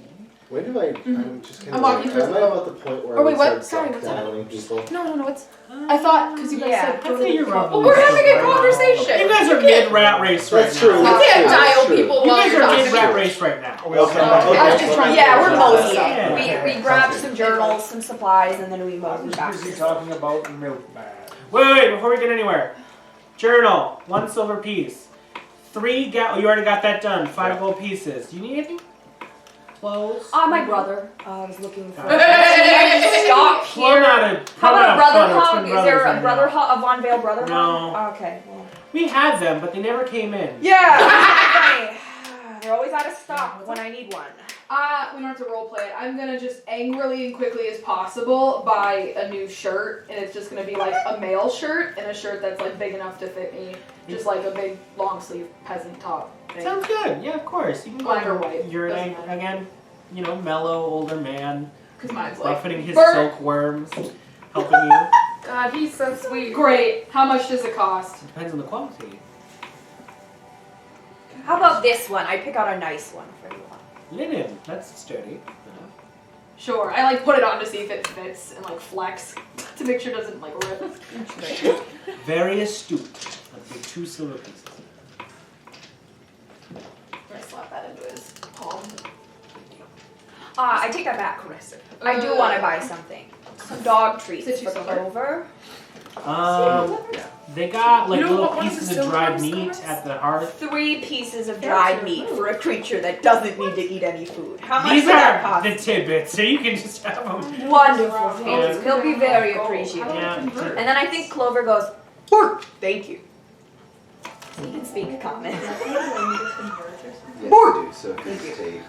When do I'm just kind I'm of walking like, towards am the I boat. about the point where Oh, I wait, would what? start Sorry, what's that? dialing people? No, it's. I thought because you guys Yeah. said I'd go say to you're the roughly boat. We're having a right now. conversation. You guys are mid rat race right That's now. true. You That's can't true, dial that's true. people You while guys you're are mid talking. rat race right now. We also I was just trying. Yeah, we're moseying. Yeah. We grabbed some journals, some supplies, and then we I moseyed was back. busy talking about milk baths. Wait, before we get anywhere. Journal, 1 silver piece. 3 you already got that done. 5 Yeah. gold pieces. Do you need anything? Clothes? My brother was looking for. Got Stop Well, here. not a, How probably about a not brother fun, hug? twin Is brothers there a right brother now. hug, a VonVail brother No. hug? Okay. Well. We had them, but they never came in. Yeah. Funny. They're always out of stock when I need one. We don't have to roleplay it. I'm gonna just angrily and quickly as possible buy a new shirt, and it's just gonna be like a male shirt and a shirt that's like big enough to fit me, just like a big long sleeve peasant top thing. Sounds good. Yeah, of course. You can Black or white, You're doesn't matter. again, mellow older man, Cause mine's like buffeting his burnt. silkworms, helping you. God, he's so sweet. Great. How much does it cost? Depends on the quality. How about this one? I pick out a nice one for you. Linen, that's sturdy. Sure. I like put it on to see if it fits and like flex to make sure it doesn't like rip. Very astute. That'd be 2 silver pieces. I slap that into his palm. I take that back. I do want to buy something. Some dog treats Is it for too silver? Clover. They got like You know little what one of pieces the of dried silver meat ones at the heart. 3 pieces of dried meat for a creature that doesn't need to eat any food. How much These would that are cost? the tidbits, so you can just have them. Wonderful, thanks. He'll be very appreciative. Yeah. And then I think Clover goes, "Bork, thank you." So you can speak common. Yes, you do. So if you take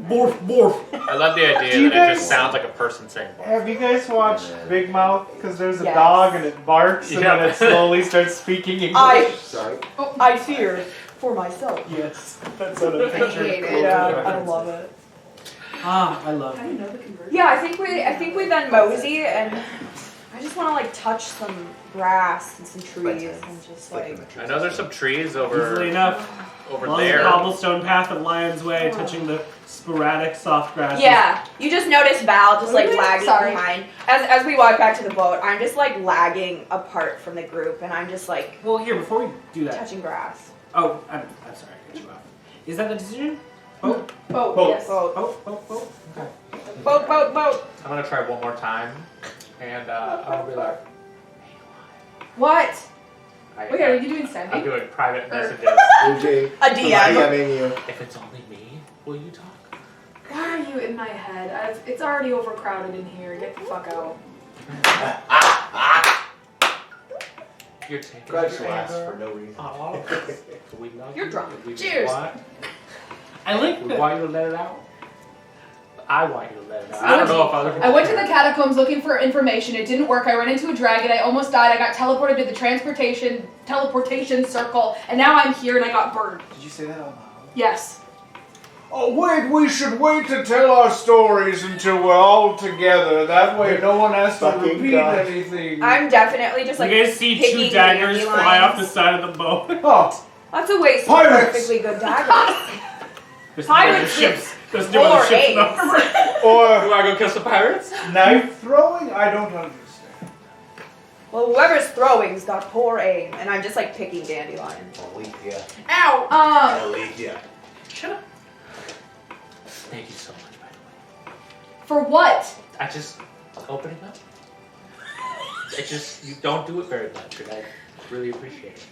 Borf, borf. I love the idea Do you that it guys- just sounds like a person saying barf. Have you guys watched Big Mouth? Because there's a Yes. dog and it barks and Yeah. then it slowly starts speaking English. sorry. I fear for myself. Yes, that's what I'm picturing. Yeah, I love it. Ah, I love How do it. you know the conversion? Yeah, I think we then mosey, and I just want to like touch some grass and some trees and just like. I know there's some trees Easily over enough. Along the there. cobblestone path of Lion's Way, touching the sporadic soft grasses. Yeah, you just notice Val just like Really? lagging Sorry. behind. As we walk back to the boat, I'm just like lagging apart from the group, and I'm just like Well, here, before we do that. touching grass. Oh, I'm sorry, I cut you off. Is that the decision? Boat? Boat. Boat. Yes. Boat, Boat? Okay. boat, boat, boat. I'm gonna try one more time, and I'll be like, What? I, Wait, are you doing I'm sending? doing private messages. DJ, A I'm DM. DMing you. If it's only me, will you talk? Why are you in my head? It's already overcrowded in here. Get the fuck out. You're taking Grudge your laughs anger for no reason. on all of us. We love You're you. drunk. We just Cheers. want- I like We that. want you to let it out. I want you to let it out. I don't know if other people I went to care. the catacombs looking for information. It didn't work. I ran into a dragon. I almost died. I got teleported to the teleportation circle, and now I'm here and I got burned. Did you say that out loud? Yes. Oh, wait, we should wait to tell our stories until we're all together. That way no one has to Fucking repeat God. anything. I'm definitely just like You guys see picking 2 daggers dandelions. fly off the side of the boat. Oh, That's a waste of Pirates! perfectly good daggers. There's Pirates no other ships. There's no other Or ships in the eggs. harbor. or You wanna go kill some pirates? knife throwing? I don't understand. Well, whoever's throwing's got poor aim, and I'm just like picking dandelions. Alythia. Ow. Alythia. Shut up. Thank you so much, by the way. For what? I just opening up. It just you don't do it very much, and I really appreciate it.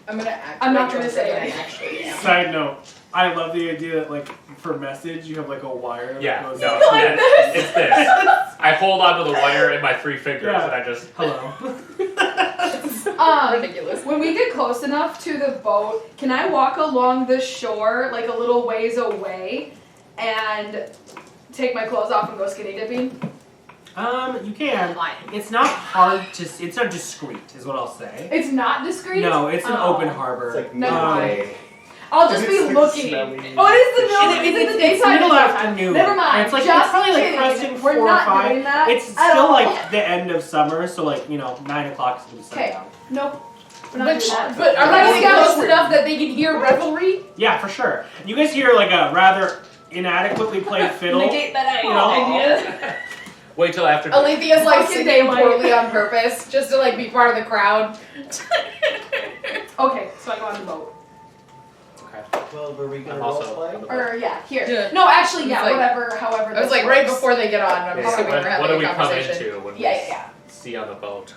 I'm not gonna say anything. Side note. I love the idea that, like, for message, you have, like, a wire that Yeah, goes no, out. it's this. I hold onto the wire in my 3 fingers and I just... Hello. Ridiculous. When we get close enough to the boat, can I walk along the shore, like, a little ways away, and take my clothes off and go skinny dipping? You can. It's not hard to. It's not discreet, is what I'll say. It's not discreet? No, it's an open harbor. It's like Never mind. midday. I'll just be It's looking. smelly. Oh, it is the middle. Is it the It's daytime? middle It's afternoon. Never mind. And it's like Just it's probably like kidding. cresting We're 4 or not 5. doing that It's at still all. like the end of summer, so like 9 o'clock is gonna be Okay. sundown. Nope. We're not But, doing that. but are Let's they go. close enough that they can hear revelry? Yeah, for sure. You guys hear like a rather inadequately played fiddle. Negate that You know, idea. Wait till after... Alythia's like Fucking singing daylight. poorly on purpose, just to like be part of the crowd. Okay, so I go on the boat. Okay. Well, were we gonna I'm also... roleplay? Or yeah, here. Yeah. No, actually, yeah, It's like- whatever. However. I was this like right works. before they get on, I'm Yeah, assuming we're what having do a we come conversation. into when Yeah, we yeah, yeah. see on the boat?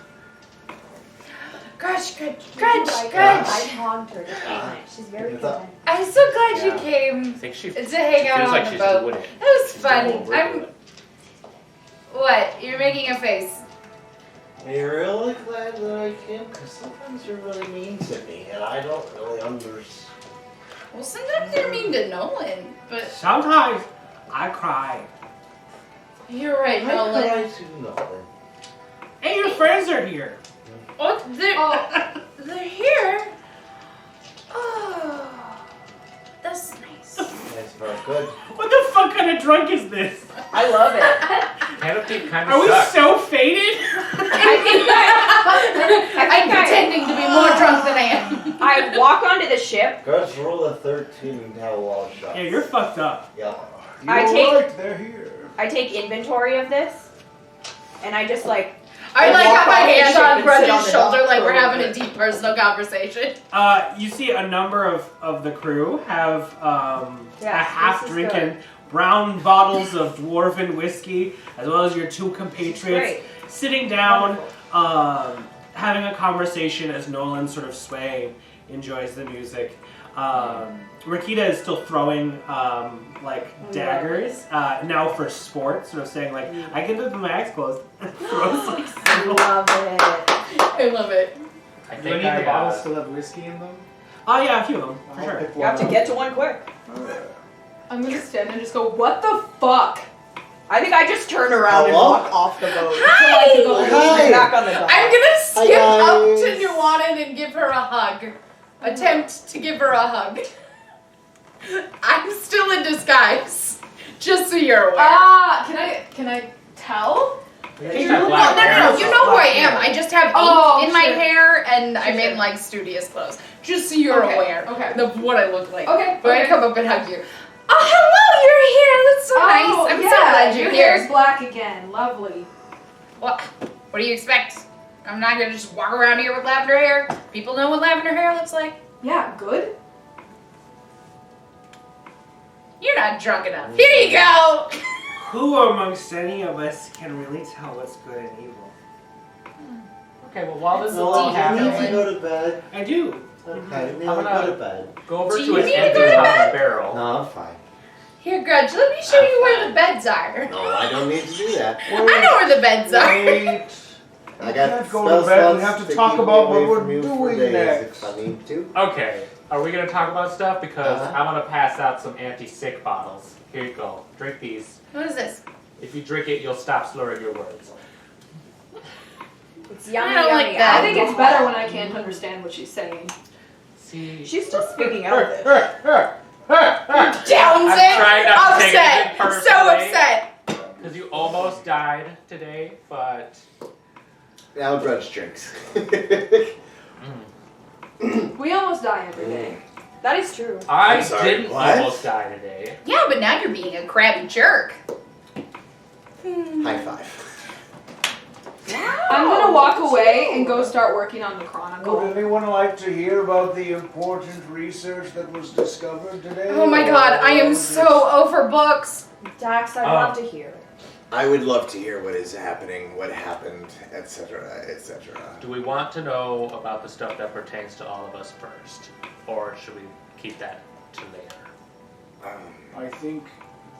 Grudge. I hogged her. She's very What's up? content. I'm so glad you Yeah. came I think she to hang out feels on like the she's boat. doing it. That was She's fun. doing what we're doing. What? You're making a face. Are you really glad that I came? Because sometimes you're really mean to me, and I don't really understand. Well, sometimes you're mean to Nolan, but sometimes I cry. you're right, I Nolan. cry to nothing. Hey, your friends are here. Oh, they're here. Oh, that's nice. That's very good. What the fuck kind of drunk is this? I love it. Candlekeep kind Are of we sucks. so faded? I'm pretending to be more drunk than I am. I walk onto the ship. Girls, roll a 13 and have a wall shot. Yeah, you're fucked up. Yeah. I You're take- right, they're here. I take inventory of this, and I just like. I like walk have my off the hand ship on and sit on Grudge's the shoulder dock like for we're a little having a bit. deep personal conversation. You see a number of the crew have a Yeah, half this is drinking brown bottles of dwarven whiskey, as well as your 2 compatriots Great. sitting down, having a conversation as Nolan sort of swaying, enjoys the music. Rakita is still throwing daggers, now for sport, sort of saying like, I can do my eyes closed. Throws like several. Love it. I love it. I Do think any of the I, bottles still have whiskey in them? Oh yeah, a few of them, for I'll sure. pick You have to one get up. to one quick. I'm gonna stand and just go, what the fuck? I think I just turn around and Hello? walk off the boat. Hi! Until I can go Hi! back on the dock. I'm gonna skip up guys. to Nuanen and give her a hug. Attempt to give her a hug. I'm still in disguise. Just so you're aware. Can I tell? You You, have no, black hair, no, you so- know who I am. I just have ink Oh, in my sure. hair and I'm Sure. in like studious clothes. Just so you're Okay, aware okay. of what I look like. Okay, But I okay. come up and hug you. Oh, hello, you're here. That's so nice. I'm so glad you're your hair's here. black again. Lovely. What do you expect? I'm not gonna just walk around here with lavender hair. People know what lavender hair looks like. Yeah, good. You're not drunk enough. Here you go. Who amongst any of us can really tell what's good and evil? Okay, well while this is No, all you need to happening, go to bed. I do. Okay, I'm now gonna- go to bed. go over Do to you an need to empty go to top bed? barrel. No, I'm fine. Here, Grudge. Let me show you where the beds are. No, I don't need to do that. I know where the beds are. Wait. I We got can't go spell to bed. We slots have to that talk keep about me what away we're from you for doing days next. If I need to. Okay, are we gonna talk about stuff? Because Uh-huh. I'm gonna pass out some anti-sick bottles. Here you go. Drink these. What is this? If you drink it, you'll stop slurring your words. It's yummy, I don't yummy. like that. I think it's better when I can't understand what she's saying. See, She's still speaking out of it. Downs I'm it. trying not to take Upset. anything personally. So upset. Because you almost died today, but Now Grudge drinks. We almost die every day. That is true. I I'm sorry, didn't what? almost die today. Yeah, but now you're being a crabby jerk. High five. I'm gonna walk away and go start working on the Would chronicle. anyone like to hear about the important research that was discovered today? Oh my god, I am so over books. Dax, I'd Oh. love to hear it. I would love to hear what is happening, what happened, etc., etc. Do we want to know about the stuff that pertains to all of us first? Or should we keep that to later? I think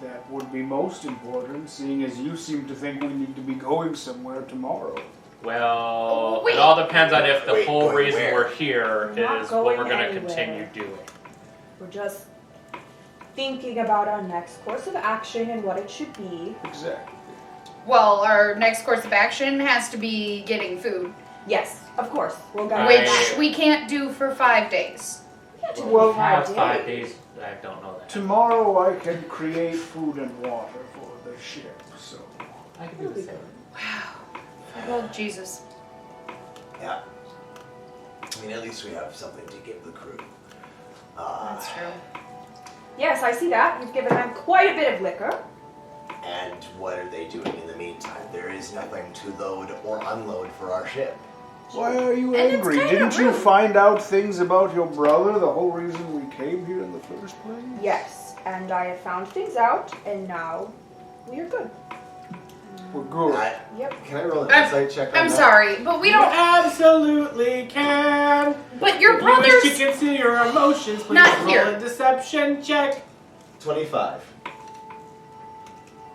that would be most important, seeing as you seem to think we need to be going somewhere tomorrow. Well, Wait. it all depends on if the Wait, whole going reason where? we're here We're not is what we're going going to anywhere. continue doing. We're just thinking about our next course of action and what it should be. Exactly. Well, our next course of action has to be getting food, Yes, of course. We'll go. Alright. which we can't do for 5 days. Well, We have 5 days. I don't know that. Tomorrow I can create food and water for the ship, so... I can do the same. Well, Jesus. Yeah. I mean, at least we have something to give the crew. That's true. Yes, I see that. You've given them quite a bit of liquor. And what are they doing in the meantime? There is nothing to load or unload for our ship. Why are you And it's angry? kinda Didn't you rude. find out things about your brother, the whole reason we came here in the first place? Yes, and I have found things out, and now we are good. We're good. Yep. Can I roll an I'm- insight check on I'm that? sorry, but we You don't. absolutely can. But your If you wish brother's to consider your emotions, please not roll here. a deception check. 25.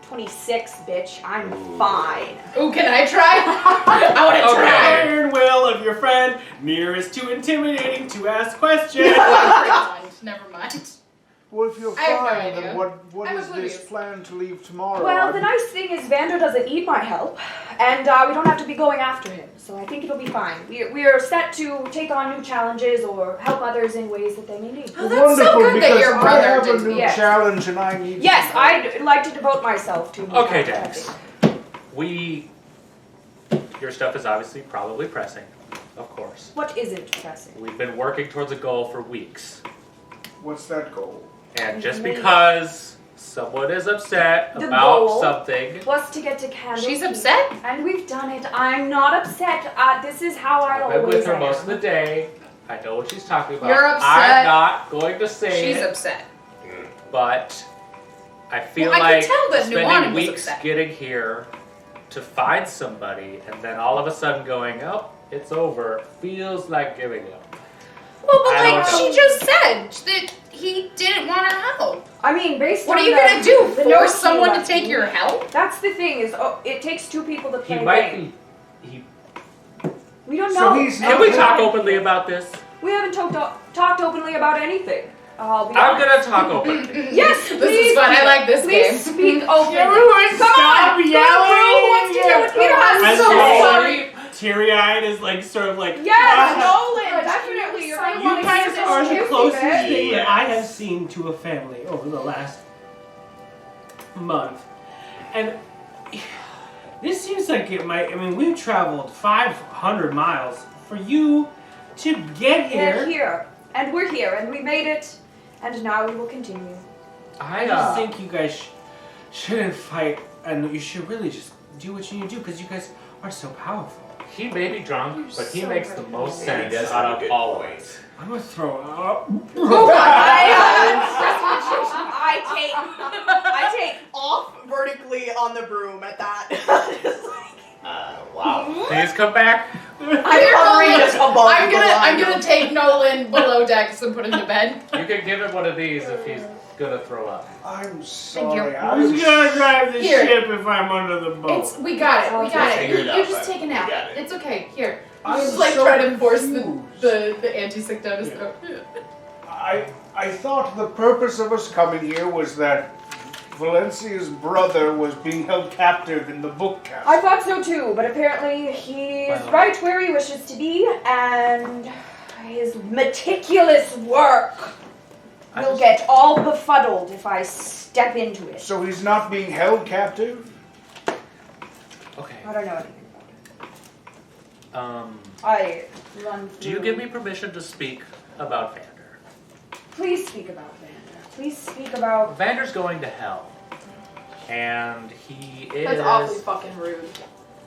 26, bitch. I'm fine. Ooh, can I try? I want to The try. iron will of your friend, near is too intimidating to ask questions. Never mind. Well, if you're I have no fine, idea. then what I'm is oblivious. this plan to leave tomorrow? Well, the nice thing is Vander doesn't need my help, and we don't have to be going after him, so I think it'll be fine. We are set to take on new challenges or help others in ways that they may need. Oh, that's so Wonderful, good that because your I brother have a did. new yes. challenge and I need Yes, to I'd like to devote myself to new Okay, challenges. Dax. Your stuff is obviously probably pressing, of course. What isn't pressing? We've been working towards a goal for weeks. What's that goal? And just Maybe. because someone is upset The about goal something, Was to get to Candlekeep. She's upset? And we've done it. I'm not upset. This is how I I've been always with her am. most of the day. I know what she's talking about. You're upset. I'm not going to say She's it, upset. but I feel Well, I like could tell that spending Nuanen was weeks upset. getting here to find somebody and then all of a sudden going, oh, it's over, feels like giving up. Well, but I like don't know. she just said that he didn't want her help. I mean, based What on are you the- gonna do? the Force notes he someone to left take me, your help? That's the thing is, it takes two people to play He a might game. be. We don't So know. he's Can we talk openly about this? We haven't talked openly about anything. I'll be I'm honest. gonna talk openly. Yes, This please. is fun. I like this Please game. speak openly. Everyone Come stop on. yelling! Who wants to hear what Peter has I'm to so say? sorry. Teary-eyed is like sort of like Yes, "Ah." Nolan, definitely. You're gonna You want to hear guys this are the juicy closest bit. thing that I have seen to a family over the last month. And this seems like it might, I mean, we've traveled 500 miles for you to get We're here. here, and we're here, and we made it, and now we will continue. I just think you guys shouldn't fight, and you should really just do what you need to do, because you guys are so powerful. He may be drunk, but he so makes the right. most He sense does out have a of good all of point. us. I'm gonna throw up. I take off vertically on the broom at that. Wow. Please come back. I'm gonna take Nolan below decks and put him to bed. You can give him one of these if he's gonna throw up. I'm sorry. you. Who's gonna drive the Here. ship if I'm under the boat? We got it. We got Figure it. it You out, just bud. take a We nap. got it. It's okay. Here. I'm Just like so try to force confused. the anti-sick down his throat. I thought the purpose of us coming here was that Valenccya's brother was being held captive in the book castle. I thought so too, but apparently he's Well. right where he wishes to be, and his meticulous work I will just- get all befuddled if I step into it. So he's not being held captive? Okay. I don't know anything about it. I run through. Do you give me permission to speak about Vander? Please speak about Vander. Please speak about. Vander's going to hell. And he is... That's awfully fucking rude.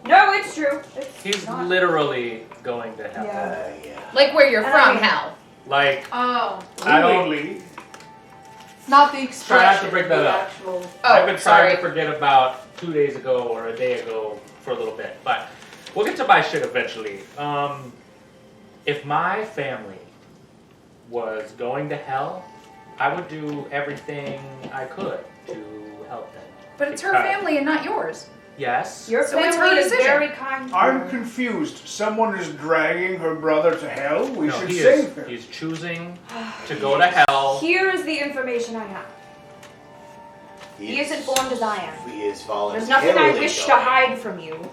No, it's true. It's He's not. literally going to hell. Yeah. Like where you're And from, I mean- hell. Like, Oh. I don't... Willingly. Not the expression. Try not to bring that the up. actual. I've been trying sorry. to forget about 2 days ago or a day ago for a little bit. But we'll get to my shit eventually. If my family was going to hell, I would do everything I could to help them. But it's her Because- family and not yours. Yes. Your So it's her family is decision. very kind to I'm her. confused. Someone is dragging her brother to hell? We No, should he save is, him. he's choosing to go to hell. Here is the information I have. He is informed as I am. He is voluntarily There's nothing I wish to going. hide from you.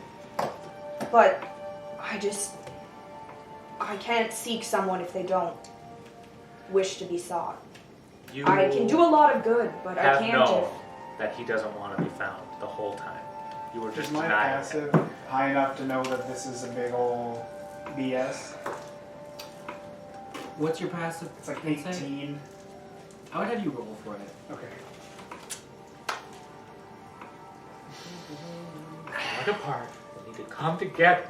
But I can't seek someone if they don't wish to be sought. You I can do a lot of good, but I have can't known that he doesn't want to be found the whole time. You were Is just my denying it. passive high enough to know that this is a big ol' BS? What's your passive? It's like insight? 18. I would have you roll for it. Okay. Falling apart. We need to come together.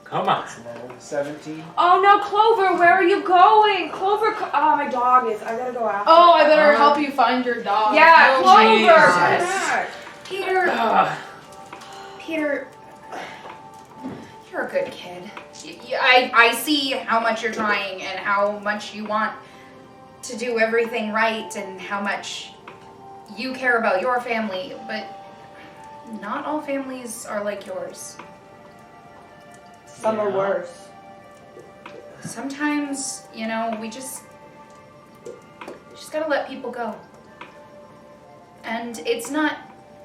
Come on. It's low. 17. Oh no, Clover, where are you going? Clover, oh my dog is. I gotta go after. Oh, I better her. help you find your dog. Yeah, Oh, Clover. Jesus. come back. Peter, Peter, you're a good kid. I see how much you're trying and how much you want to do everything right and how much you care about your family, but not all families are like yours. Some are Yeah. worse. Sometimes, we just gotta let people go. And it's not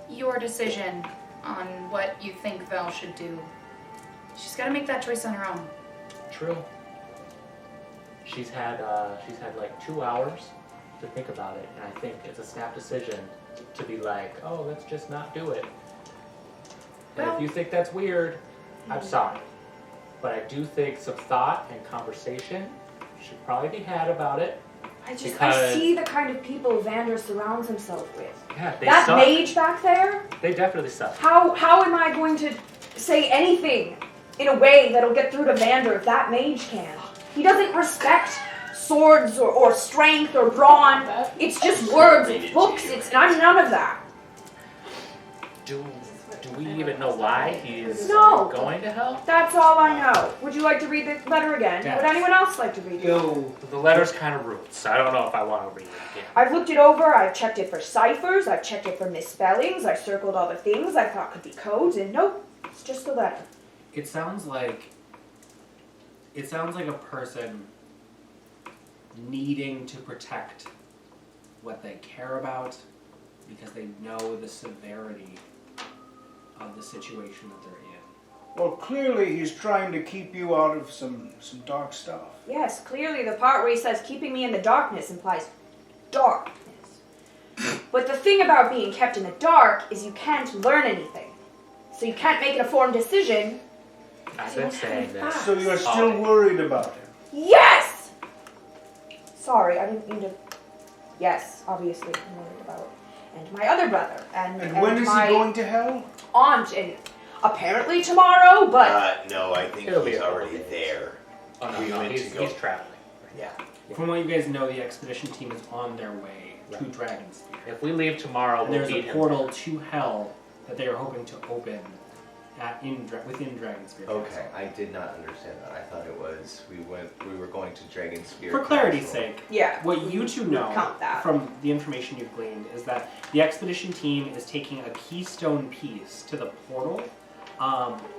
your decision on what you think Val should do. She's gotta make that choice on her own. True. She's had like 2 hours to think about it, and I think it's a snap decision to be like, oh, let's just not do it. And Well- if you think that's weird, I'm sorry. But I do think some thought and conversation should probably be had about it. I Because- see the kind of people Vander surrounds himself with. Yeah, they That suck. mage back there, They definitely suck. how am I going to say anything in a way that'll get through to Vander if that mage can? He doesn't respect swords or strength or brawn. It's just words, it's books, and I'm none of that. Do we even know why he is No. going to hell? That's all I know. Would you like to read the letter again? Yes. Would anyone else like to read it? Yo. The letter's kind of rude, so I don't know if I want to read it again. I've looked it over, I've checked it for ciphers, I've checked it for misspellings, I've circled all the things I thought could be codes, and nope, it's just a letter. It sounds like a person needing to protect what they care about because they know the severity of the situation that they're in. Well, clearly he's trying to keep you out of some dark stuff. Yes, clearly the part where he says keeping me in the darkness implies darkness. But the thing about being kept in the dark is you can't learn anything. So you can't make an informed decision. I've been saying this. So you're still worried about him? Yes! Sorry, I didn't mean to. Yes, obviously I'm worried about. And my other brother. And when is my he going to hell? aunt, and apparently tomorrow, but No, I think It'll be he's a couple already days. there. Oh, no, We no, went he's to go. traveling. Yeah. From what you guys know, the expedition team is on their way to Right. Dragonspear. If we leave tomorrow, And we'll there's beat a him. portal to hell that they are hoping to open within Dragonspear Castle. Okay, I did not understand that. I thought it was we were going to Dragonspear. For clarity's Castle. sake, yeah. what you two know count that. from the information you've gleaned is that the expedition team is taking a keystone piece to the portal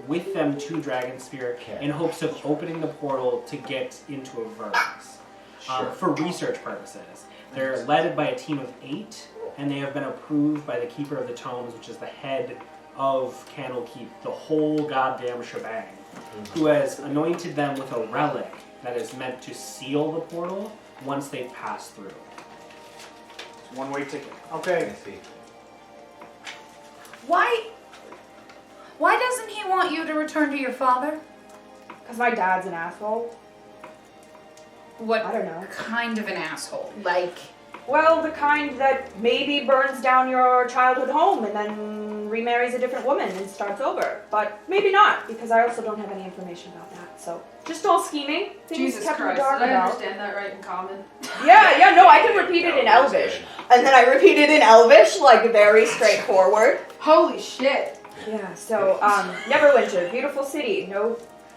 with them to Dragonspear Okay. in hopes of opening the portal to get into Avernus Sure. for research purposes. They're led by a team of 8, and they have been approved by the Keeper of the Tomes, which is the head of Candlekeep, the whole goddamn shebang, who has anointed them with a relic that is meant to seal the portal once they pass through. It's one-way ticket. Okay. I see. Why doesn't he want you to return to your father? Because my dad's an asshole. What I don't know. kind of an asshole? Like, Well, the kind that maybe burns down your childhood home and then remarries a different woman and starts over. But maybe not, because I also don't have any information about that. So, just all scheming. Things Jesus kept in the Christ, dark did I about. understand that right in common? Yeah, no, I can repeat it in Elvish. And then I repeat it in Elvish, like very straightforward. Holy shit. Yeah, so, Neverwinter, beautiful city. No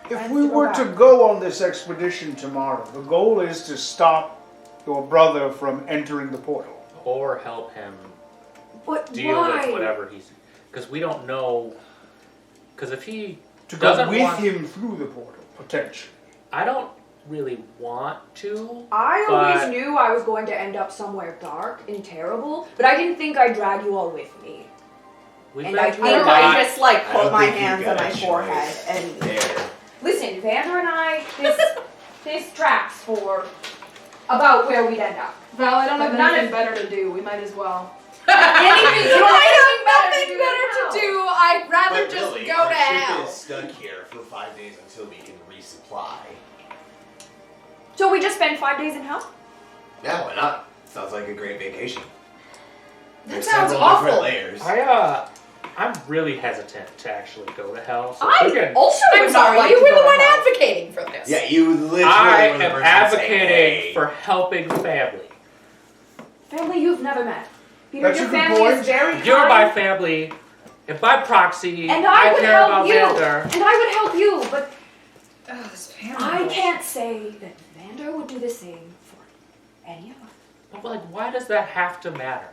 If plans we to go were back. to go on this expedition tomorrow, the goal is to stop your brother from entering the portal. Or help him But deal why? with whatever he's... Because we don't know... Because if he To doesn't go with want... him through the portal, potentially. I don't really want to. I But- always knew I was going to end up somewhere dark and terrible, but I didn't think I'd drag you all with me. We've And been I through think a I lot. just like I put don't my think you hands on got my a forehead choice and there. listen, Vander and I, this tracks for about where we'd end up. Val, I don't have But none anything of- better to do. We might as well. Anything You I have nothing better to do. I'd rather But just really, go our to ship hell. is stuck here for 5 days until we can resupply. So we just spend 5 days in hell? Yeah, why not? Sounds like a great vacation. That There's sounds several different awful. layers. I'm really hesitant to actually go to hell. So I if we can- also I'm would not sorry, like you to were go the to one hell. advocating for this. Yeah, you literally I were the am person advocating saying, hey. for helping family. Family you've never met. Peter, That's your a good family point. is very kind. You're my family, and by proxy, And I would care help about you. Vander. And I would help you, but Oh, this family. I can't say that Vander would do the same for any of us. But like, why does that have to matter?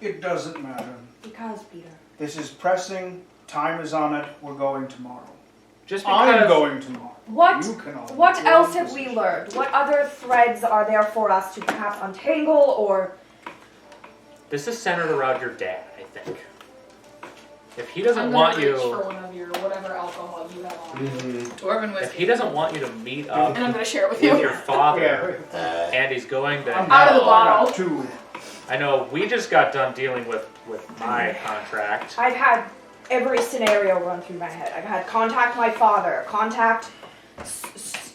It doesn't matter. Because, Peter. This is pressing. Time is on it. We're going tomorrow. Just I'm because going tomorrow. What You can all What make your else own have we decision. learned? What other threads are there for us to perhaps untangle or... this is centered around your dad, I think. If he doesn't I'm want gonna reach you, for one of your whatever alcohol you have on. Dwarven whiskey. if he doesn't want you to meet up And I'm gonna share it with with you. your father, Uh, and he's going to Out of the hell, bottle. Two. I know we just got done dealing with my contract. I've had every scenario run through my head. I've had contact my father, contact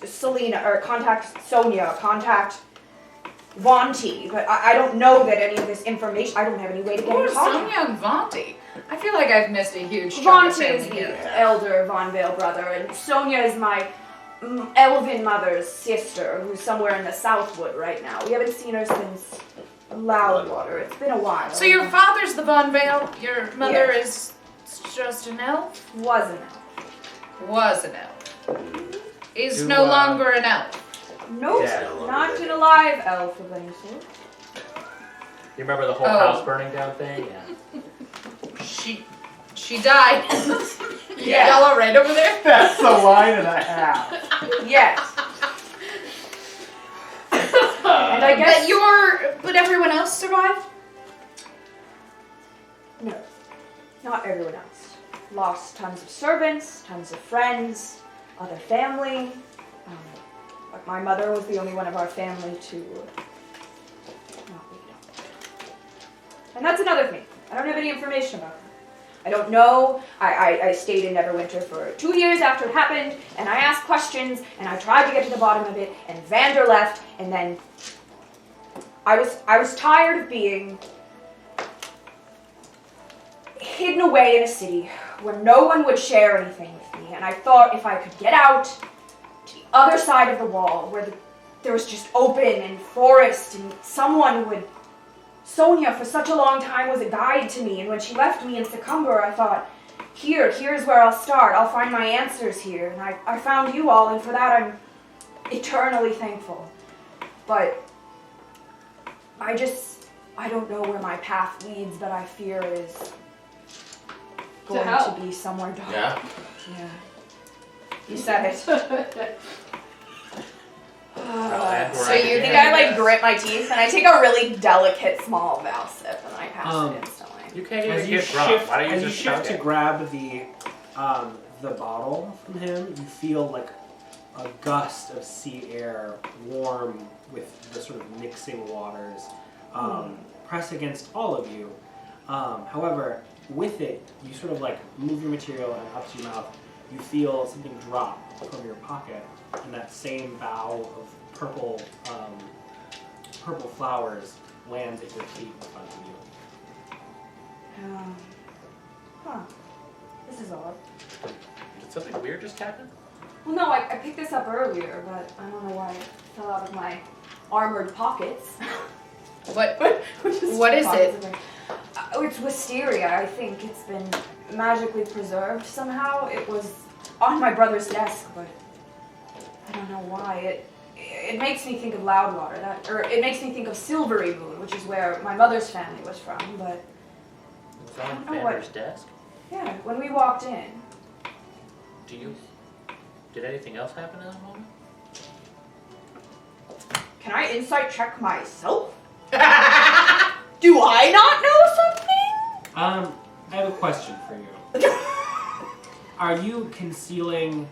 Selena, or contact Sonia, contact Vonti, but I don't know that any of this information, I don't have any way to get Who in is contact. Sonia and Vonti? I feel like I've missed a huge chunk of Vonti is family the here. elder VonVail brother, and Sonia is my elven mother's sister, who's somewhere in the Southwood right now. We haven't seen her since Loudwater. It's been a while. So your father's the VonVail, your mother is just an elf? Wasn't it? Was an elf. Is Do, no longer an elf. Nope, Yeah. not an alive elf of any sort. You remember the whole Oh. house burning down thing? Yeah. She died. Yeah. Yellow right over there. That's the line and a half. Yes. And I guess But everyone else survived? no, not everyone else. Lost tons of servants, tons of friends, other family. But my mother was the only one of our family to not lead up. And that's another thing. I don't have any information about her. I don't know. I stayed in Neverwinter for 2 years after it happened, and I asked questions, and I tried to get to the bottom of it, and Vander left, and then I was tired of being hidden away in a city where no one would share anything with me, and I thought if I could get out to the other side of the wall where there was just open and forest and someone would... Sonia for such a long time was a guide to me, and when she left me in Succumber, I thought, here's where I'll start. I'll find my answers here, and I found you all, and for that I'm eternally thankful. But I don't know where my path leads, but I fear is going hell. to be somewhere dark. Yeah. Yeah. You said it. So You think I like grit my teeth and I take a really delicate small Val sip and I pass it instantly. You can't As even you get drunk. shift, Why don't you as you just shift chug to it? grab the bottle from him, you feel like a gust of sea air, warm with the sort of mixing waters, press against all of you. However, with it, you sort of like move your material and up to your mouth. You feel something drop from your pocket, and that same bough of purple flowers lands at your feet in front of you. This is odd. Did something weird just happen? Well, no, I picked this up earlier, but I don't know why it fell out of my armored pockets. What is Pockets it? of my- it's wisteria, I think. It's been magically preserved somehow. It was on my brother's desk, but I don't know why. it makes me think of Loudwater, or it makes me think of Silvery Moon, which is where my mother's family was from, but It's on Oh, what? Vander's desk. yeah, when we walked in. Did anything else happen in that moment? Can I insight check myself? Do I not know something? I have a question for you. Are you concealing?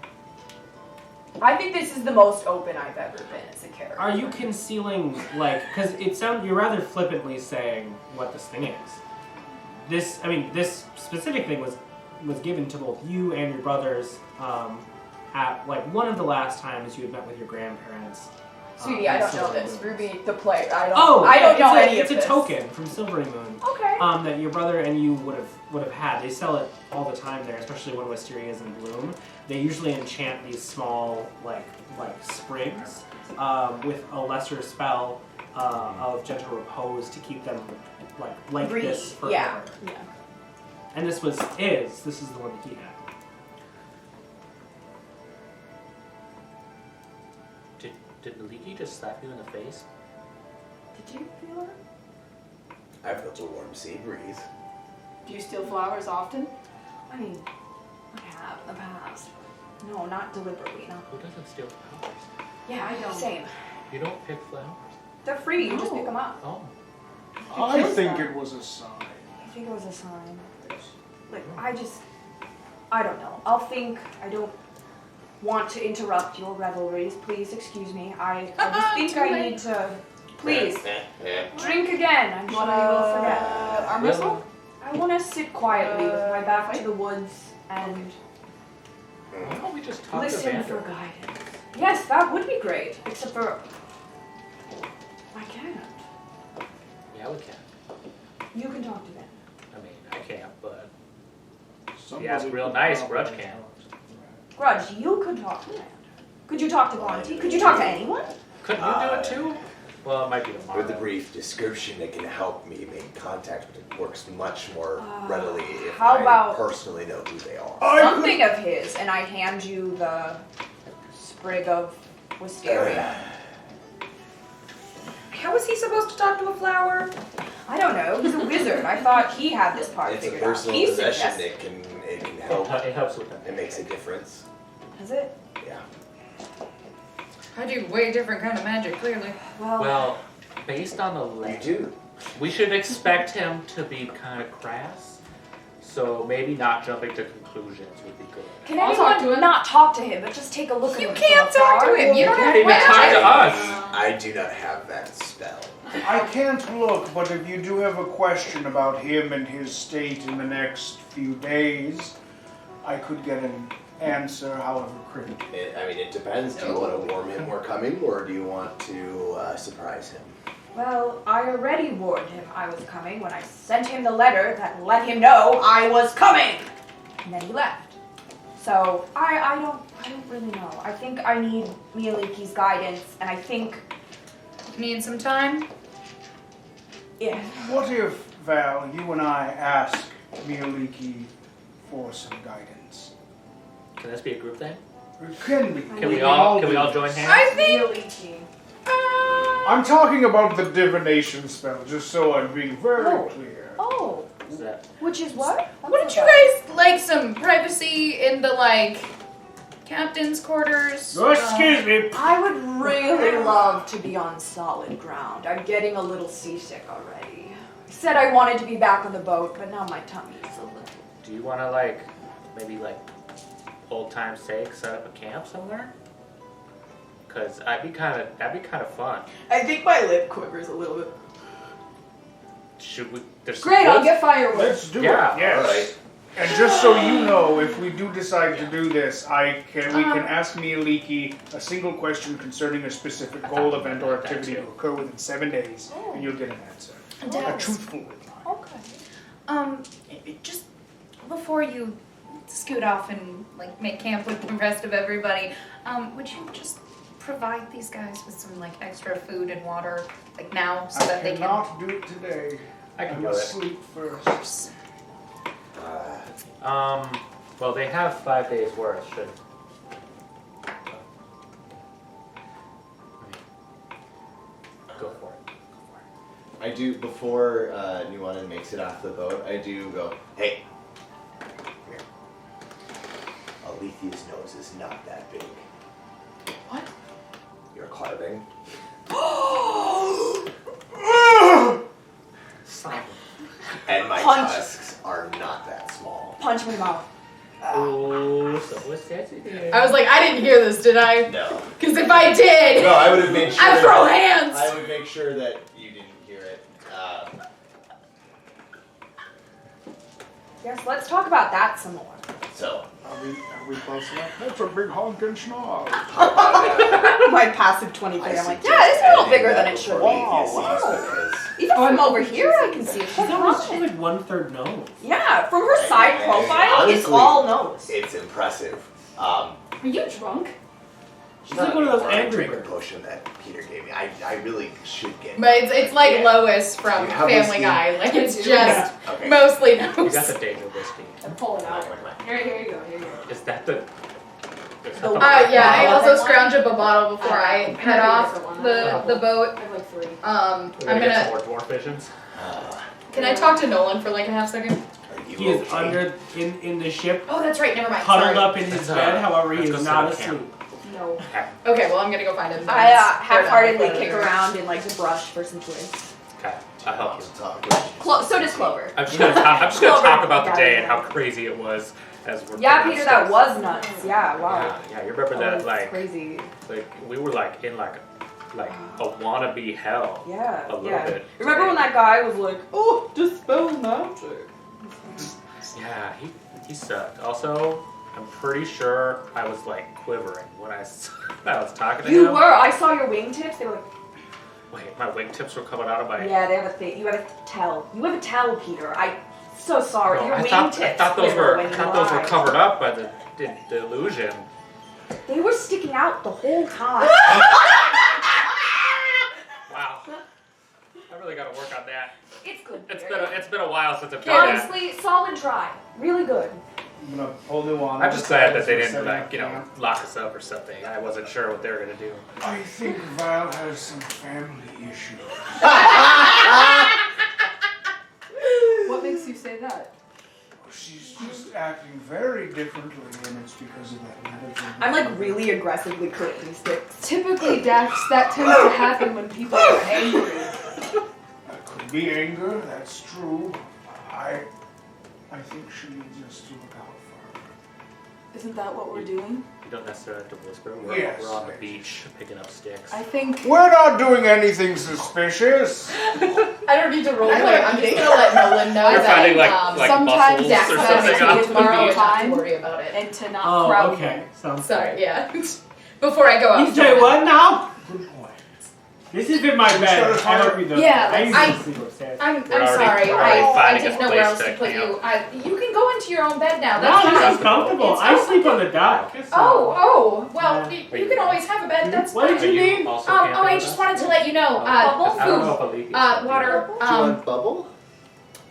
I think this is the most open I've ever been as a character. Are you concealing because you're rather flippantly saying what this thing is. This specific thing was given to both you and your brothers at one of the last times you had met with your grandparents. Sweetie, I don't know this. Ruby, the player, I don't. Oh, I don't know any it's of a this. token from Silvery Moon. Okay. That your brother and you would have had. They sell it all the time there, especially when Wisteria is in bloom. They usually enchant these small like sprigs with a lesser spell of gentle repose to keep them like this forever. Yeah. And this is the one that he had. Did Maliki just slap you in the face? Did you feel it? I felt a warm sea breeze. Do you steal flowers often? I mean, I have in the past. No, not deliberately. No. Who doesn't steal flowers? Yeah, I don't. Same. You don't pick flowers? They're free. You just No. pick them up. Oh. I think it was a sign. I think it was a sign. Like, I don't know. I'll think. I don't want to interrupt your revelries. Please excuse me. I just think I need to. Please, drink again. I'm sure you will forget. Arm wrestle? I want to sit quietly with my back to the woods and Why don't we just talk to listen Vander? for guidance. Yes, that would be great. Except for I can't. Yeah, we can. You can talk to them. I mean, I can't, but Somebody ask real could nice, probably Grudj can. Grudj, you could talk to them. Could you talk to Valenccya? Could you talk to anyone? Couldn't you do it too? Well, it might be tomorrow. With a brief description, it can help me make contact, but it works much more readily if how I about- personally know who they are. Something of his, and I hand you the sprig of wisteria. How was he supposed to talk to a flower? I don't know. He's a wizard. I thought he had this part It's a figured out. personal He possession. suggested. It can help. It helps with that. It makes a difference. Is it? Yeah. I do way different kind of magic, clearly. Well, based on the You legend, do. we should expect him to be kind of crass. So maybe not jumping to conclusions would be good. Can I'll talk to anyone him. not talk to him, but just take a look at You him? can't from talk afar? to him. You don't have Can't even talk to us. I do not have that spell. I can't look, but if you do have a question about him and his state in the next few days, I could get an answer, however cryptic. It depends. Do you want to warn him we're coming, or do you want to surprise him? Well, I already warned him I was coming when I sent him the letter that let him know I was coming. And then he left. So I don't really know. I think I need Mialiki's guidance, and I think Need some time? yeah. What if, Val, you and I ask Mialiki for some guidance? Can this be a group thing? It can be. Can we all do join this. hands? I think. Mialiki. I'm talking about the divination spell, just so I'm being very Oh. clear. Oh, Is that which is what? Wouldn't you guys like some privacy in the captain's quarters? Oh, excuse me. I would really love to be on solid ground. I'm getting a little seasick already. I said I wanted to be back on the boat, but now my tummy is a little. Do you want to maybe old time's sake set up a camp somewhere? Cause that'd be kind of fun. I think my lip quivers a little bit. Should we? There's some Great, I'll woods- get firewood. Let's do Yeah, it. Yes. all right. And just so you know, if we do decide to do this, we can ask Mialiki a single question concerning a specific goal, event, or activity to occur within 7 days, and you'll get an answer. A truthful reply. Okay. Just before you scoot off and make camp with the rest of everybody, would you just provide these guys with some extra food and water now so that I they can? cannot do it today. I can I do must it. sleep first. Well, they have 5 days worth. Should Go for it. I do, before Nuanen makes it off the boat, I do go, hey, come here. Alythia's nose is not that big. What? You're carving. And my Punch. tusks are not that small. Punch him in the mouth. Oh, so what's that today? I was like, I didn't hear this, did I? No. Because if I did, No, I would have made sure. I'd throw hands. I would make sure that you didn't hear it. Yes, let's talk about that some more. So. Are we close enough? That's a big honking schnoz. My passive 23. I'm like, yeah, it's a little bigger than it should be. Even from over here, I can see it. She's almost like 1/3 nose. Yeah, from her side profile, Honestly, it's all nose. It's impressive. Are you drunk? She's like one of those I angry drank a birds. potion that Peter gave me. I really should get. but it's like Yeah. Lois from You have Family whiskey? Guy. Like it's just Yeah. Okay. mostly You got nose. the danger whiskey. I'm pulling out. Here you go. Here you go. Is that the? Yeah, I also Bottle. scrounge up a bottle before I head off the boat. I have like 3. I'm We're gonna get some gonna. more dwarf visions. Can I talk to Nolan for like a half second? Are you He is okay? under in the ship, Oh, that's right. Never mind. huddled Sorry. up in his Let's, bed. However, he let's go is sit not on camp. asleep. No. Okay, well I'm gonna go find him. I half-heartedly kick around in like the brush for some twigs. Okay, I'll help you. So does Clover. I'm just gonna talk about the day and how crazy it was as we're. Yeah, picking Peter, up that sticks. was nuts. Yeah, wow. Yeah, you remember That that was like crazy. we were like in like a wannabe hell. Yeah, A little yeah. bit. Remember when that guy was like, "Oh, dispel magic"? Yeah, he sucked. Also, I'm pretty sure I was like quivering when I was talking to him. You were. I saw your wingtips. They were like, Wait, my wingtips were coming out of my. yeah, they have a thing. You have a tell. You have a tell, Peter. I'm so sorry. No, Your I wingtips. thought those quiver were when you those were lie. covered up by the illusion. They were sticking out the whole time. Wow. I really got to work on that. It's good. It's been a while since I've done that. Honestly, solid try. Really good. I'm gonna pull Nuanen. I'm just glad that they We're didn't setting like up lock us up or something. I wasn't sure what they were gonna do. I think Val has some family issues. What makes you say that? She's just acting very differently, and it's because of that medical. I'm like really aggressively clicking sticks. Typically, Dax, that tends to happen when people are angry. That could be anger, that's true. I think she needs us to look out for her. Isn't that what we're doing? You don't necessarily have to whisper. Yes. We're on the beach picking up sticks. I think. We're not doing anything suspicious. I don't need to role play. I'm just gonna let Nolan know You're that finding like sometimes mussels Dax or has something to off take the tomorrow beach. not to time worry about it. and to not Oh, crowd okay. him. Sounds Sorry, good. yeah. Before I go out. You say what now? Good point. This has been my bed. I hope you don't. Yeah, I usually I- sleep upstairs. I'm We're already sorry. I finding a didn't know where else place to to put camp. you. You can go into your own bed now. No, That's this fine. is comfortable. It's I sleep on the dock. so- Oh, well, Yeah. you can always have a bed. That's What fine. did you need? Also I camping just with wanted to let you know. us? I don't know Food, if Alythia's water. Do you want bubble?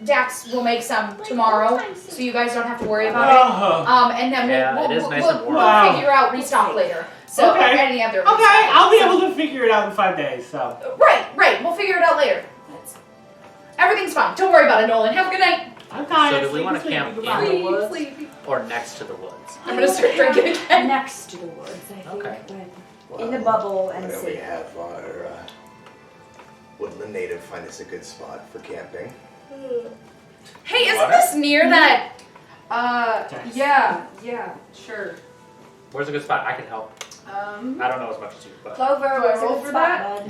Dax will make some tomorrow, so you guys don't have to worry about it. Oh. And then Yeah, we'll, it is we'll, nice we'll, and warm. we'll Wow. figure out restock later. So Okay. any other. Okay, restock. I'll be So- able to figure it out in 5 days. So. Right. We'll figure it out later. Everything's fine. Don't worry about it, Nolan. Have a good night. I'm tired. So do we Sleepy, want to sleepy, camp in goodbye. the woods or next to the woods? I'm gonna start drinking again. Next to the woods, I think. Okay. In the bubble and Why don't we safe. have our woodland native find us a good spot for camping? Hey, isn't this near that? Yeah, sure. Where's a good spot? I can help. I don't know as much as you, but Clover, Do I where's a roll good for spot, that?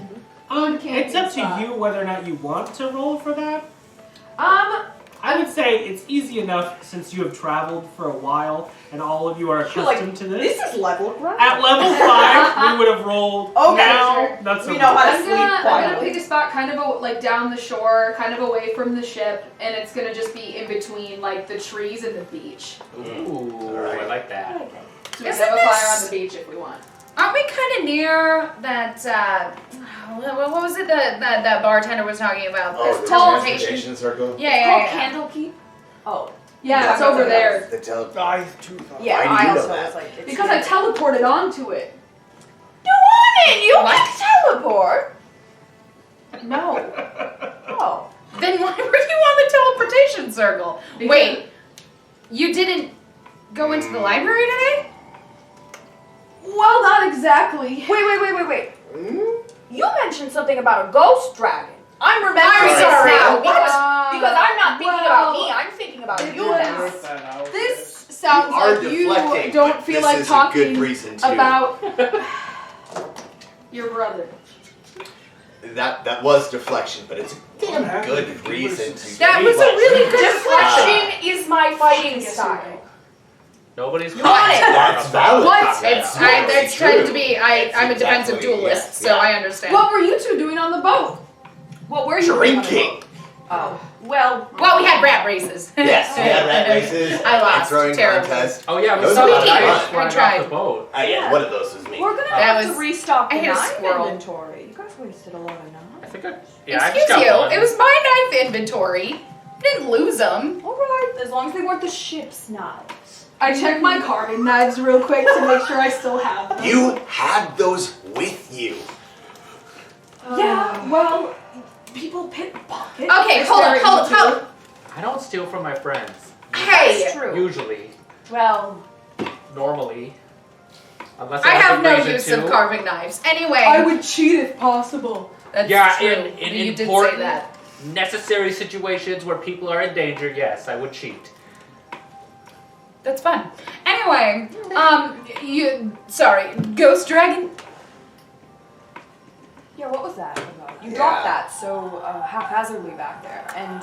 bud? It's up to you whether or not you want to roll for that. I I would say it's easy enough since you have traveled for a while and all of you are You're like, accustomed to this. This is level right? At level 5, we would have rolled. Okay, now, sure. not so We know much. how to I'm sleep gonna quietly. pick a spot kind of like down the shore, kind of away from the ship, and it's gonna just be in between like the trees and the beach. ooh, Alright. I like that. So we Isn't have a fire this- on the beach if we want. Aren't we kind of near that? What was it that bartender was talking about? Oh, This the teleportation. transportation circle? Yeah. Candlekeep? Oh. Yeah, it's over there. The I too thought. Yeah, Why do I you know also that? was like, it's Because I teleported onto it. Nuanen, you can teleport! No. Oh. Then why were you on the teleportation circle? Wait, you didn't go into the library today? Well, not exactly. Wait. You mentioned something about a ghost dragon. I'm remembering I'm sorry. this now What? because I'm not thinking about me. I'm thinking about you was- now. This sounds are like you deflecting, don't but feel this like is a talking good reason to. about your brother. That was deflection, but it's a damn happened? good reason to. That was a really good Deflection is my fighting Yes, you're style. right. Nobody's You want it? That's valid. What? That's It's totally that's trying to true. be. It's I'm a defensive exactly- duelist, yes, so yeah. I understand. What were you two doing on the boat? What were you doing on the Drinking. boat? Oh, well. Well, we had rat races. Yes, we had rat races. I lost Throwing terribly. contest. Oh yeah, we Those saw were the fun. knives We flying tried. off the boat. Yeah, one of those was me. We're gonna That have was- to restock I the hit a knife squirrel. inventory. You guys wasted a lot of knives. I think I just Excuse got you. one. It was my knife inventory. Didn't lose them. Alright, as long as they weren't the ship's knives. I checked my carving knives real quick to make sure I still have them. You had those with you. Yeah, well, people pickpocket. Okay, It's hold very on. easy. I don't steal from my friends. Hey, That's true. Usually, Well, normally, unless I I have no reason use to. of carving knives. Anyway, I would cheat if possible. that's Yeah, true. in you did say important, that. necessary situations where people are in danger, yes, I would cheat. That's fun. Anyway, sorry, ghost dragon. yeah, what was that about? You Yeah. dropped that so haphazardly back there, and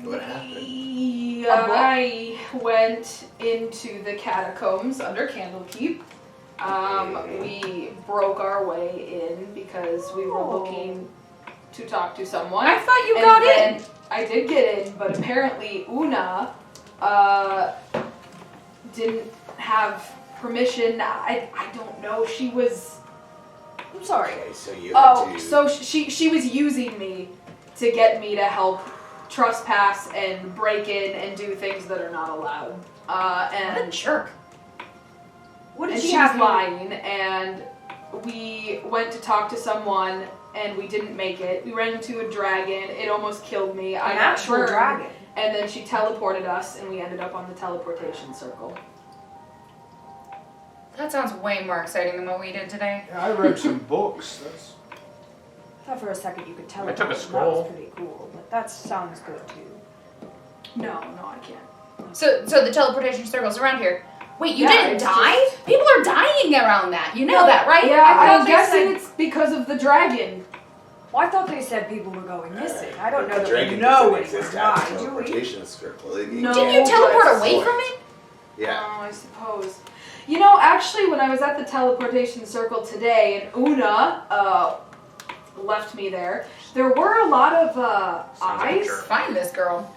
What happened? I went into the catacombs under Candlekeep. We broke our way in because we were looking to talk to someone. I thought you And got then in. I did get in, but apparently Una didn't have permission. I don't know. She was. I'm sorry. Okay, so you had to. So she was using me to get me to help trespass and break in and do things that are not allowed. What a And jerk. What did and she she was have? lying, and we went to talk to someone, and we didn't make it. We ran into a dragon. It almost killed me. I An got actual burned, dragon. And then she teleported us, and we ended up on the teleportation circle. That sounds way more exciting than what we did today. Yeah, I read some books. That's I thought for a second you could tell. I took a That scroll. was pretty cool, but that sounds good too. No, I can't. So the teleportation circle's around here. Wait, you Yeah, didn't it's die? People are dying around that. You know that, right? Yeah, I thought I'm they guessing said- it's because of the dragon. Well, I thought they said people were going missing. I don't know The that dragon we know doesn't anyone exist at the died, do we? teleportation circle. No. Didn't you teleport but- away from it? Yeah. Oh, I suppose. You know, actually, when I was at the teleportation circle today, and Una left me there, there were a lot of Sounds like a eyes jerk. Find this girl.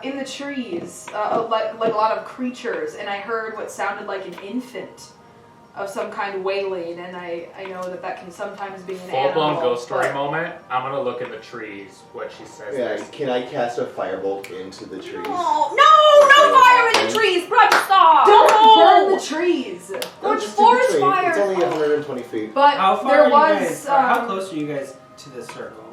in the trees, like a lot of creatures, and I heard what sounded like an infant of some kind wailing, and I know that can sometimes be an Full blown animal, ghost story but- moment. I'm gonna look in the trees. What she says. Yeah, next. can I cast a firebolt into the trees? No fire in the trees! Brother, stop! Don't burn the trees! No, It's just do the forest tree. fire. It's only 120 feet. But How far there are you was guys? How close are you guys to this circle?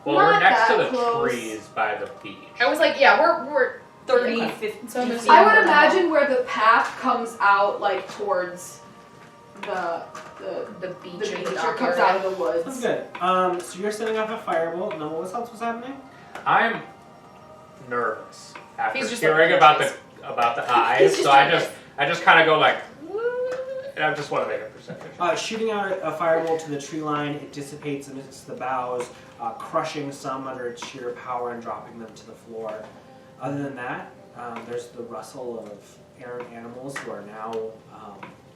Well, we're Not next to that the close. trees by the beach. I was like, yeah, we're 30, Yeah. 50. So there's- I would imagine where the path comes out, like towards the beach beach and or dock comes area. out of the woods. That's good. So you're setting off a firebolt. No, what else was happening? I'm nervous after He's just hearing looking about at the eyes, just so I doing just kind of go like, and I just want to make a perception. Shooting out a firebolt to the tree line, it dissipates amidst the boughs, crushing some under its sheer power and dropping them to the floor. Other than that, there's the rustle of errant animals who are now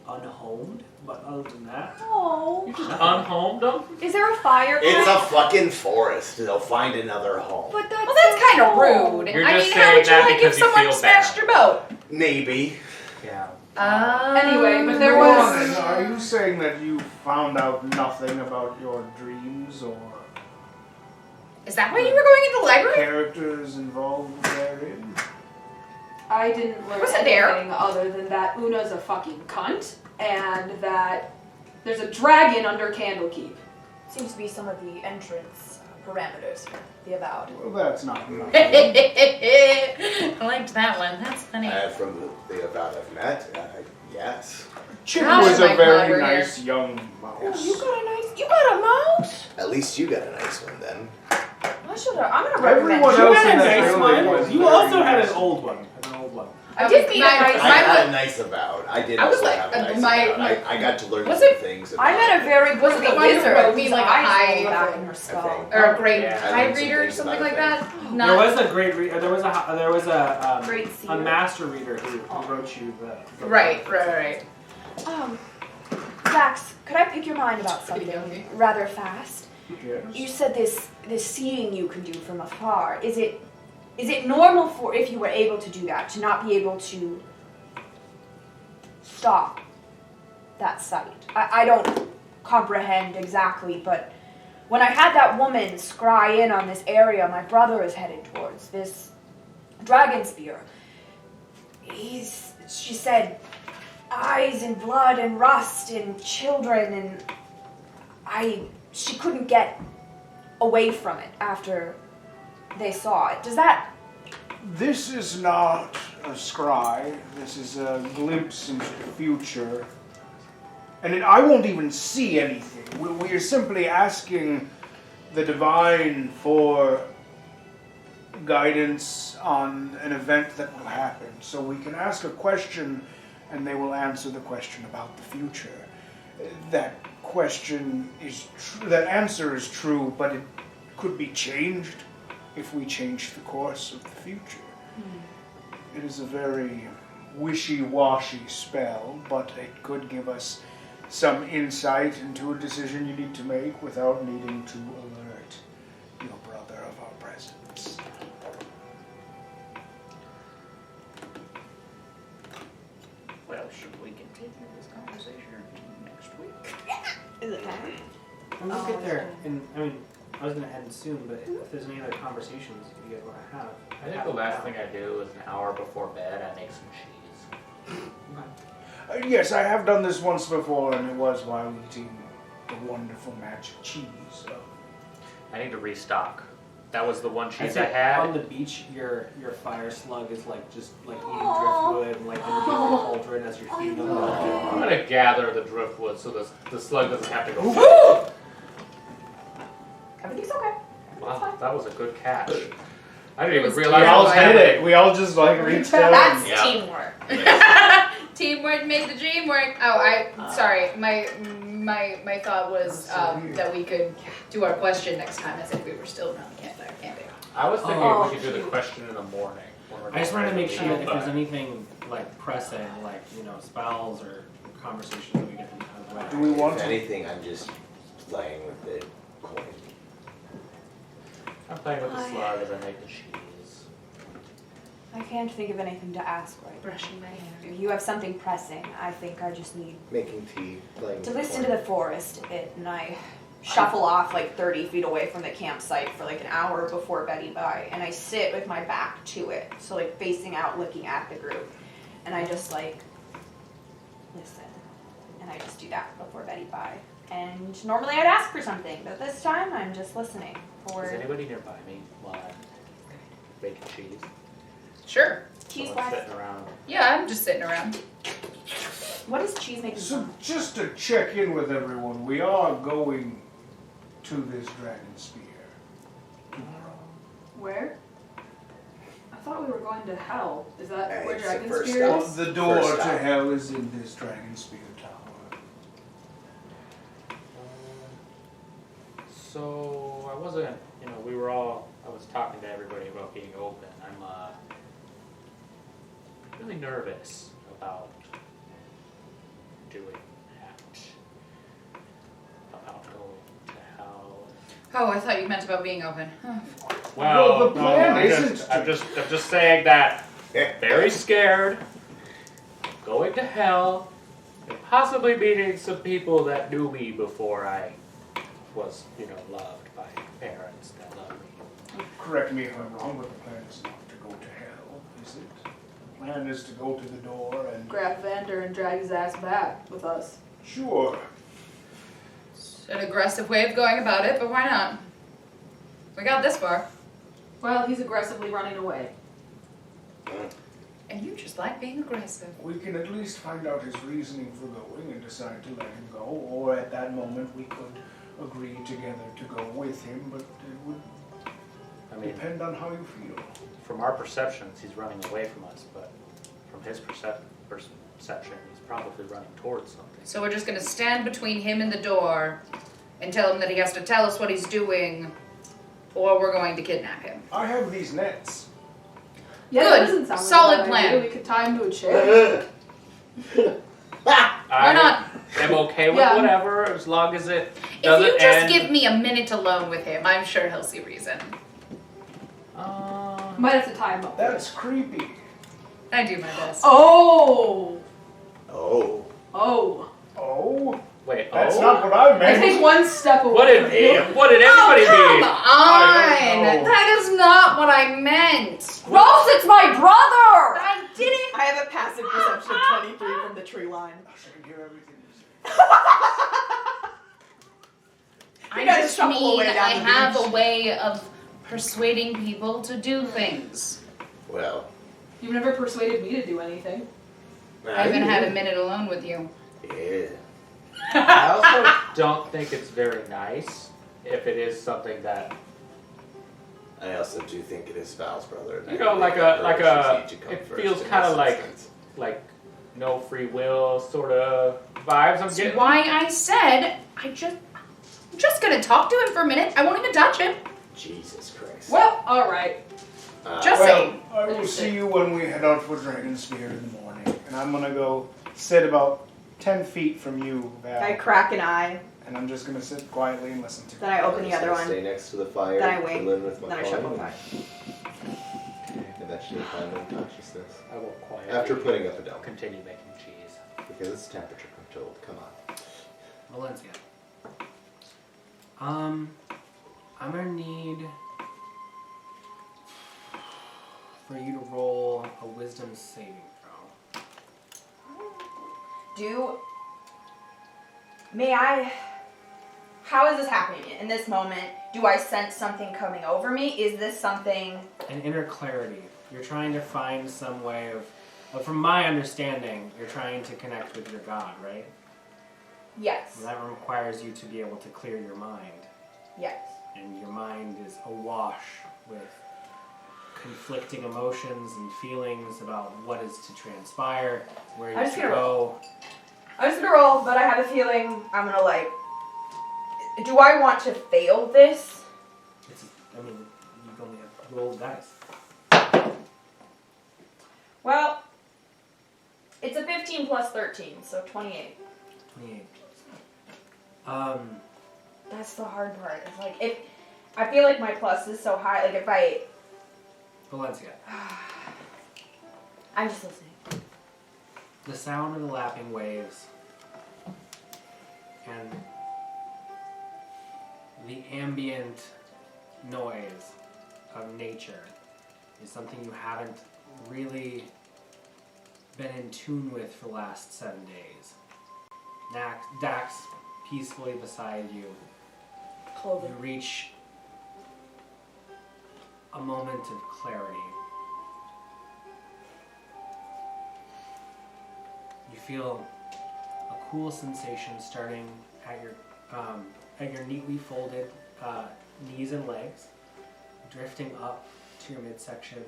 unhomed. But other than that, Oh. You just unhomed them? Is there a fire? It's a fucking forest. They'll find another home. But that's Well, that's kind of rude. You're I just mean, how saying would you that like if because you someone feel smashed bad. your boat? Maybe. Yeah. Anyway, but there Go was- on, then. Are you saying that you found out nothing about your dreams or Is that why you were going into the library? characters involved therein? I didn't learn Was it there? anything other than that Una's a fucking cunt, and that There's a dragon under Candlekeep. Seems to be some of the entrance parameters for the Avowed. Well, that's not enough. I liked that one. That's funny. From the Avowed I've met, yes. Chip Gosh, was my a very God, we're nice young mouse. You got a mouse? At least you got a nice one then. I'm gonna recommend Everyone you. else had in a that nice building one. was You very also had nice. an old one. I did meet a nice. I had a nice Avowed. I did I was also like, have a nice my- Avowed. I got to learn was some it- things. I about met a very Was good it the one who wizard. wrote me, whose like, a eyes high- roll back in her skull. think. Or a great Yeah, I high learned some reader or things something about like it. that. There Not was a great there was a Great a seer. master reader who wrote you the right. Dax, could I pick your mind about something rather fast? Yes. You said this seeing you can do from afar. Is it normal for, if you were able to do that, to not be able to stop that sight? I don't comprehend exactly, but when I had that woman scry in on this area my brother is headed towards, this Dragonspear, she said, eyes and blood and rust and children, and she couldn't get away from it after they saw it. Does that... This is not a scry. This is a glimpse into the future. And I won't even see anything. We are simply asking the divine for guidance on an event that will happen. So we can ask a question and they will answer the question about the future. That question is that answer is true, but it could be changed if we change the course of the future. It is a very wishy-washy spell, but it could give us some insight into a decision you need to make without needing to alert your brother of our presence. Well, should we continue this conversation next week? Is it time? When we get there, and I mean, I was going to end soon, but if there's any other conversations you guys want to have, I think the last thing I do is an hour before bed, I make some cheese. Yes, I have done this once before, and it was while eating the wonderful magic cheese. I need to restock. That was the one I'd cheese say I had. on the beach, your fire slug is like just like eating driftwood and like underneath the cauldron as you're feeding them. I'm gonna gather the driftwood so the slug doesn't have to go. Everything's okay. Wow, that was a good catch. I didn't even was realize We I all was did having it. We all just like reached out. That's Yeah. teamwork. Teamwork made the dream work. Oh, sorry. My thought was that we could do our question next time as if we were still around the campfire camping. I was thinking Oh, we could do the question in the morning. when we're I just wanted to make sure that if but- there's anything like pressing, like spells or conversations, that we get them out of the way. Do we want If to? anything, I'm just playing with the coin. I'm playing with the slug as I make the cheese. I can't think of anything to ask right now. Brushing my hair. If you have something pressing, I think I just need Making tea, playing to with listen the to coin. the forest a bit, and I shuffle off like 30 feet away from the campsite for like an hour before Betty Bye, and I sit with my back to it, so like facing out, looking at the group, and I just like listen, and I just do that before Betty Bye. And normally I'd ask for something, but this time I'm just listening for Is anybody nearby me while I'm making cheese? Sure. cheese Someone wax. sitting around. Yeah, I'm just sitting around. What is cheese making? So from? just to check in with everyone, we are going to this Dragonspear tomorrow. Where? I thought we were going to hell. Is that Hey, where it's the first Dragonspear Well, is? the door First to stop. hell is in this Dragonspear tower. So I wasn't, I was talking to everybody about being open. I'm really nervous about doing that. About going to hell. Oh, I thought you meant about being open. Well, the plan I'm isn't I'm just saying that very scared, going to hell, and possibly meeting some people that knew me before I was, loved by parents that loved me. Correct me if I'm wrong, but the plan is not to go to hell, is it? The plan is to go to the door and... Grab Vander and drag his ass back with us. Sure. It's an aggressive way of going about it, but why not? We got this far. Well, he's aggressively running away. And you just like being aggressive. We can at least find out his reasoning for going and decide to let him go, or at that moment we could agree together to go with him, but it would depend on how you feel. From our perceptions, he's running away from us, but from his perception, he's probably running towards something. So we're just going to stand between him and the door and tell him that he has to tell us what he's doing, or we're going to kidnap him. I have these nets. Yeah, Good. that doesn't sound Solid like a bad plan. idea. We could tie him to a chair. Why not? I'm okay with Yeah. whatever, as long as it If doesn't you just end. give me a minute alone with him, I'm sure he'll see reason. Might have to tie him up. That's creepy. I do my best. Oh! Oh. Oh. Oh? Wait, That's not what I I meant. take one step away. What from you. did anybody Come mean? on! I don't know. That is not what I meant. Rose, it's my brother! I didn't. I have a passive perception of 23 from the tree line. I can hear everything you say. I guys just shuffle mean away down I the have beach. a way of persuading people to do things. Well, You've never persuaded me to do anything. I haven't had a minute alone with you. Yeah. I also don't think it's very nice if it is something that I also do think it is Val's brother. and you I know, think like that a her like a. should come It first feels in kind of this like instance. no free will sort of vibes I'm That's getting. why I said I'm just gonna talk to him for a minute. I won't even touch him. Jesus Christ. Well, alright. Just Well, saying. I will see you when we head out for Dragonspear in the morning. And I'm gonna go sit about 10 feet from you, Val. I crack an eye, And I'm just gonna sit quietly and listen to then I open the Just other gonna one, Stay next to the fire. then I wink, learn with my then I shut calling, both eyes. Eventually find unconsciousness. I will quietly After putting up a dome. continue making cheese. Because it's temperature controlled. Come on. Valenccya. I'm gonna need for you to roll a wisdom saving throw. How is this happening in this moment? Do I sense something coming over me? Is this something? An inner clarity. You're trying to find some way of from my understanding, you're trying to connect with your God, right? Yes. And that requires you to be able to clear your mind. Yes. And your mind is awash with conflicting emotions and feelings about what is to transpire, where I'm you just should gonna go. I'm just gonna roll, but I have a feeling I'm gonna like. Do I want to fail this? I mean, you only have to roll the dice. Well, it's a 15 plus 13, so 28. 28. That's the hard part. It's like if I feel like my plus is so high, like if I. Valenccya. I'm just listening. The sound of the lapping waves and the ambient noise of nature is something you haven't really been in tune with for the last 7 days. Dax peacefully beside you. You reach a moment of clarity. You feel a cool sensation starting at your neatly folded knees and legs, drifting up to your midsection.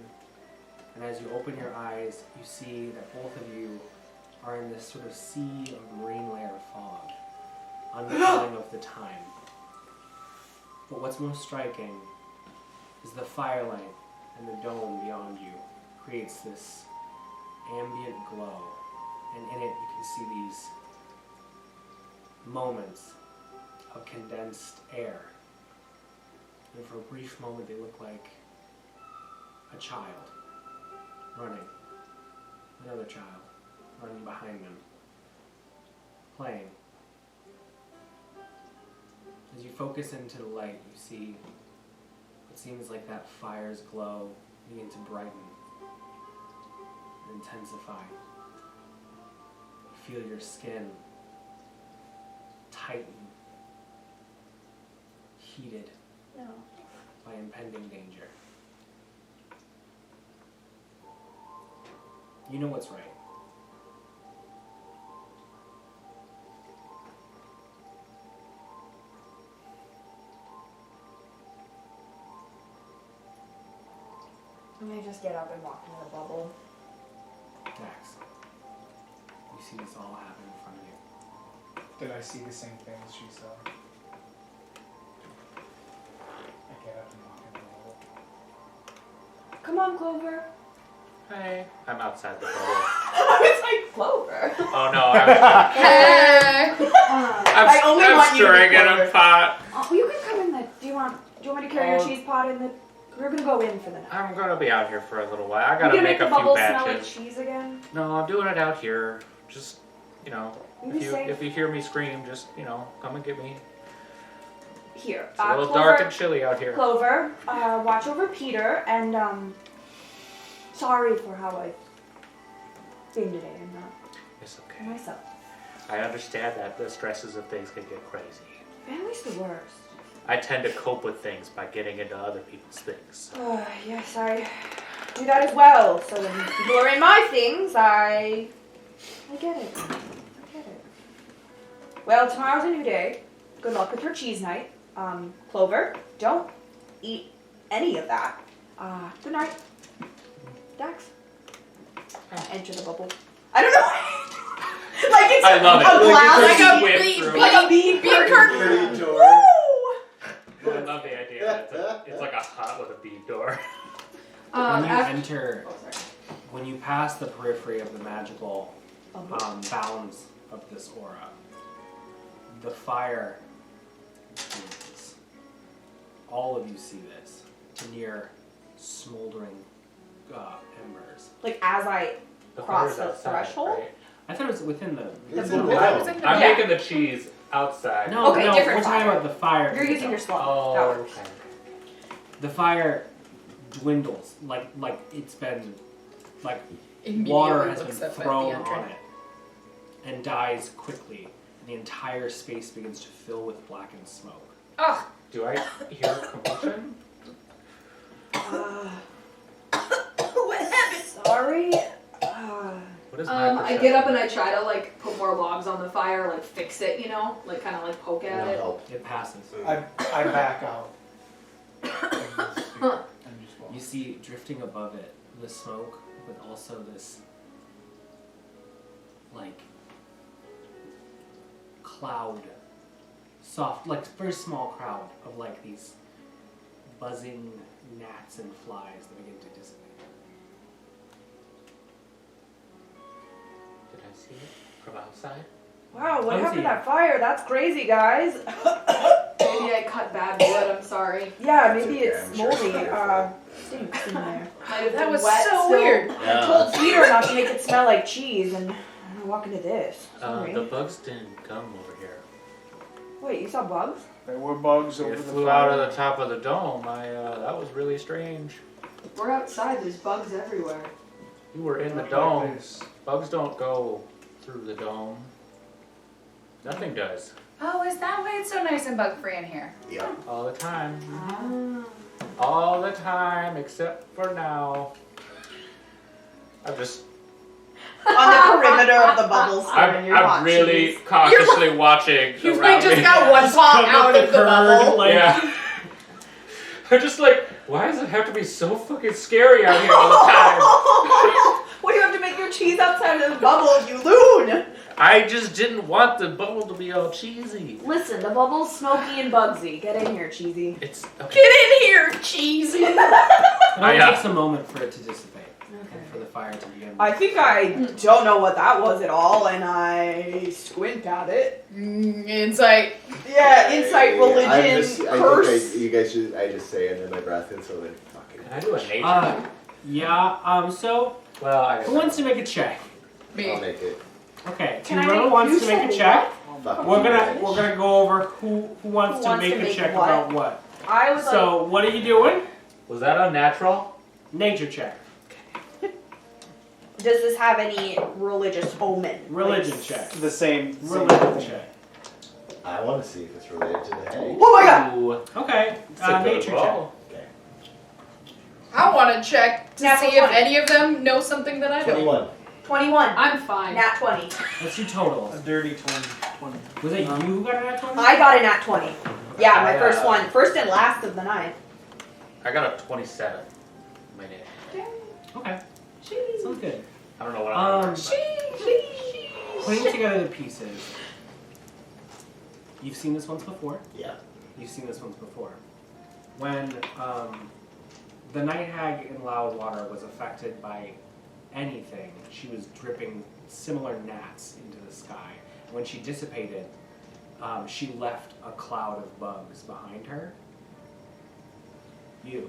And as you open your eyes, you see that both of you are in this sort of sea of marine layer fog, unfeeling of the time. But what's most striking is the firelight and the dome beyond you creates this ambient glow. And in it you can see these moments of condensed air. And for a brief moment they look like a child running, another child running behind them, playing. As you focus into the light, you see what seems like that fire's glow begin to brighten and intensify. You feel your skin tighten impeded No. by impending danger. You know what's right. Let me just get up and walk into the bubble. Dax, you see this all happen in front of you. Did I see the same thing as she saw? I get up and walk into the hole. Come on, Clover. Hey, I'm outside the bubble. I was like, Clover. Oh no, I only want you to be stirring in Clover. a pot. Oh, you can come in the. Do you want me to carry your cheese pot in the? We're gonna go in for the night. I'm gonna be out here for a little while. I You gotta gonna make the a few bubble smell like batches. cheese again? No, I'm doing it out here. Just, you know, You be safe. if you hear me scream, just, you know, come and get me. Here. It's a little Clover, dark and chilly out here. Clover, watch over Peter, and sorry for how I've been today. I'm not It's okay. myself. I understand that the stresses of things can get crazy. Family's the worst. I tend to cope with things by getting into other people's things. Yes, I do that as well. So when people are in my things, I get it. I get it. Well, tomorrow's a new day. Good luck with your cheese night. Clover, don't eat any of that. Good night. Dax. Enter the bubble. I don't know. Like it's I love it. a glass, Like like whip a through. like a bead curtain. Woo! I love the idea that it's like a hut with a bead door. When you After, enter, oh, sorry. when you pass the periphery of the magical bounds of this aura, the fire burns. All of you see this to near smoldering embers. Like as I The cross fire's the outside, threshold. right? I thought it was within the. It's The in bubble. the I'm Yeah. making the cheese outside. No, Okay, no, different we're talking fire. about the fire. You're using your slot. Oh, That works. okay. The fire dwindles, like it's been, like Immediately water has looks been up at the thrown on entrance. it, and dies quickly. And the entire space begins to fill with blackened smoke. Ugh. Do I hear commotion? What happened? Sorry. What is my I perception? get up and I try to like put more logs on the fire, like fix it, you know, like kind of like poke at No it. help. It passes. I back out. And just walk. You see drifting above it the smoke, but also this like cloud, soft, like very small crowd of like these buzzing gnats and flies that begin to dissipate. Did I see it from outside? Wow, what I happened see. to that fire? That's crazy, guys. Maybe I cut bad wood. I'm sorry. Yeah, It's maybe okay, it's I'm sure it's moldy. fine. Stinks in there. Might have That been was wet so still. weird. I told Peter not to make it smell like cheese, and I walk into this. Sorry. The bugs didn't come over here. Wait, you saw bugs? There were bugs over It the flew fire. out of the top of the dome. That was really strange. We're outside. There's bugs everywhere. You were in the Not dome. like this. Bugs don't go through the dome. Nothing does. Oh, is that why it's so nice and bug free in here? Yeah. All the time. All the time, except for now. I'm just. On the perimeter of the bubble I'm really cautiously watching You've around like just me. got one paw out of the bubble. Yeah. I'm just like, why does it have to be so fucking scary out here all the time? What do you have to make your cheese outside of the bubble, you loon? I just didn't want the bubble to be all cheesy. Listen, the bubble's smoky and bugsy. Get in here, cheesy. It's okay. Get in here, cheesy. It only yeah. takes a moment for it to dissipate and for the fire to begin. I think I don't know what that was at all, and I squint at it. Insight. Yeah, insight, I religion, curse. think you guys should. I just say under my breath, and so then fucking. Can I do a nature? Yeah. So Well, I who wants to make a check? I'll Me. make it. Okay. Can I Whoever make- wants you to make a said check. Fuck We're you gonna guys. go over who wants to make a check what? about what. I was So what are you doing? Was that unnatural? Nature check. does this have any religious omen? Religion Like, check. The same Religion thing. check. I want to see if it's related to the hay. Oh my god! Ooh. Okay. It's a good Nature check. roll. I want to check to Natural see if 20. any of them know something that I don't. 21. 21. I'm fine. Nat 20. What's your total? A dirty 20. Was it you who got a nat 20? I got a nat 20. Yeah, my I, first one. First and last of the night. I got a 27. My name. Okay. Sounds good. I don't know what I'm Putting together the pieces. You've seen this once before. Yeah. You've seen this once before. When the night hag in Loudwater was affected by anything, she was dripping similar gnats into the sky. When she dissipated, she left a cloud of bugs behind her. You.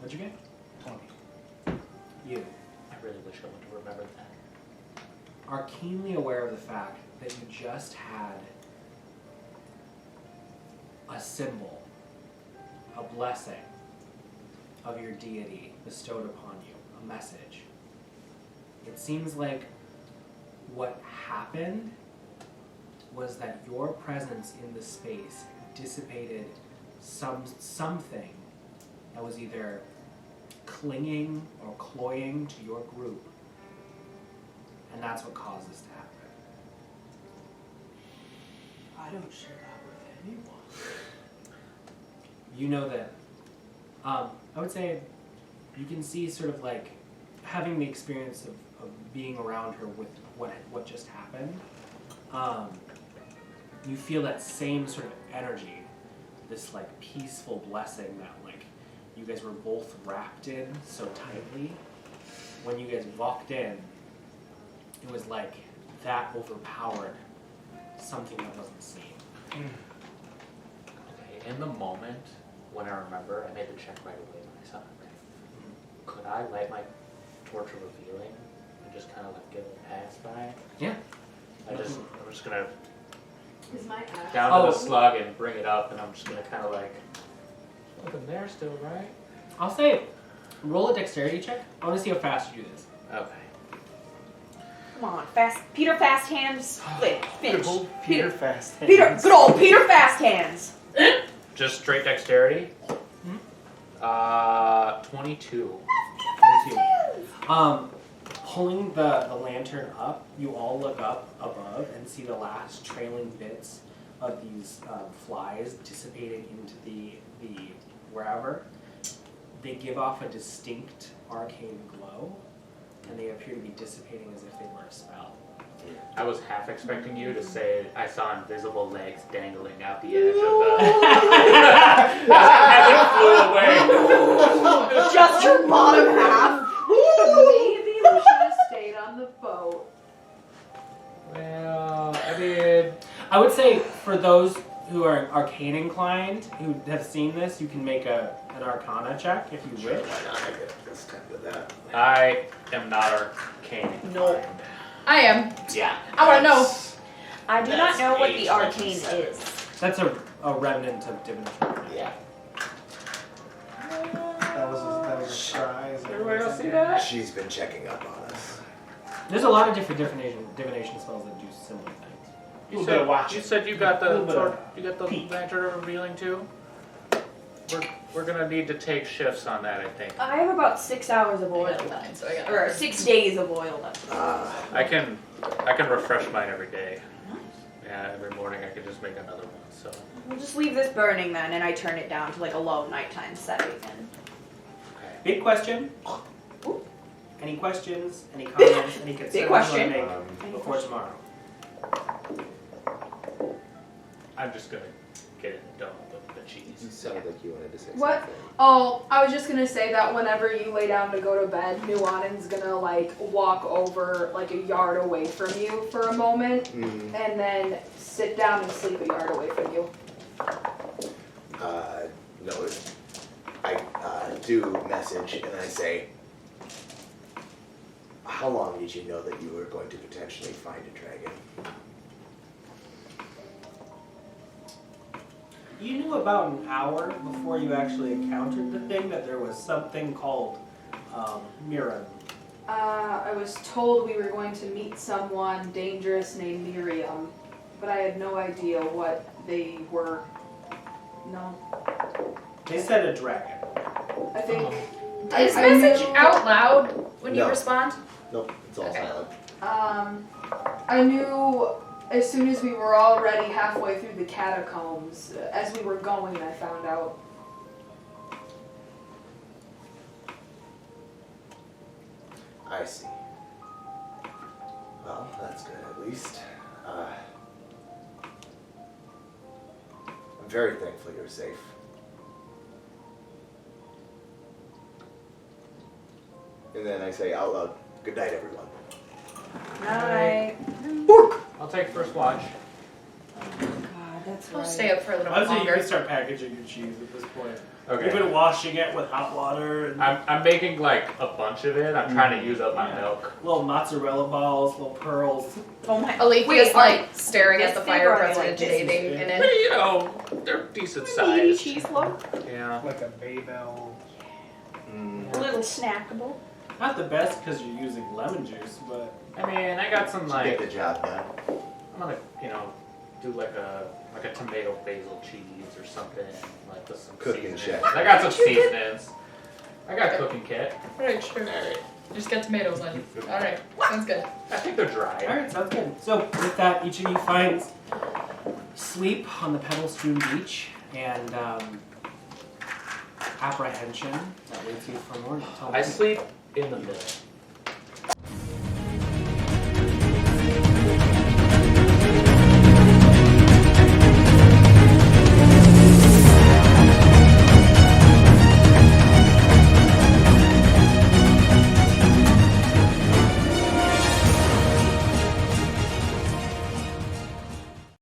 What'd you get? 20. You I really wish I would have remembered that. are keenly aware of the fact that you just had a symbol, a blessing of your deity bestowed upon you, a message. It seems like what happened was that your presence in the space dissipated something that was either clinging or cloying to your group, and that's what caused this to happen. I don't share that with anyone. You know that, I would say you can see sort of like having the experience of being around her with what just happened. You feel that same sort of energy, this like peaceful blessing that like you guys were both wrapped in so tightly. When you guys walked in, it was like that overpowered something that wasn't seen. Okay, in the moment when I remember, I made the check right away when I saw it. Could I light my torch of revealing and just kind of like give it a pass by? Yeah. I'm just gonna Is my axe? down to the slug and bring it up, and I'm just gonna kind of like nothing there still, right? I'll say, roll a dexterity check. I want to see how fast you do this. Okay. Come on, fast. Peter Fast Hands. Finch. Good old Peter Fast Hands. Peter. Good old Peter Fast Hands. Just straight dexterity. 22. Pulling the lantern up, you all look up above and see the last trailing bits of these flies dissipating into the wherever. They give off a distinct arcane glow, and they appear to be dissipating as if they were a spell. I was half expecting you to say I saw invisible legs dangling out the edge of the. As it flew away. Just your bottom half. Maybe we should have stayed on the boat. Well, I mean, I would say for those who are arcane inclined, who have seen this, you can make an Arcana check if you wish. Why not? I get this time with that. I am not arcane inclined. No. I am. Yeah. I want to know. I do not know what the arcane is. That's a remnant of divination. Yeah. That was a cry. Is that Everybody what else it see is? that? She's been checking up on us. There's a lot of different divination spells that do similar things. You bit of watching. said, you said you got the Little bit of you got the peek. lantern of revealing too. We're gonna need to take shifts on that, I think. I have about 6 hours of oil Nine, left. so I got Or 6 days of oil left. I can refresh mine every day. Yeah, every morning I can just make another one. So We'll just leave this burning then, and I turn it down to like a low nighttime setting. And Big question. Any questions? Any comments? Any concerns you want to question. make before tomorrow? I'm just gonna get it done with the cheese. You sounded like you wanted to say What? something. Oh, I was just gonna say that whenever you lay down to go to bed, Nuanen's gonna like walk over like a yard away from you for a moment, Mm. and then sit down and sleep a yard away from you. No, I do message and I say, how long did you know that you were going to potentially find a dragon? You knew about an hour before you actually encountered the thing that there was something called Mirren. I was told we were going to meet someone dangerous named Miriam, but I had no idea what they were. No. They said a dragon. I think. Is I message knew- out loud when you No. respond? Nope, it's all Okay. silent. I knew as soon as we were already halfway through the catacombs, as we were going, I found out. I see. Well, that's good at least. I'm very thankful you're safe. And then I say out loud, good night, everyone. Night. I'll take first watch. God, that's I'll right. stay up for a little I bit would say you longer. can start packaging your cheese at this point. Okay. You've been washing it with hot water and I'm making like a bunch of it. I'm trying to use up my Yeah. milk. little mozzarella balls, little pearls. Oh my. Alethia's Wait, like staring at this the big fire or are they, like, prestidigitating this in But, it. you know, they're decent Mini sized. cheese loaf. Yeah. Like a Babel. A little snackable. Not the best because you're using lemon juice, but I mean, I got some Get like the job done. I'm gonna, do like a tomato basil cheese or something, like with some Cooking seasonings. check. I got some seasonings. I got cooking kit. Alright, sure. Alright. Just get tomatoes on. Alright, sounds good. I think they're dry. alright, sounds good. So with that, each of you finds sleep on the pebble-strewn beach and apprehension that waits you for morning. Tell I me. sleep in the middle.